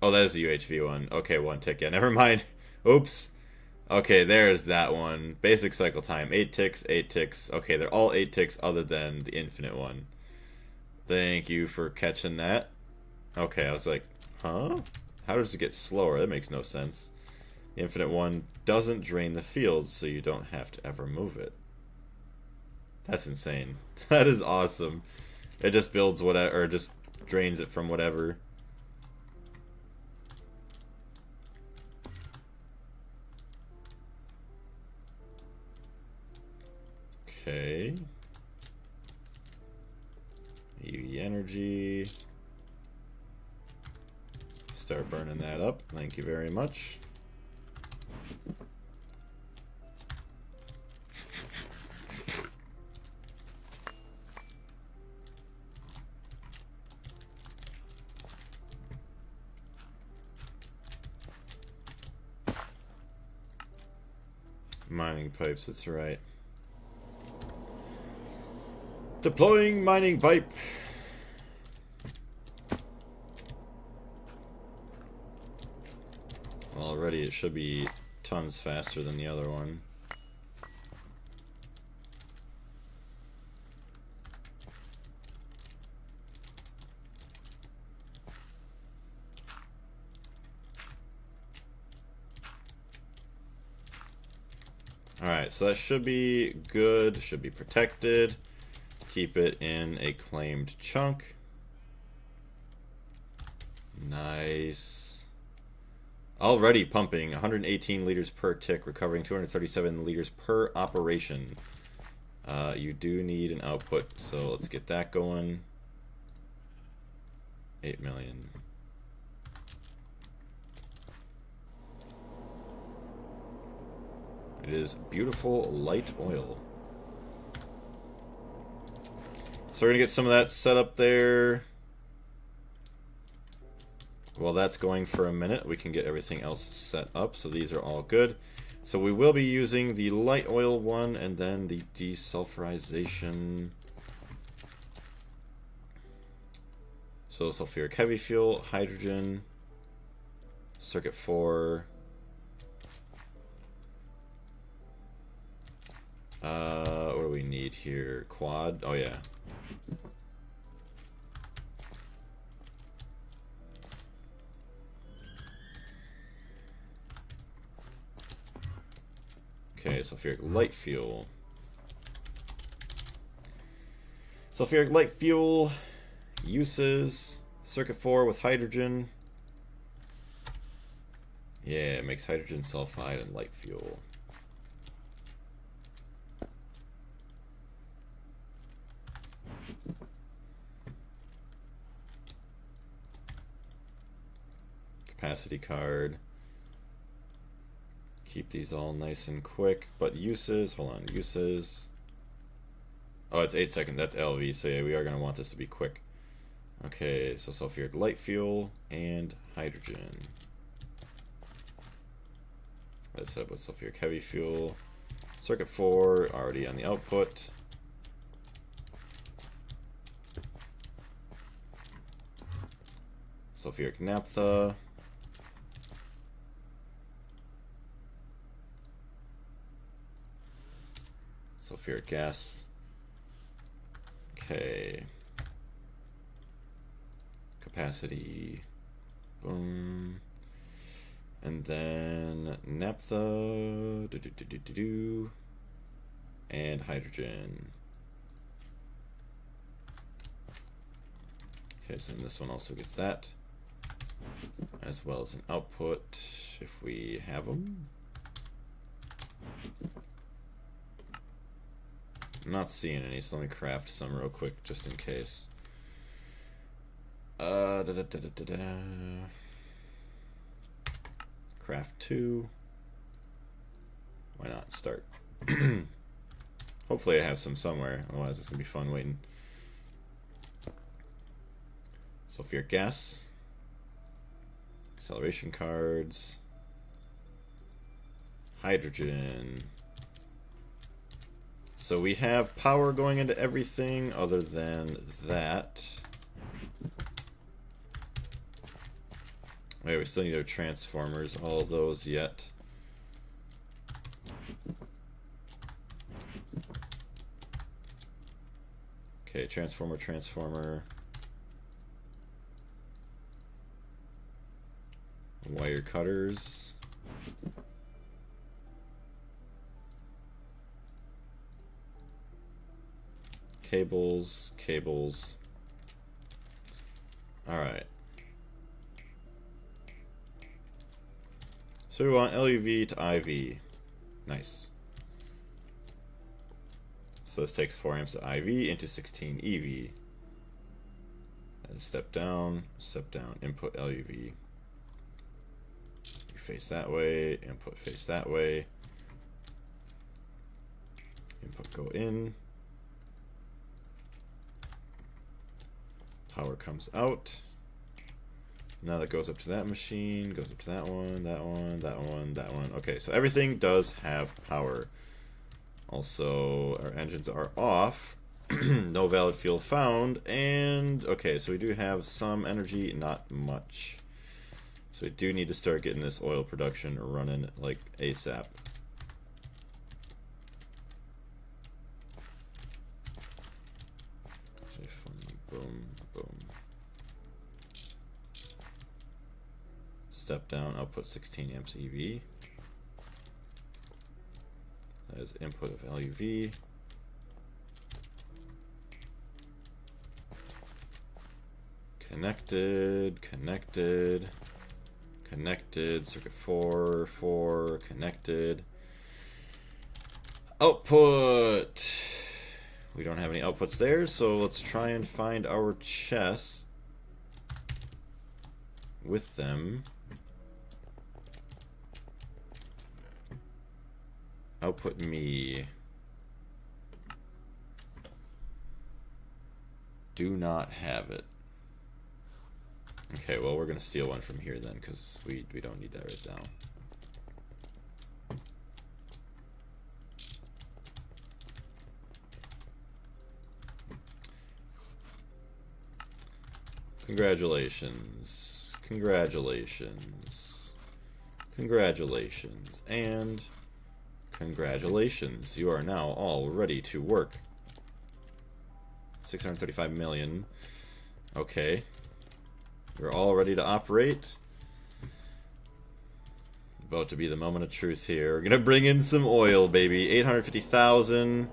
Oh, that is the UHV one. Okay, 1 tick. Yeah, never mind. Oops. Okay, there's that one. Basic cycle time. 8 ticks, 8 ticks. Okay, they're all 8 ticks other than the infinite one. Thank you for catching that. Okay, I was like, huh? How does it get slower? That makes no sense. The infinite one doesn't drain the field, so you don't have to ever move it. That's insane. That is awesome. It just builds whatever, or just drains it from whatever. Okay. UV energy. Start burning that up. Thank you very much. Mining pipes, that's right. Deploying mining pipe. Well, already it should be tons faster than the other one. Alright, so that should be good, should be protected. Keep it in a claimed chunk. Nice. Already pumping 118 liters per tick, recovering 237 liters per operation. You do need an output, so let's get that going. 8 million. It is beautiful light oil. So we're going to get some of that set up there. While that's going for a minute, we can get everything else set up. So these are all good. So we will be using the light oil one and then the desulfurization. So sulfuric heavy fuel, hydrogen, circuit 4. What do we need here? Quad? Oh yeah. Okay, sulfuric light fuel. Sulfuric light fuel uses circuit 4 with hydrogen. Yeah, it makes hydrogen sulfide and light fuel. Capacity card. Keep these all nice and quick, but uses, hold on, uses. Oh, it's 8 seconds, that's LV, so yeah, we are going to want this to be quick. Okay, so sulfuric light fuel and hydrogen. Let's set up with sulfuric heavy fuel. Circuit 4, already on the output. Sulfuric naphtha. Sulfuric gas. Okay. Capacity. Boom. And then naphtha. And hydrogen. Okay, so then this one also gets that. As well as an output if we have them. I'm not seeing any, so let me craft some real quick just in case. Craft 2. Why not start? Hopefully I have some somewhere, otherwise it's gonna be fun waiting. Sulfuric gas. Acceleration cards. Hydrogen. So we have power going into everything other than that. Wait, we still need our transformers, all of those yet. Okay, transformer. Wire cutters. Cables. Alright. So we want LUV to IV. Nice. So this takes 4 amps of IV into 16 EV. And step down, input LUV. Face that way, input face that way. Input go in. Power comes out. Now that goes up to that machine, goes up to that one, that one. Okay, so everything does have power. Also, our engines are off. No valid fuel found. And, okay, so we do have some energy, not much. So we do need to start getting this oil production running like ASAP. Boom. Step down, output 16 amps EV. That is input of LUV. Connected, circuit 4, connected. Output! We don't have any outputs there, so let's try and find our chest with them. Output me. Do not have it. Okay, well, we're going to steal one from here then, because we don't need that right now. Congratulations. Congratulations. Congratulations. And congratulations. You are now all ready to work. 635 million. Okay. You're all ready to operate. About to be the moment of truth here. We're gonna bring in some oil, baby. 850,000.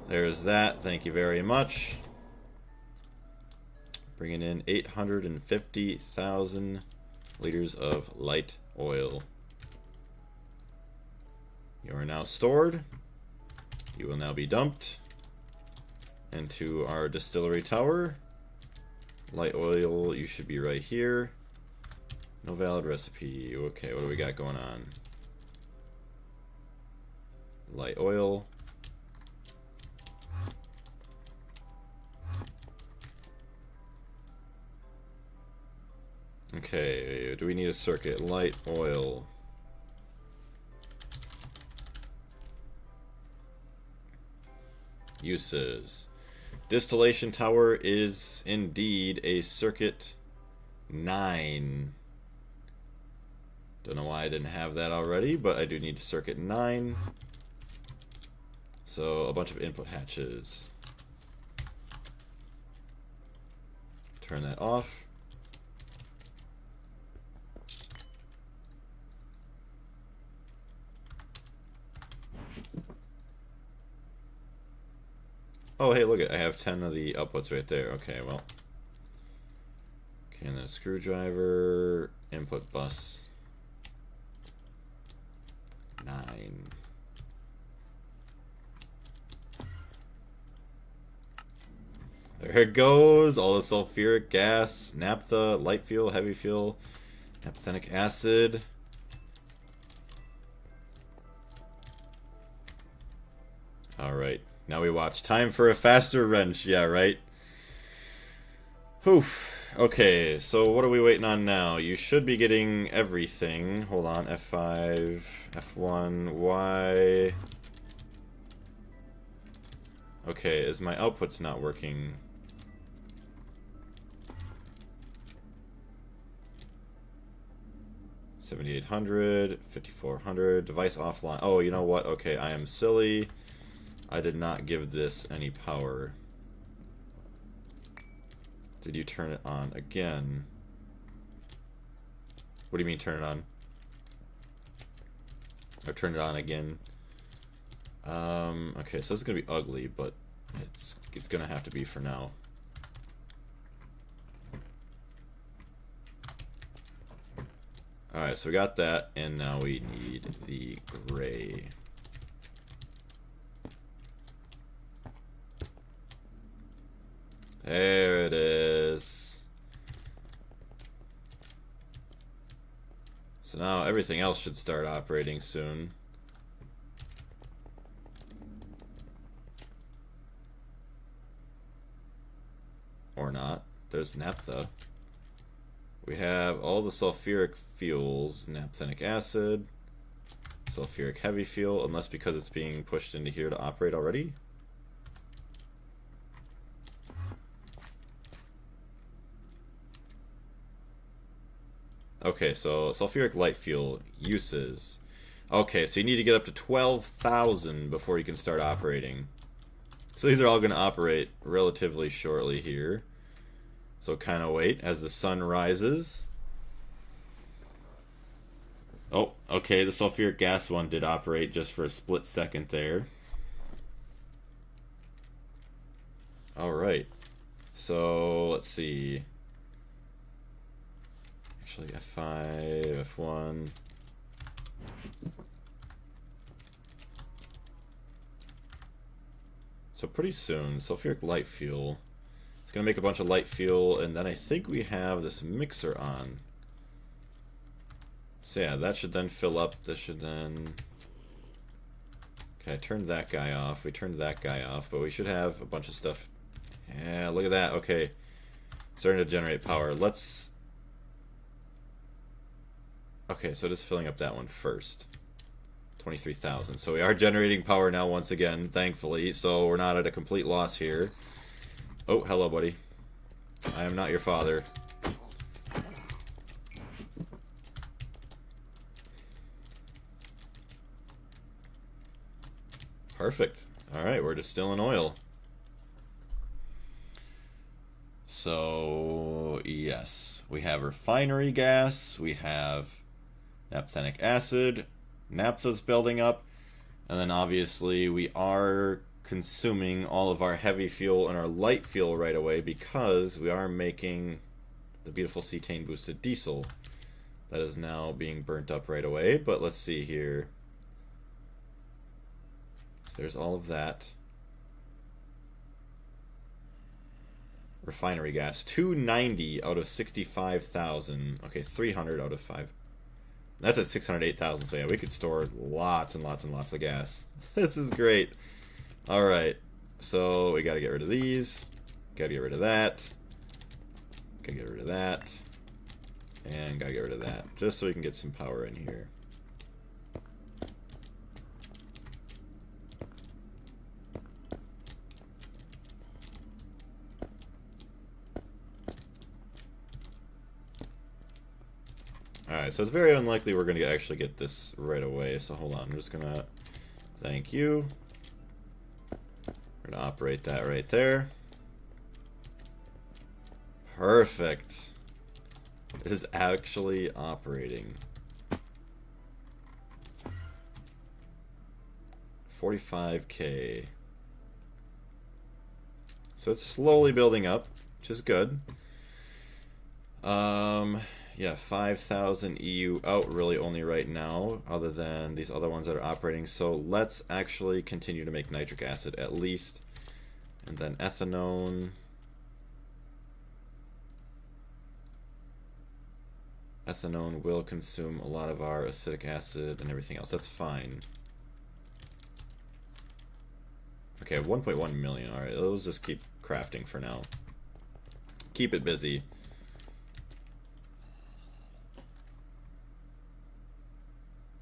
There's that. Thank you very much. Bringing in 850,000 liters of light oil. You are now stored. You will now be dumped into our distillery tower. Light oil, you should be right here. No valid recipe. Okay, what do we got going on? Light oil. Okay, do we need a circuit? Light oil. Uses. Distillation tower is indeed a circuit 9. Don't know why I didn't have that already, but I do need circuit 9. So a bunch of input hatches. Turn that off. Oh, hey, look, I have 10 of the outputs right there. Okay, well. Okay, and then a screwdriver, input bus. 9. There it goes. All the sulfuric gas, naphtha, light fuel, heavy fuel, naphthenic acid. Alright. Now we watch. Time for a faster wrench. Yeah, right? Whew. Okay, so what are we waiting on now? You should be getting everything. Hold on. F5, F1, Y. Okay, is my output's not working? $7,800, $5,400, device offline. Oh, you know what? Okay, I am silly. I did not give this any power. Did you turn it on again? What do you mean turn it on? Or turn it on again? Okay, so this is gonna be ugly, but it's gonna have to be for now. Alright, so we got that, and now we need the gray. There it is. So now everything else should start operating soon. Or not. There's naphtha. We have all the sulfuric fuels, naphthenic acid, sulfuric heavy fuel, unless because it's being pushed into here to operate already. Okay, so sulfuric light fuel uses. Okay, so you need to get up to 12,000 before you can start operating. So these are all going to operate relatively shortly here. So kind of wait as the sun rises. Oh, okay, the sulfuric gas one did operate just for a split second there. Alright, so let's see. Actually, F5, F1. So pretty soon, sulfuric light fuel. It's going to make a bunch of light fuel, and then I think we have this mixer on. So yeah, that should then fill up. This should then... Okay, I turned that guy off. We turned that guy off, but we should have a bunch of stuff. Yeah, look at that. Okay. Starting to generate power. Let's... Okay, so just filling up that one first. 23,000. So we are generating power now once again, thankfully. So we're not at a complete loss here. Oh, hello, buddy. I am not your father. Perfect. Alright, we're distilling oil. So, yes. We have refinery gas. We have naphthenic acid. Naphtha's building up. And then obviously we are consuming all of our heavy fuel and our light fuel right away because we are making the beautiful cetane boosted diesel. That is now being burnt up right away. But let's see here. So there's all of that. Refinery gas. 290 out of 65,000. Okay, 300 out of 5. That's at 608,000, so yeah, we could store lots and lots and lots of gas. This is great. Alright, so we gotta get rid of these. Gotta get rid of that. Gotta get rid of that. And gotta get rid of that. Just so we can get some power in here. Alright, so it's very unlikely we're going to actually get this right away, so hold on, I'm just going to... Thank you. We're going to operate that right there. Perfect. It is actually operating. 45k. So it's slowly building up, which is good. Yeah, 5,000 EU out really only right now, other than these other ones that are operating. So let's actually continue to make nitric acid at least. And then ethanone. Ethanone will consume a lot of our acetic acid and everything else. That's fine. Okay, 1.1 million. Alright, let's just keep crafting for now. Keep it busy.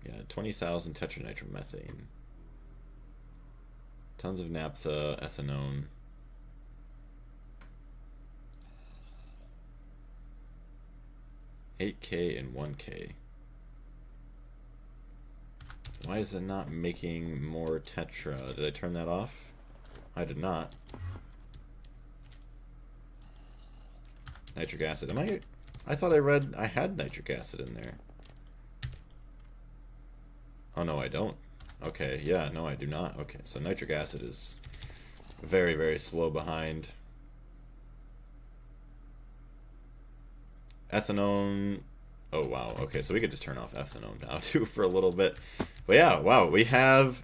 Yeah, 20,000 tetranitromethane. Tons of naphtha, ethanone. $8K and $1K. Why is it not making more tetra? Did I turn that off? I did not. Nitric acid. I thought I read I had nitric acid in there. Oh, no, I don't. Okay, yeah, no, I do not. Okay, so nitric acid is very, very slow behind. Ethanone. Oh, wow. Okay, so we could just turn off ethanone now, too, for a little bit. But yeah, wow, we have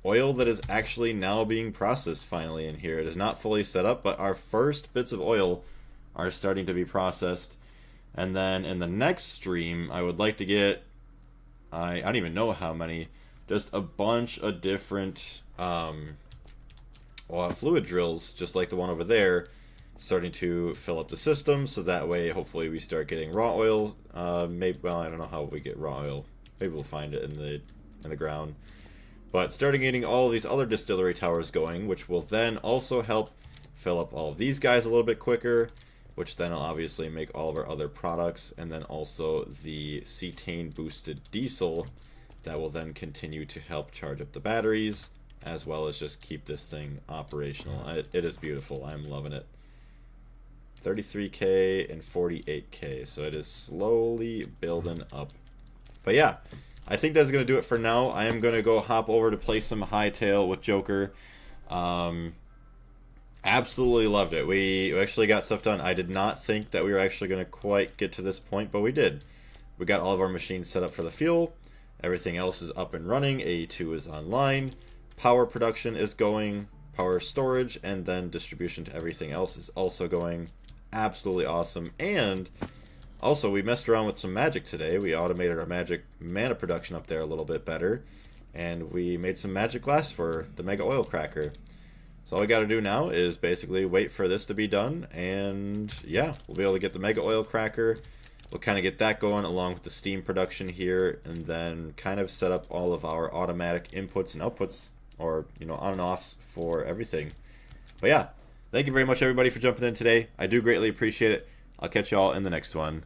oil that is actually now being processed finally in here. It is not fully set up, but our first bits of oil are starting to be processed. And then in the next stream, I would like to get... I don't even know how many, just a bunch of different fluid drills, just like the one over there, starting to fill up the system, so that way hopefully we start getting raw oil. Maybe, well, I don't know how we get raw oil. Maybe we'll find it in the ground. But starting getting all of these other distillery towers going, which will then also help fill up all of these guys a little bit quicker, which then will obviously make all of our other products, and then also the cetane boosted diesel that will then continue to help charge up the batteries, as well as just keep this thing operational. It is beautiful. I'm loving it. 33k and 48k, so it is slowly building up. But yeah, I think that's going to do it for now. I am going to go hop over to play some Hightail with Joker. Absolutely loved it. We actually got stuff done. I did not think that we were actually going to quite get to this point, but we did. We got all of our machines set up for the fuel. Everything else is up and running. AE2 is online. Power production is going. Power storage and then distribution to everything else is also going. Absolutely awesome. And also we messed around with some magic today. We automated our magic mana production up there a little bit better. and we made some magic glass for the mega oil cracker. So all we got to do now is basically wait for this to be done, and yeah, we'll be able to get the mega oil cracker. We'll kind of get that going along with the steam production here, and then kind of set up all of our automatic inputs and outputs, or on and offs for everything. But yeah, thank you very much everybody for jumping in today. I do greatly appreciate it. I'll catch y'all in the next one.